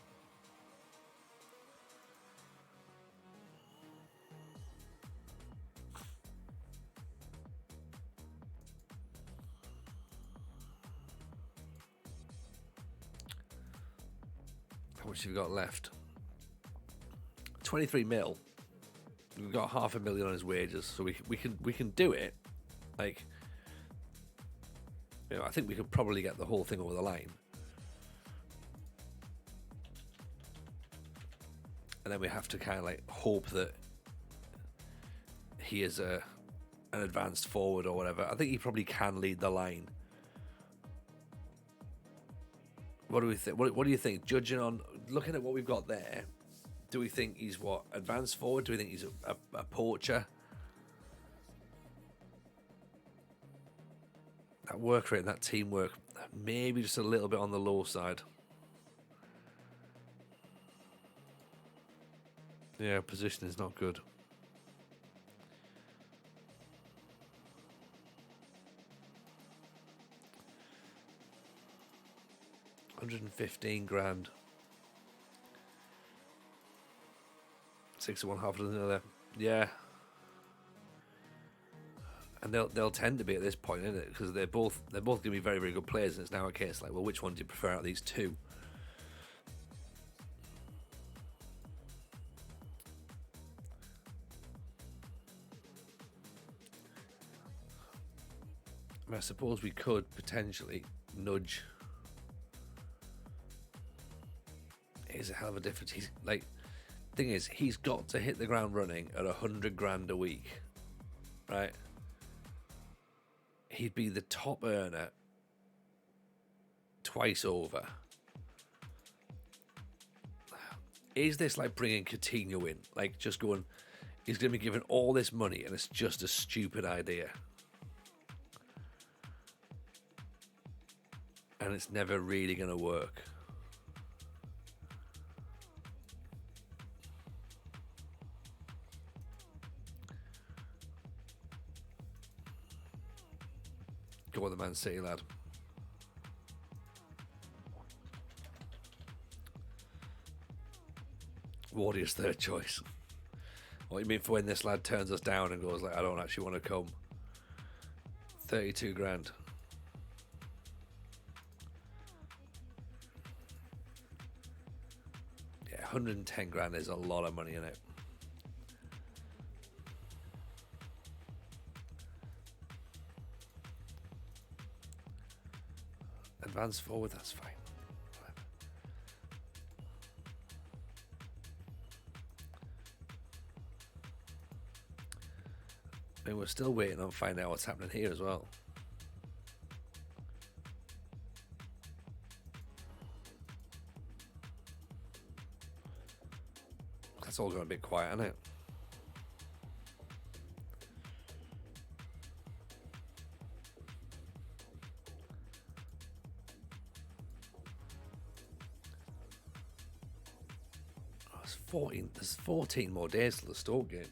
How much have you got left? 23 mil. We've got $500,000 on his wages, so we can do it. Like, I think we could probably get the whole thing over the line. And then we have to kind of like hope that he is an advanced forward or whatever. I think he probably can lead the line. What do we think? What do you think? Judging on looking at what we've got there, do we think he's advanced forward? Do we think he's a poacher? That work rate and that teamwork, maybe just a little bit on the low side. Yeah, position is not good. $115,000. 61 half dozen there. Yeah. And they'll tend to be at this point, isn't it? Because they're both going to be very, very good players, and it's now a case like, well, which one do you prefer out of these two? I suppose we could potentially nudge. It's a hell of a difference. He's like, thing is, he's got to hit the ground running at $100,000 a week, right? He'd be the top earner twice over. Is this like bringing Coutinho in? Like just going, he's going to be given all this money and it's just a stupid idea. And it's never really going to work. Go on, the Man City lad. Wardia's third choice. What do you mean for when this lad turns us down and goes like, I don't actually want to come? 32,000. Yeah, 110,000 is a lot of money in it. Advance forward, that's fine. I mean, we're still waiting on finding out what's happening here as well. That's all going a bit quiet, isn't it? There's 14 more days till the Stoke game.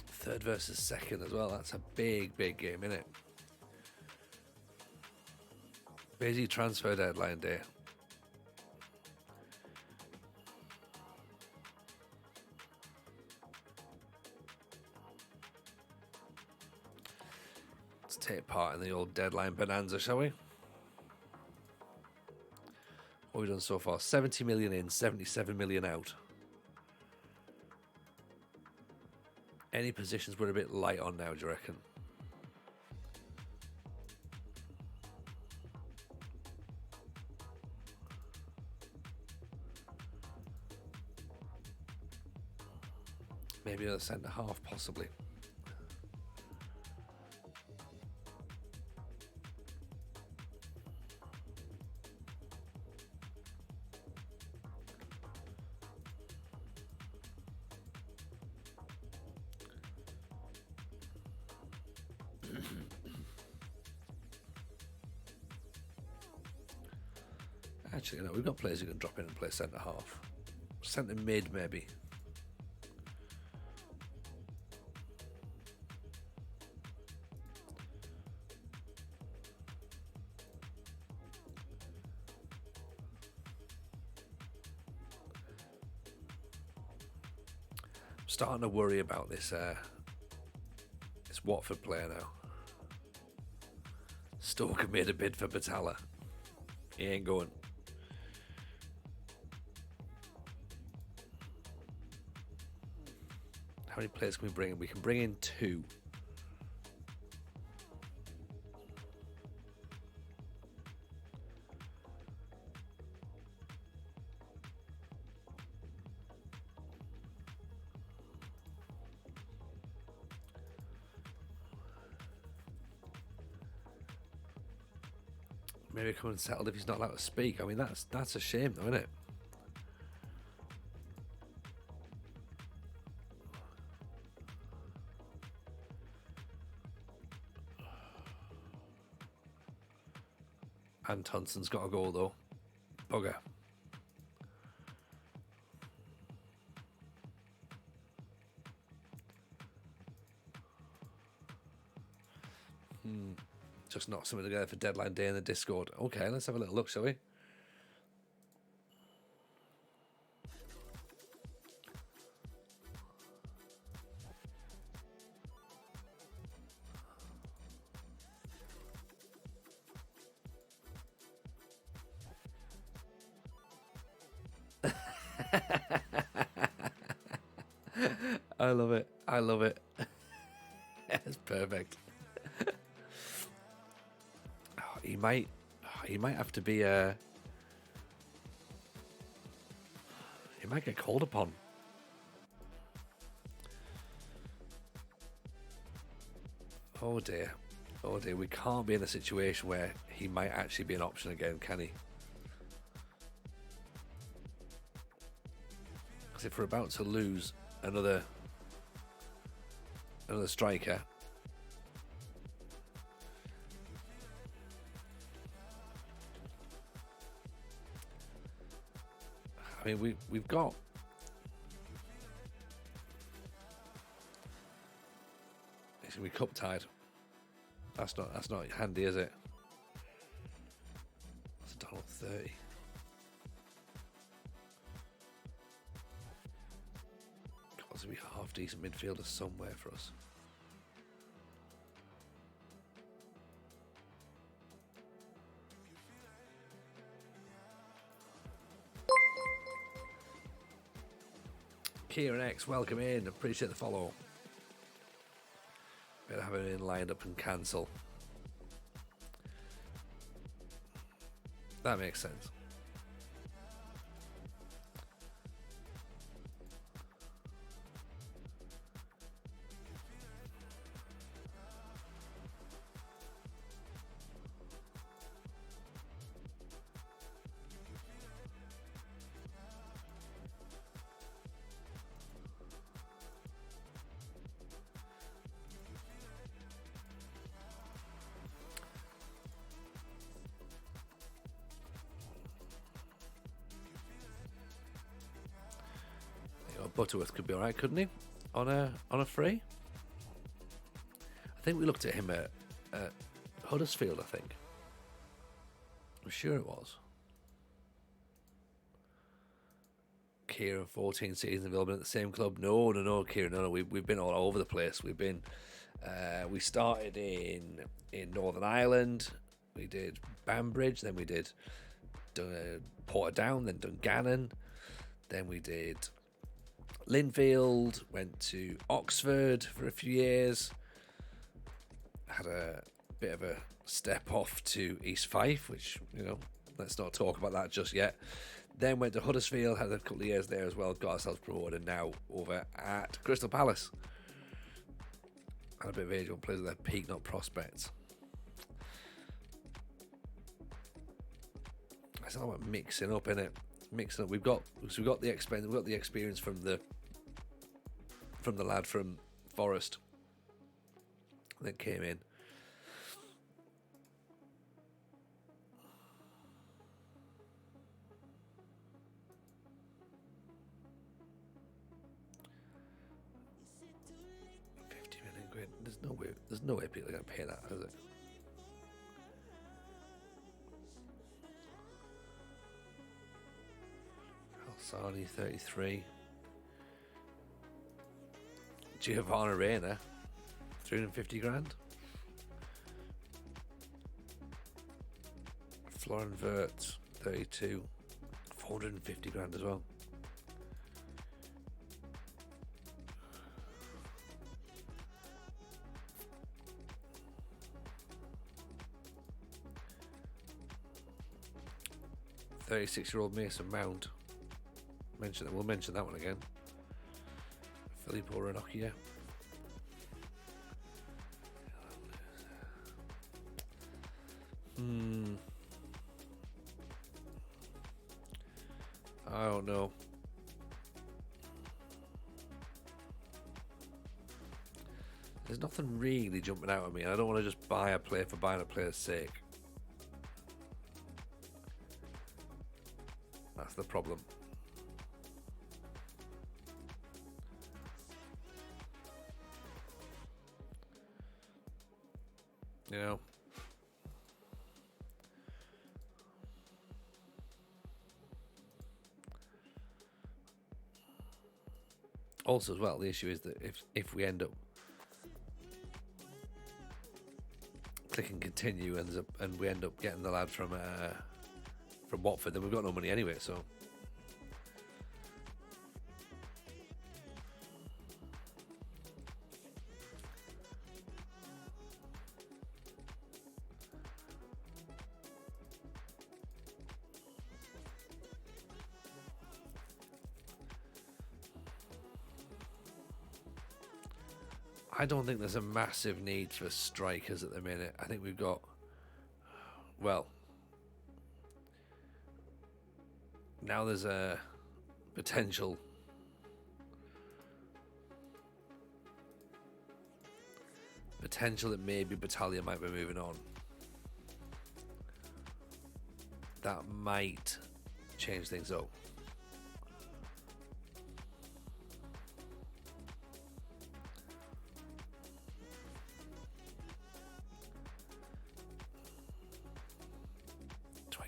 Third versus second as well. That's a big, big game, isn't it? Busy transfer deadline day. Let's take part in the old deadline bonanza, shall we? What have we done so far? 70 million in, 77 million out. Any positions we're a bit light on now, do you reckon? Maybe a centre half, possibly. Actually, no, we've got players who can drop in and play centre half. Centre mid, maybe. I'm starting to worry about this this Watford player now. Stoke have made a bid for Batalla. He ain't going. How many players can we bring in? We can bring in 2. Maybe come and settle if he's not allowed to speak. I mean, that's a shame, though, isn't it? Antonson's got a goal, though. Bugger. Just knock something together for deadline day in the Discord. Okay, let's have a little look, shall we? I love it. I love it. It's perfect. He might have to be he might get called upon. Oh dear. Oh dear. We can't be in a situation where he might actually be an option again, can he? Because if we're about to lose another striker, I mean, we've got it's gonna be cup tied. That's not handy, is it? That's $1.30. Got to be half decent midfielders somewhere for us. Kieran X, welcome in. Appreciate the follow. Better have it in lined up and cancel. That makes sense. Butterworth could be all right, couldn't he? On a free. I think we looked at him at Huddersfield. I think. I'm sure it was. Kieran, 14 seasons available at the same club. No, Kieran, no. We've been all over the place. We've been. We started in Northern Ireland. We did Banbridge. Then we did Portadown. Then Dungannon. Then we did Linfield, went to Oxford for a few years, had a bit of a step off to East Fife, which, let's not talk about that just yet. Then went to Huddersfield, had a couple of years there as well, got ourselves promoted, and now over at Crystal Palace. Had a bit of age on players at their peak, not prospects. It's all about mixing up, innit? Mixing up. We've got the experience from the lad from Forest that came in. There's no way people are going to pay that, is it? Alsani 33. Giovanna Reina 350 grand. Florin Wirtz 32, 450 grand as well. "36-year-old Mason Mount." We'll mention that one again. Filippo Ranocchia. I don't know. There's nothing really jumping out at me. I don't want to just buy a player for buying a player's sake. That's the problem. You know. Also, as well, the issue is that if we end up clicking continue and we end up getting the lad from Watford, then we've got no money anyway. So. I don't think there's a massive need for strikers at the minute. I think we've got, well, now there's a potential that maybe Battaglia might be moving on. That might change things up.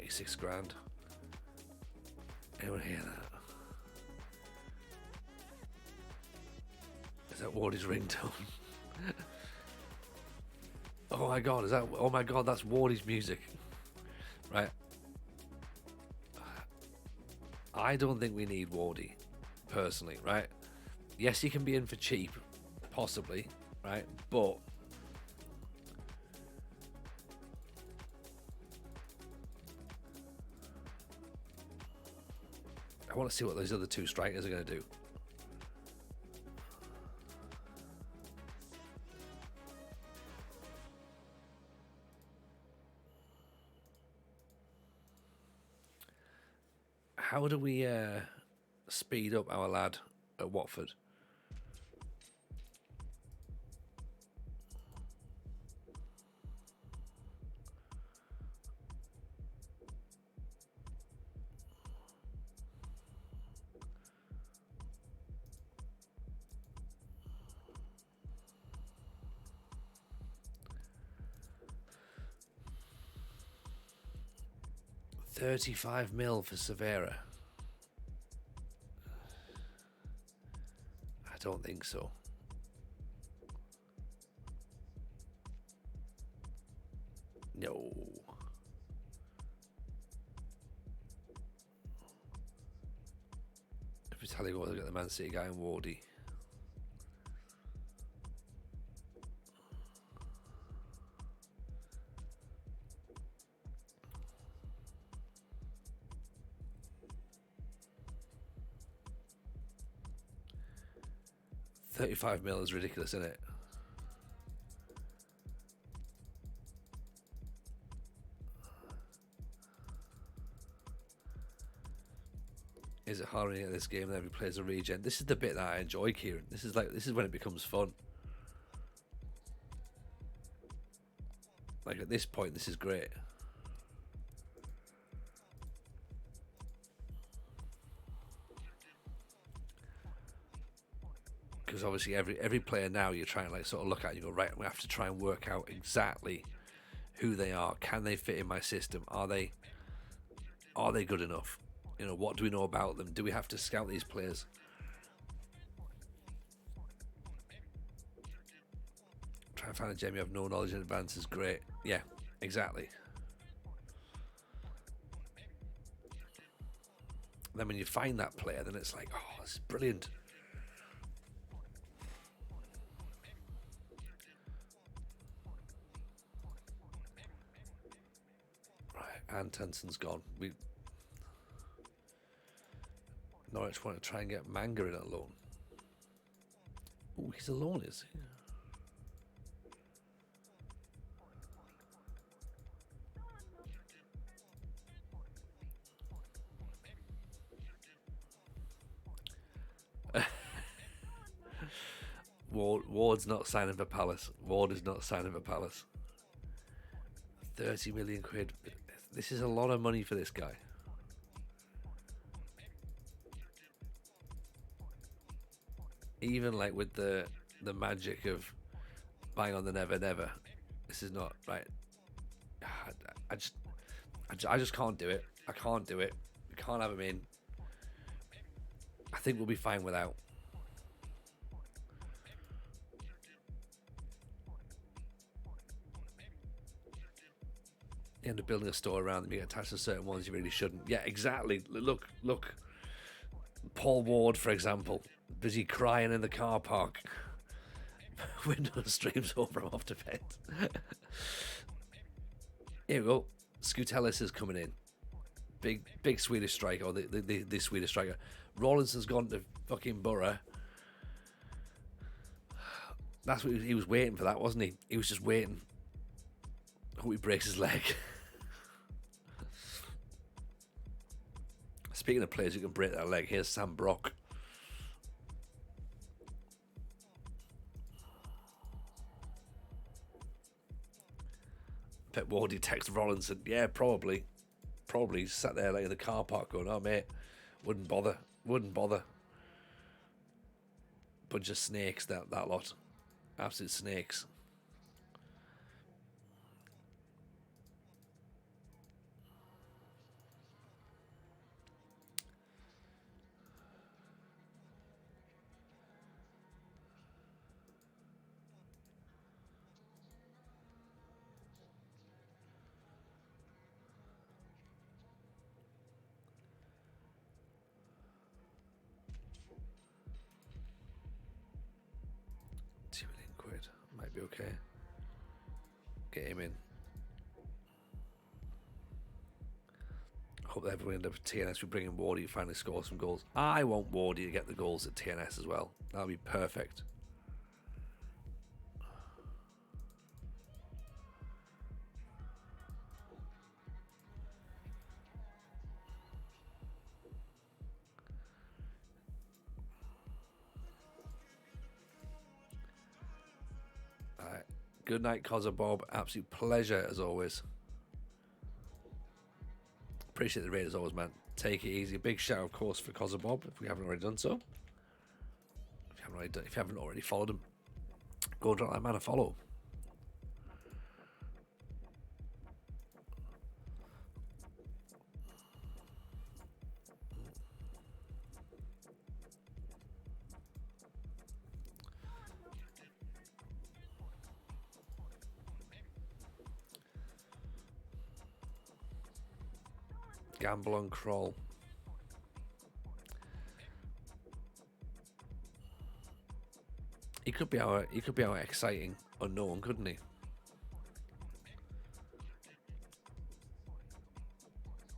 £6,000. Anyone hear that? Is that Wardy's ringtone? Oh my god, is that? Oh my god, that's Wardy's music. Right. I don't think we need Wardy, personally, right? Yes, he can be in for cheap, possibly, right? But I want to see what those other two strikers are going to do. How do we speed up our lad at Watford? £35 million for Severa. I don't think so. No. If it's Battaglia goes, I get the Man City guy and Wardy. £35 million is ridiculous, isn't it? Is it hard to get this game and every plays a regen? This is the bit that I enjoy, Kieran. This is when it becomes fun. Like at this point, this is great. because obviously every player now you're trying to like sort of look at and you go, right, we have to try and work out exactly who they are. Can they fit in my system? Are they good enough? You know, what do we know about them? Do we have to scout these players? Try and find a gem you have no knowledge in advance is great. Yeah, exactly. Then when you find that player, then it's like, oh, this is brilliant. Right, and Tenson's gone. Norwich want to try and get Manga in at loan. Oh, he's alone, is he? Ward's not signing for Palace. Ward is not signing for Palace. 30 million quid. This is a lot of money for this guy. Even like with the magic of buying on the never, this is not right. I just can't do it. I can't do it. We can't have him in. I think we'll be fine without. You end up building a store around them. You get attached to certain ones you really shouldn't. Yeah, exactly. Look. Paul Ward, for example, busy crying in the car park. Window streams over him off to bed. Here we go. Scutellis is coming in. Big Swedish striker, or the Swedish striker. Rawlinson's gone to fucking Borough. That's what he was waiting for, that wasn't he? He was just waiting. Hope he breaks his leg. Speaking of players who can break their leg, here's Sam Brock. Bet Wardy texts Rollinson. Yeah, probably. Probably sat there like in the car park going, oh mate, wouldn't bother. Bunch of snakes, that lot. Absolute snakes. Might be okay. Get him in. Hope that everyone end up at TNS. We bring in Wardy to finally score some goals. I want Wardy to get the goals at TNS as well. That'll be perfect. Good night, Cozza Bob. Absolute pleasure as always. Appreciate the raid as always, man. Take it easy. Big shout, of course, for Cozza Bob if we haven't already done so. If you haven't already followed him, go and drop that man a follow. Gamble on Kroll. He could be our exciting unknown, couldn't he?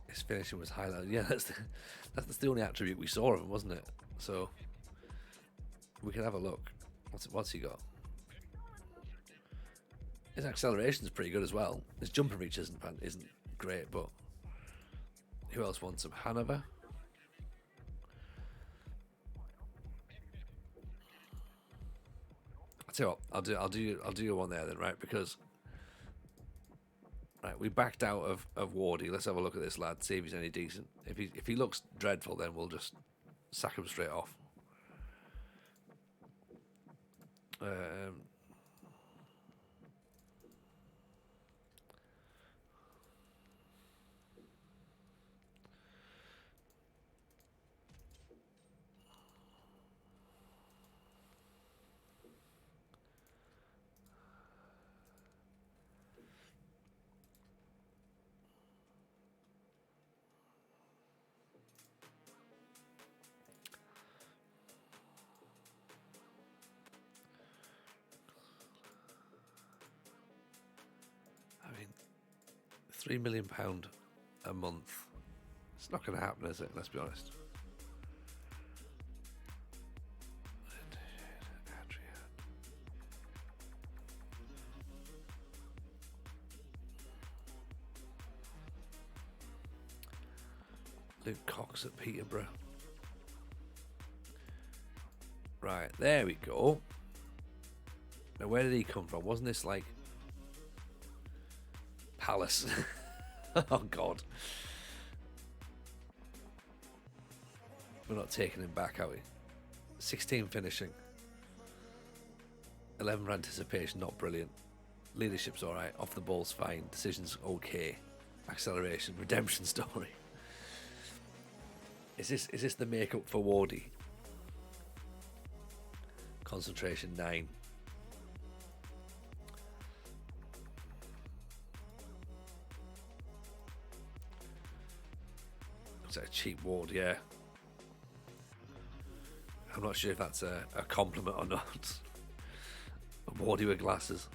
His finishing was highlighted. Yeah, that's the only attribute we saw of him, wasn't it? So we can have a look. What's he got? His acceleration's pretty good as well. His jumping reach isn't great, but who else wants him? Hanover. I'll tell you what, I'll do your one there then, right? Because right, we backed out of Wardy. Let's have a look at this lad, see if he's any decent. If he looks dreadful, then we'll just sack him straight off. Um, I mean, £3 million a month. It's not going to happen, is it? Let's be honest. Luke Cox at Peterborough. Right, there we go. Now, where did he come from? Wasn't this like Palace? Oh, God. We're not taking him back, are we? 16 finishing. 11 for anticipation, not brilliant. Leadership's alright. Off the ball's fine. Decision's okay. Acceleration, redemption story. Is this the makeup for Wardy? Concentration 9. It's a cheap ward, yeah. I'm not sure if that's a compliment or not. A Wardy with glasses.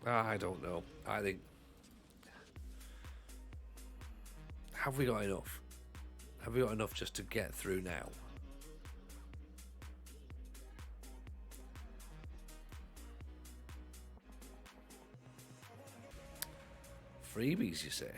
I don't know. I think... Have we got enough? Have we got enough just to get through now? Freebies, you say?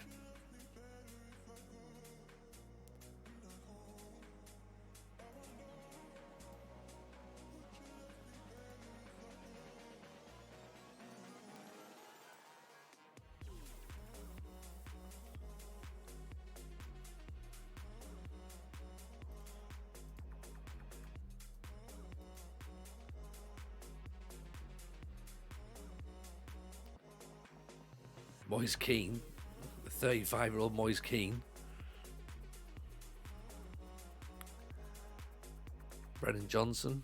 Moise Keane, the 35-year-old Moise Keane. Brennan Johnson.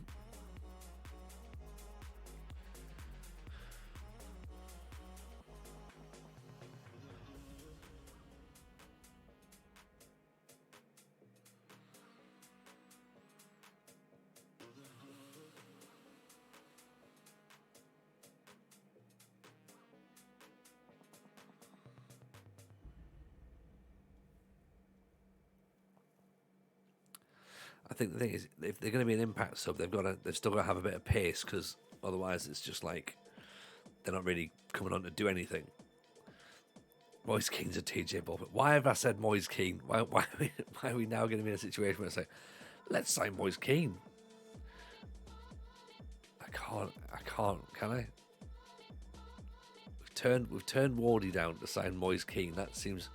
I think the thing is, if they're going to be an impact sub, they've still got to have a bit of pace, because otherwise it's just like they're not really coming on to do anything. Moise Keane's a TJ Ball. Why have I said Moise Keane? Why are we now going to be in a situation where I say, let's sign Moise Keane? I can't, can I? We've turned Wardy down to sign Moise Keane. That seems,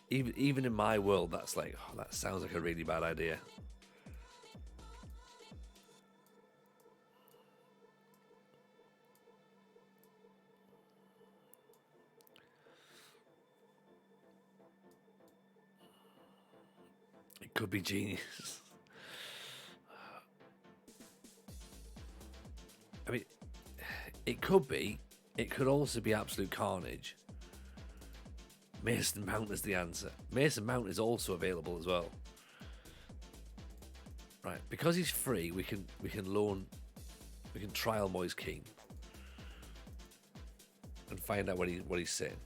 even in my world, that's like, oh, that sounds like a really bad idea. It could be genius. I mean, it could be. It could also be absolute carnage. Mason Mount is the answer. Mason Mount is also available as well. Right, because he's free, we can trial Moise Keane and find out what he's saying.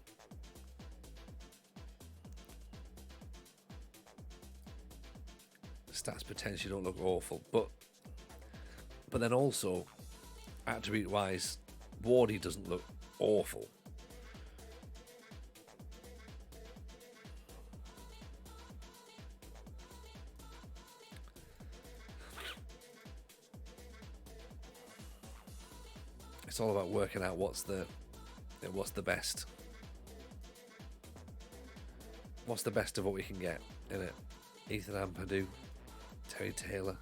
Stats potentially don't look awful, but then also attribute wise, Wardy doesn't look awful. It's all about working out what's the best. what's the best of what we can get in it? Ethan Ampadu, Terry Taylor,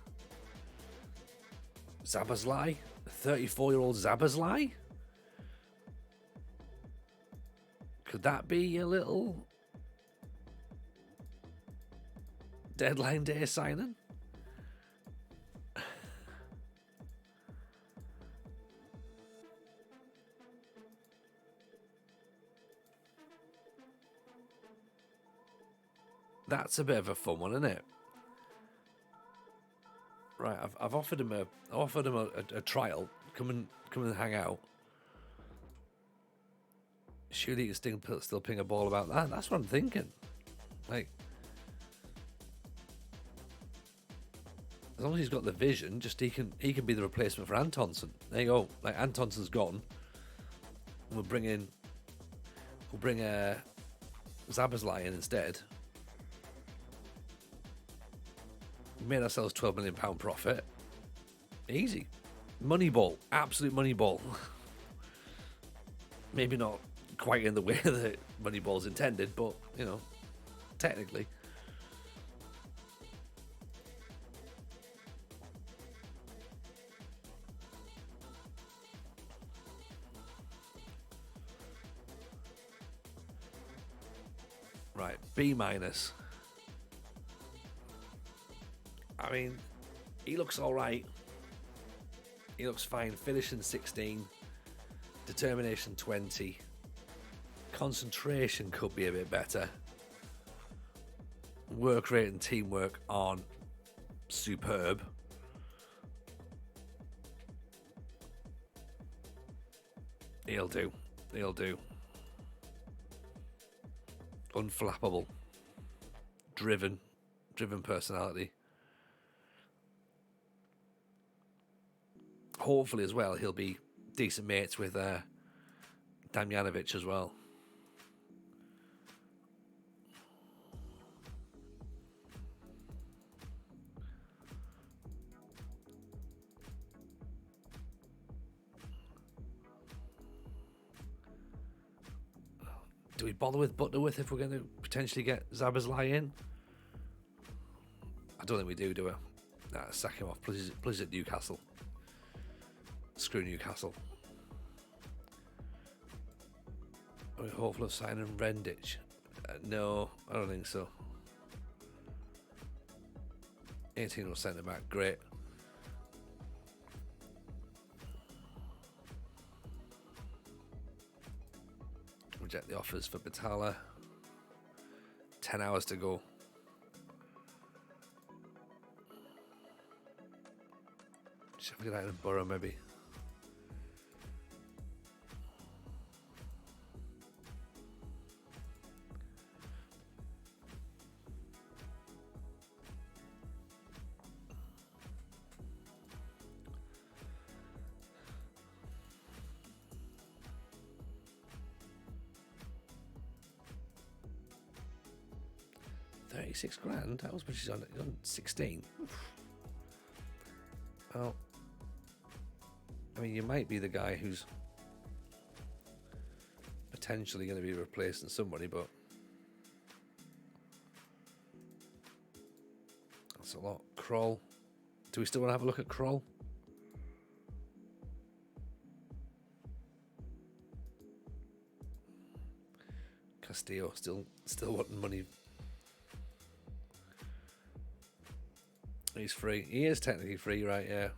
Zabazlai, 34-year-old Zabazlai. Could that be a little deadline day signing? That's a bit of a fun one, isn't it? Right, I've offered him a trial. Come and hang out. Surely you can still ping a ball about that. That's what I'm thinking. Like, as long as he's got the vision, just he can be the replacement for Antonsen. There you go. Like, Antonsen's gone. And we'll bring Zabazlai in instead. We made ourselves £12 million profit. Easy. Moneyball. Absolute moneyball. Maybe not quite in the way that Moneyball's intended, but, you know, technically. Right, B-. I mean, he looks all right. He looks fine. Finishing 16. Determination 20. Concentration could be a bit better. Work rate and teamwork aren't superb. He'll do. Unflappable. Driven personality. Hopefully as well, he'll be decent mates with Damjanovic as well. Do we bother with Butterworth if we're going to potentially get Zabazlai in? I don't think we do we? Nah, sack him off. Please at Newcastle. Screw Newcastle. Are we hopeful of signing Rendic? No, I don't think so. 18-year-old centre back, great. Reject the offers for Batala. 10 hours to go. Sheffield United and Borough, maybe. £36,000. That was what she's on 16. Well, I mean, you might be the guy who's potentially going to be replacing somebody, but that's a lot. Kroll. Do we still want to have a look at Kroll? Castillo still wanting money. He's free. He is technically free, right? Yeah.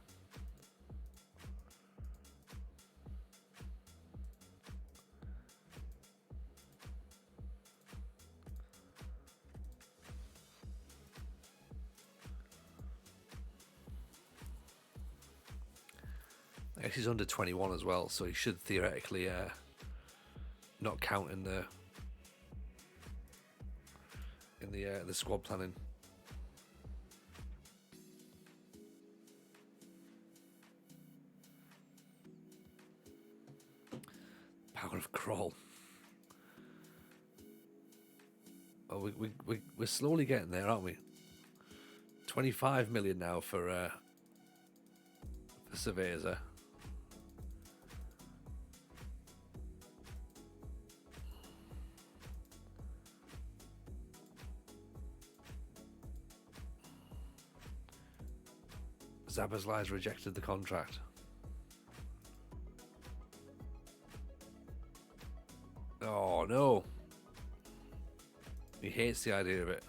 He's under 21 as well, so he should theoretically not count in the squad planning. Power of Kroll. Oh, we're slowly getting there, aren't we? 25 million now for Cerveza. Zabazlai's rejected the contract. Oh no. He hates the idea of it.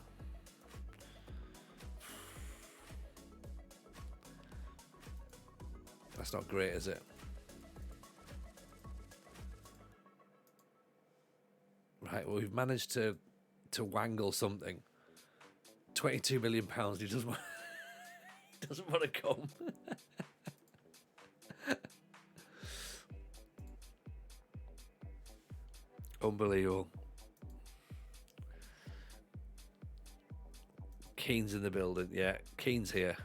That's not great, is it? Right, well, we've managed to wangle something. £22 million. He doesn't want, he doesn't want to come. Unbelievable. Keane's in the building. Yeah, Keane's here.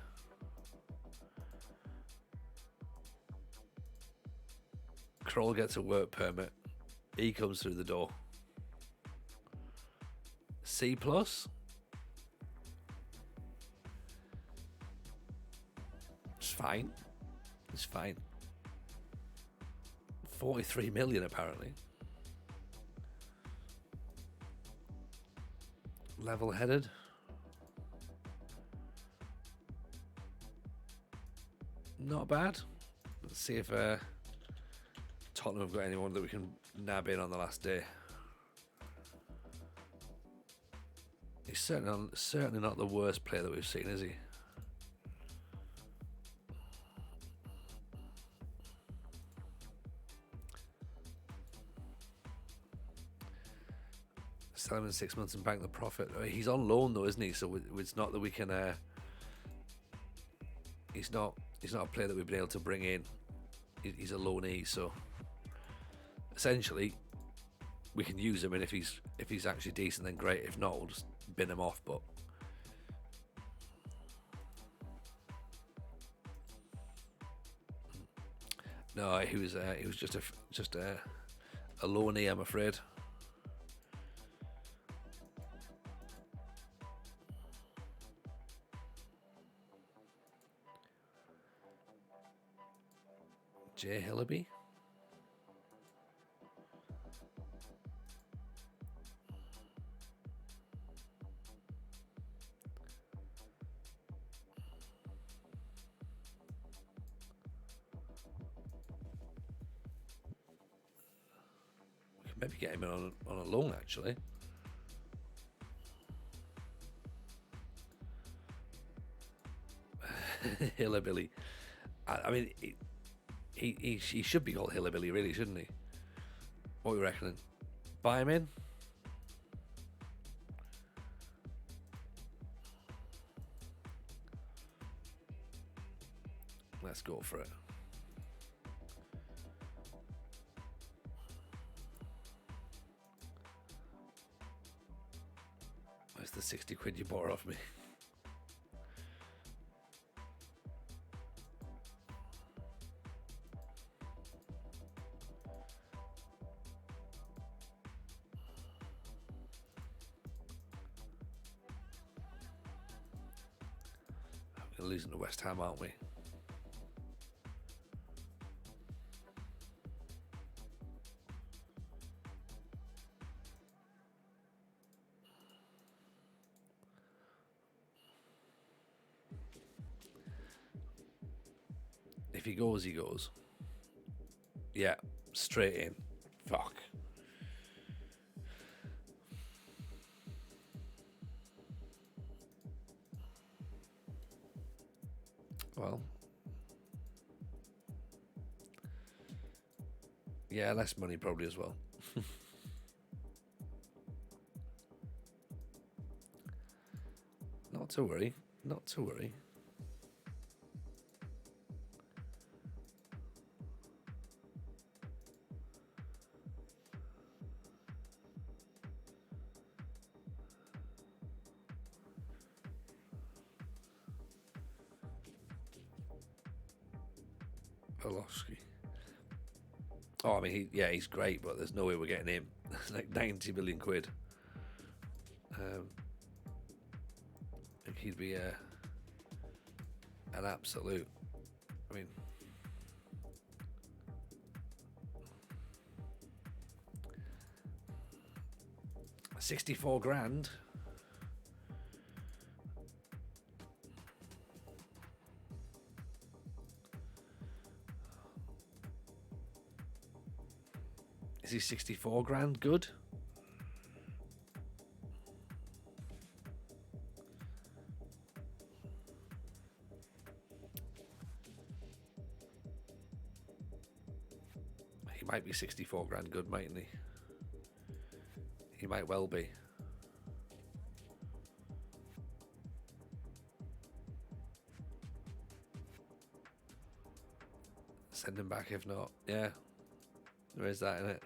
Kroll gets a work permit. He comes through the door. C plus. It's fine. It's fine. 43 million apparently. Level-headed. Not bad. Let's see if Tottenham have got anyone that we can nab in on the last day. He's certainly not the worst player that we've seen, is he? Sell him in 6 months and bank the profit. He's on loan though, isn't he? So it's not that we can. He's not a player that we've been able to bring in. He's a loanee, so essentially we can use him, and if he's actually decent, then great. If not, we'll just bin him off. But no, he was just a loanee, I'm afraid. Jay Hillaby. We can maybe get him on a loan, actually. Hillabilly. I mean, he should be called Hillabilly, really, shouldn't he? What are we reckoning? Buy him in? Let's go for it. Where's the 60 quid you bought off me? We're losing to West Ham, aren't we? If he goes, he goes. Yeah, straight in. Fuck. Well. Yeah, less money probably as well. Not to worry. Not to worry. Orlovsky. Oh, I mean, he's great, but there's no way we're getting him. It's like 90 million quid. I think he'd be an absolute. I mean, $64,000. Is he 64 grand good? He might be 64 grand good, mightn't he? He might well be. Send him back if not. Yeah. There is that in it.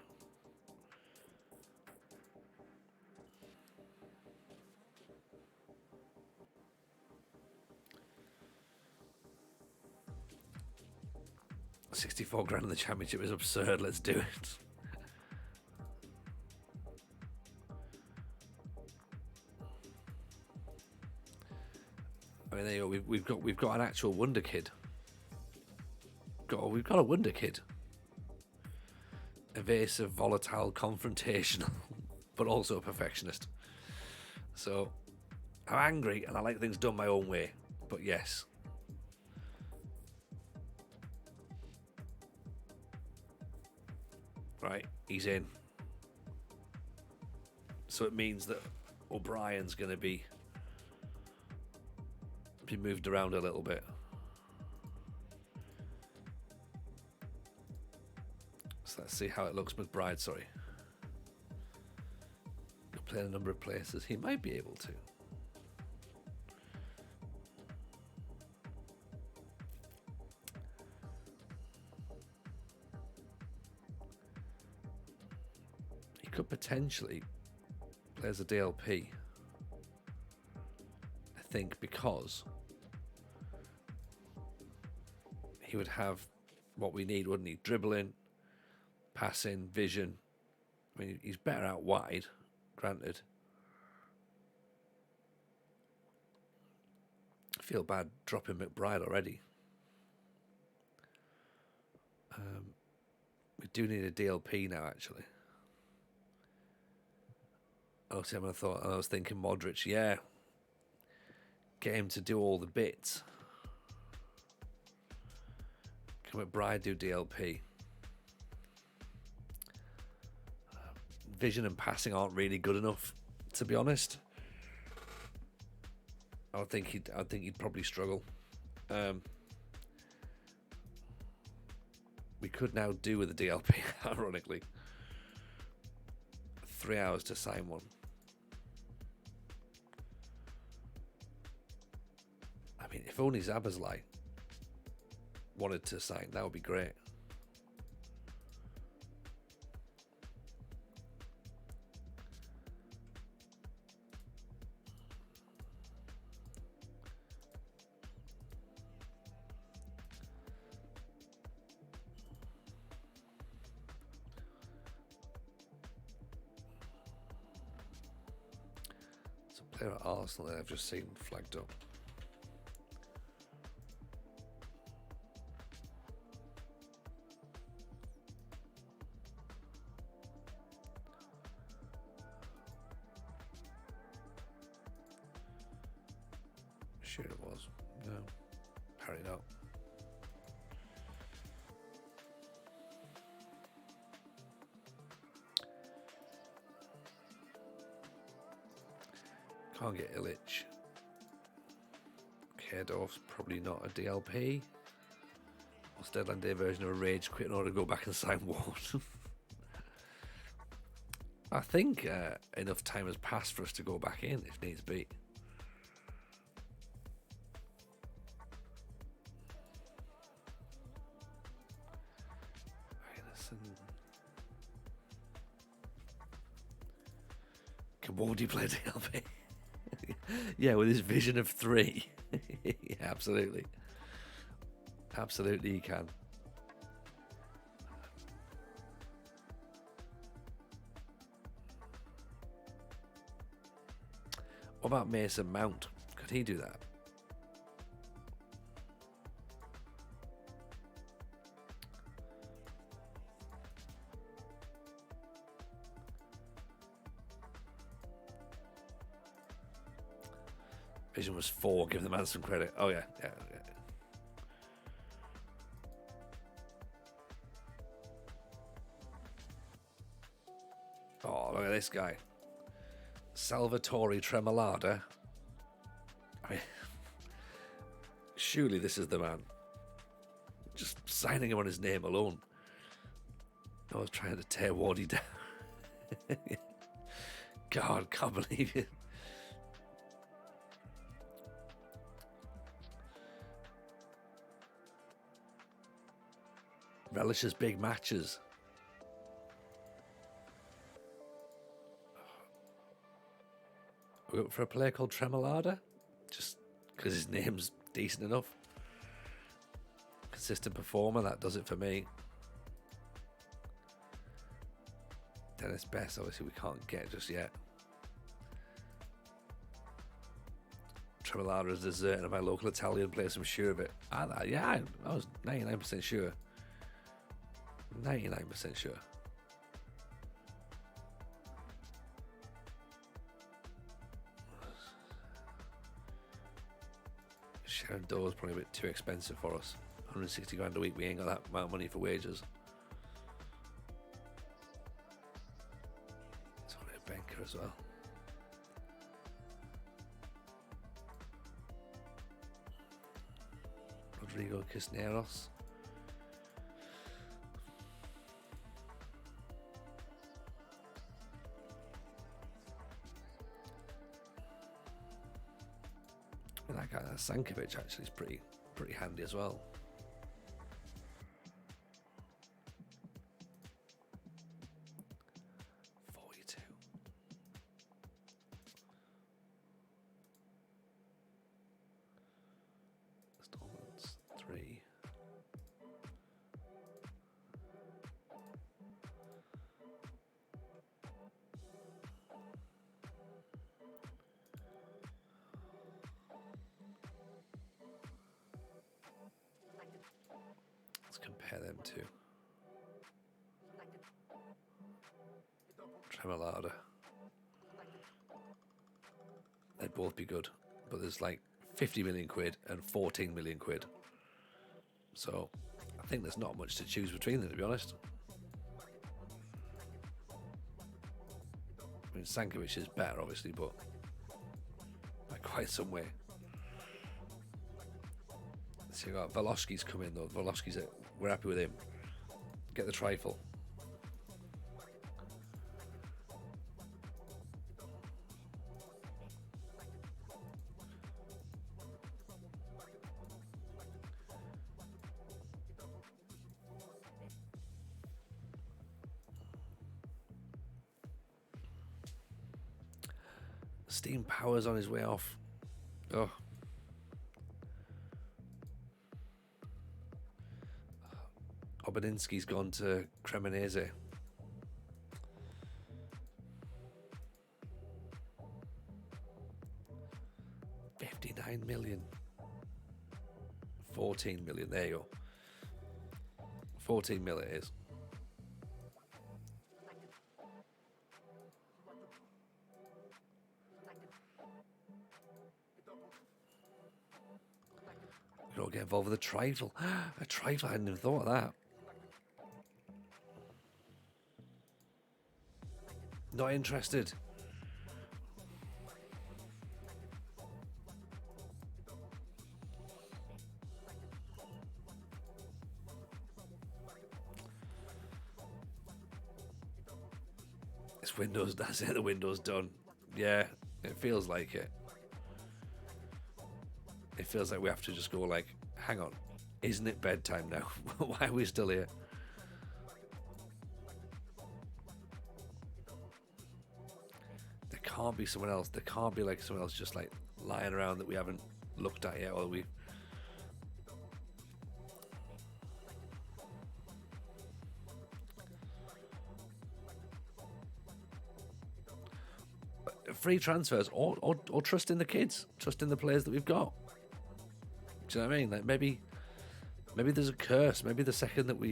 £64 grand in the championship is absurd. Let's do it. I mean, there you go. We've got an actual wonder kid. We've got a wonder kid. Evasive, volatile, confrontational, but also a perfectionist. So I'm angry and I like things done my own way. But yes. Right, he's in. So it means that O'Brien's going to be moved around a little bit. So let's see how it looks. McBride, sorry. Could play in a number of places. He might be able to. He could potentially play as a DLP. I think because he would have what we need, wouldn't he? Dribbling, passing, vision. I mean, he's better out wide, granted. I feel bad dropping McBride already. We do need a DLP now, actually. I was thinking Modric, yeah. Get him to do all the bits. Can McBride do DLP? Vision and passing aren't really good enough, to be honest. I think he'd probably struggle. We could now do with a DLP, ironically. 3 hours to sign one. I mean, if only Zabazlai wanted to sign, that would be great. So player at Arsenal that I've just seen flagged up. Sure it was. No. Apparently not. Can't get Illich. Kerdorf's probably not a DLP. What's deadline day version of a rage quit in order to go back and sign Ward? I think enough time has passed for us to go back in if needs be. Can Wardy play DLP? Yeah, with his vision of 3. Yeah, absolutely. Absolutely he can. What about Mason Mount? Could he do that? Vision was 4. Give the man some credit. Oh yeah. this guy, Salvatore Tremolada. I mean, surely this is the man. Just signing him on his name alone. I was trying to tear Wardy down. God, can't believe it. Relishes big matches. We're up for a player called Tremolada, just because his name's decent enough. Consistent performer, that does it for me. Dennis Best, obviously we can't get just yet. Tremolada is deserting of my local Italian place, I'm sure of it. Yeah, I was 99% sure. 99% sure. Sharon Doe's probably a bit too expensive for us. 160 grand a week, we ain't got that amount of money for wages. It's only a banker as well. Rodrigo Cisneros. That guy, Sankovic, actually is pretty handy as well. Installments 3. Let's compare them to Tremolada. They'd both be good, but there's like 50 million quid and 14 million quid. So I think there's not much to choose between them, to be honest. I mean, Sankovic is better, obviously, but by quite some way. So you got Volosky's come in though. Volosky's, we're happy with him. Get the trifle. Steam Power's on his way off. Oh. Obadinsky's gone to Cremonese. $59 million. 14 million. There you go. 14 million it is. We don't get involved with a trifle. A trifle, I hadn't even thought of that. Not interested. It's Windows, that's it, the window's done. Yeah, it feels like it. It feels like we have to just go like, hang on, isn't it bedtime now? Why are we still here? There can't be someone else. There can't be like someone else just like lying around that we haven't looked at yet, or we. Free transfers, or trust in the kids, trust in the players that we've got. Do you know what I mean? Like maybe there's a curse. Maybe the second that we,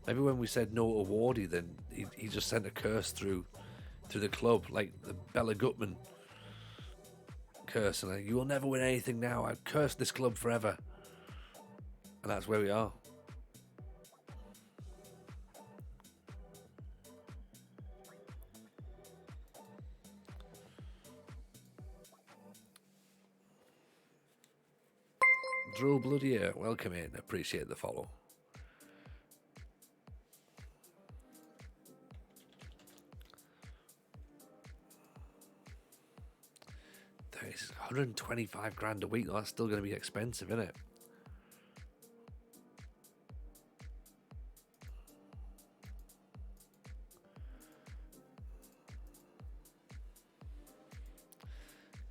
maybe when we said no to Wardy, then he just sent a curse through the club, like the Bella Gutman curse, and like, you will never win anything now. I curse this club forever, and that's where we are. Drew Bloodier, welcome in. Appreciate the follow. There's 125 grand a week. That's still going to be expensive, isn't it?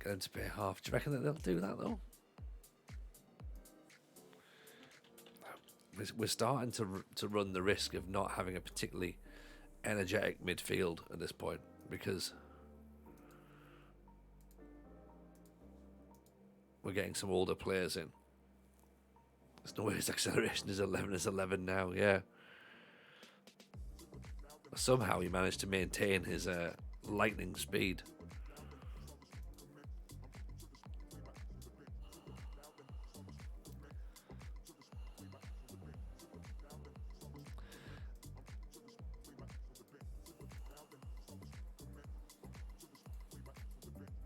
Get them to pay half. Do you reckon that they'll do that though? We're starting to run the risk of not having a particularly energetic midfield at this point because we're getting some older players in. There's no way his acceleration is 11 now, yeah. Somehow he managed to maintain his lightning speed.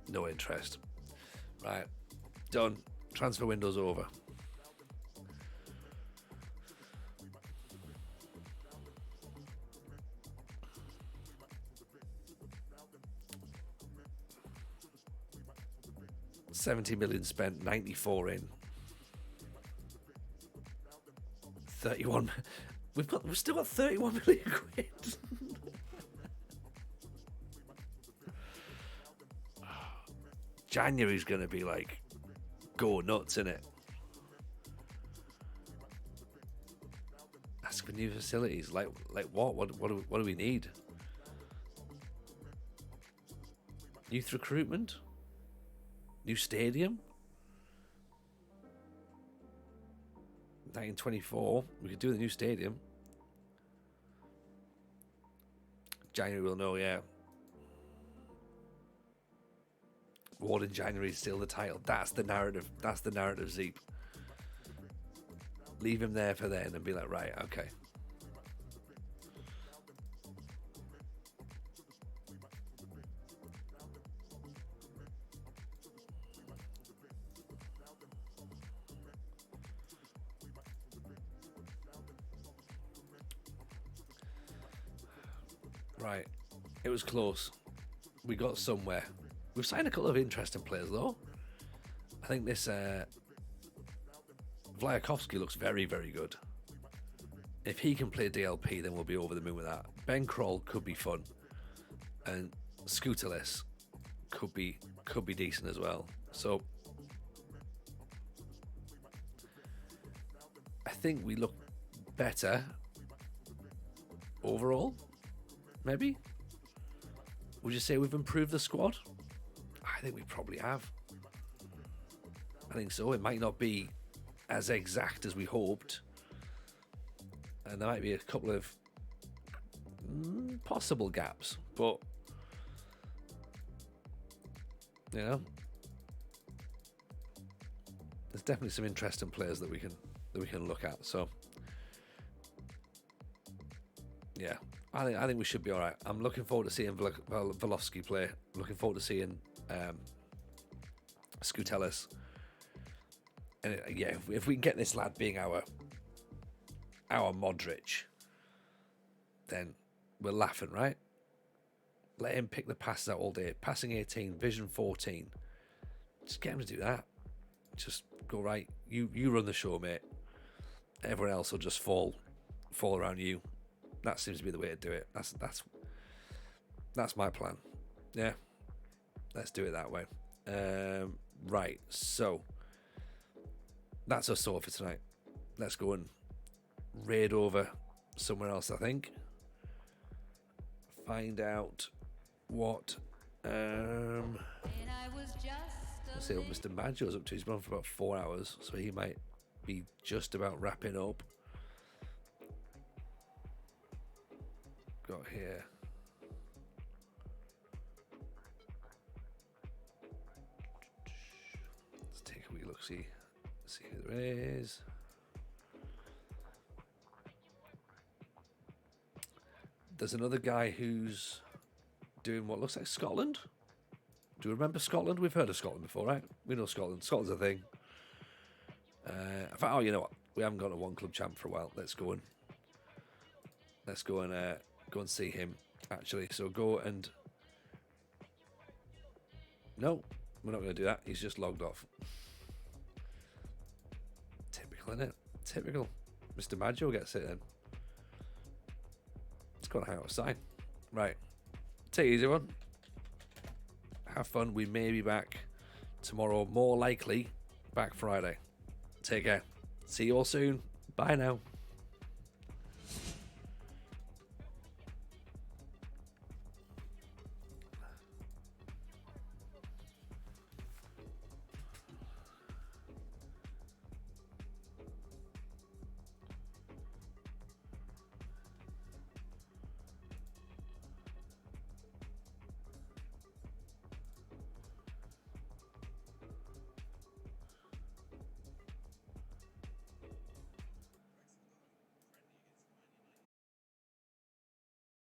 No interest. Right. Done. Transfer window's over. $70 million spent, 94 in. 31. We've still got 31 million quid. January's going to be like go nuts, innit? Ask for new facilities. Like what? What do we need? Youth recruitment? New stadium? 1924. We could do the new stadium. January we'll know, yeah. Award in January is still the title. That's the narrative. That's the narrative, Zeep. Leave him there for then and be like, right, okay. Right. It was close. We got somewhere. We've signed a couple of interesting players, though. I think this Vlaikovsky looks very, very good. If he can play DLP, then we'll be over the moon with that. Ben Kroll could be fun, and Scooterless could be decent as well. So I think we look better overall. Maybe. Would you say we've improved the squad? I think we probably have. I think so. It might not be as exact as we hoped. And there might be a couple of possible gaps. But, you know, there's definitely some interesting players that we can look at. So, yeah, I think we should be all right. I'm looking forward to seeing Velovsky play. I'm looking forward to seeing Scootellis. And yeah, if we can get this lad being our Modric, then we're laughing, right? Let him pick the passes out all day. Passing 18, vision 14. Just get him to do that. Just go, right. You run the show, mate. Everyone else will just fall around you. That seems to be the way to do it. That's my plan. Yeah. Let's do it that way. Right, so that's us sorted for tonight. Let's go and raid over somewhere else, I think. Find out what let's see what Mr. Maggio's up to. He's been on for about 4 hours, so he might be just about wrapping up. Got here. Let's take a wee look, see who there is. There's another guy who's doing what looks like Scotland. Do you remember Scotland? We've heard of Scotland before, right? We know Scotland. Scotland's a thing. I thought, oh, you know what? We haven't got a one club champ for a while. Let's go and see him. Actually, so go and no, we're not going to do that. He's just logged off. Typical, isn't it? Typical. Mr. Maggio gets it then. Let's go and hang out a sign. Right. Take it easy, everyone. Have fun. We may be back tomorrow. More likely, back Friday. Take care. See you all soon. Bye now.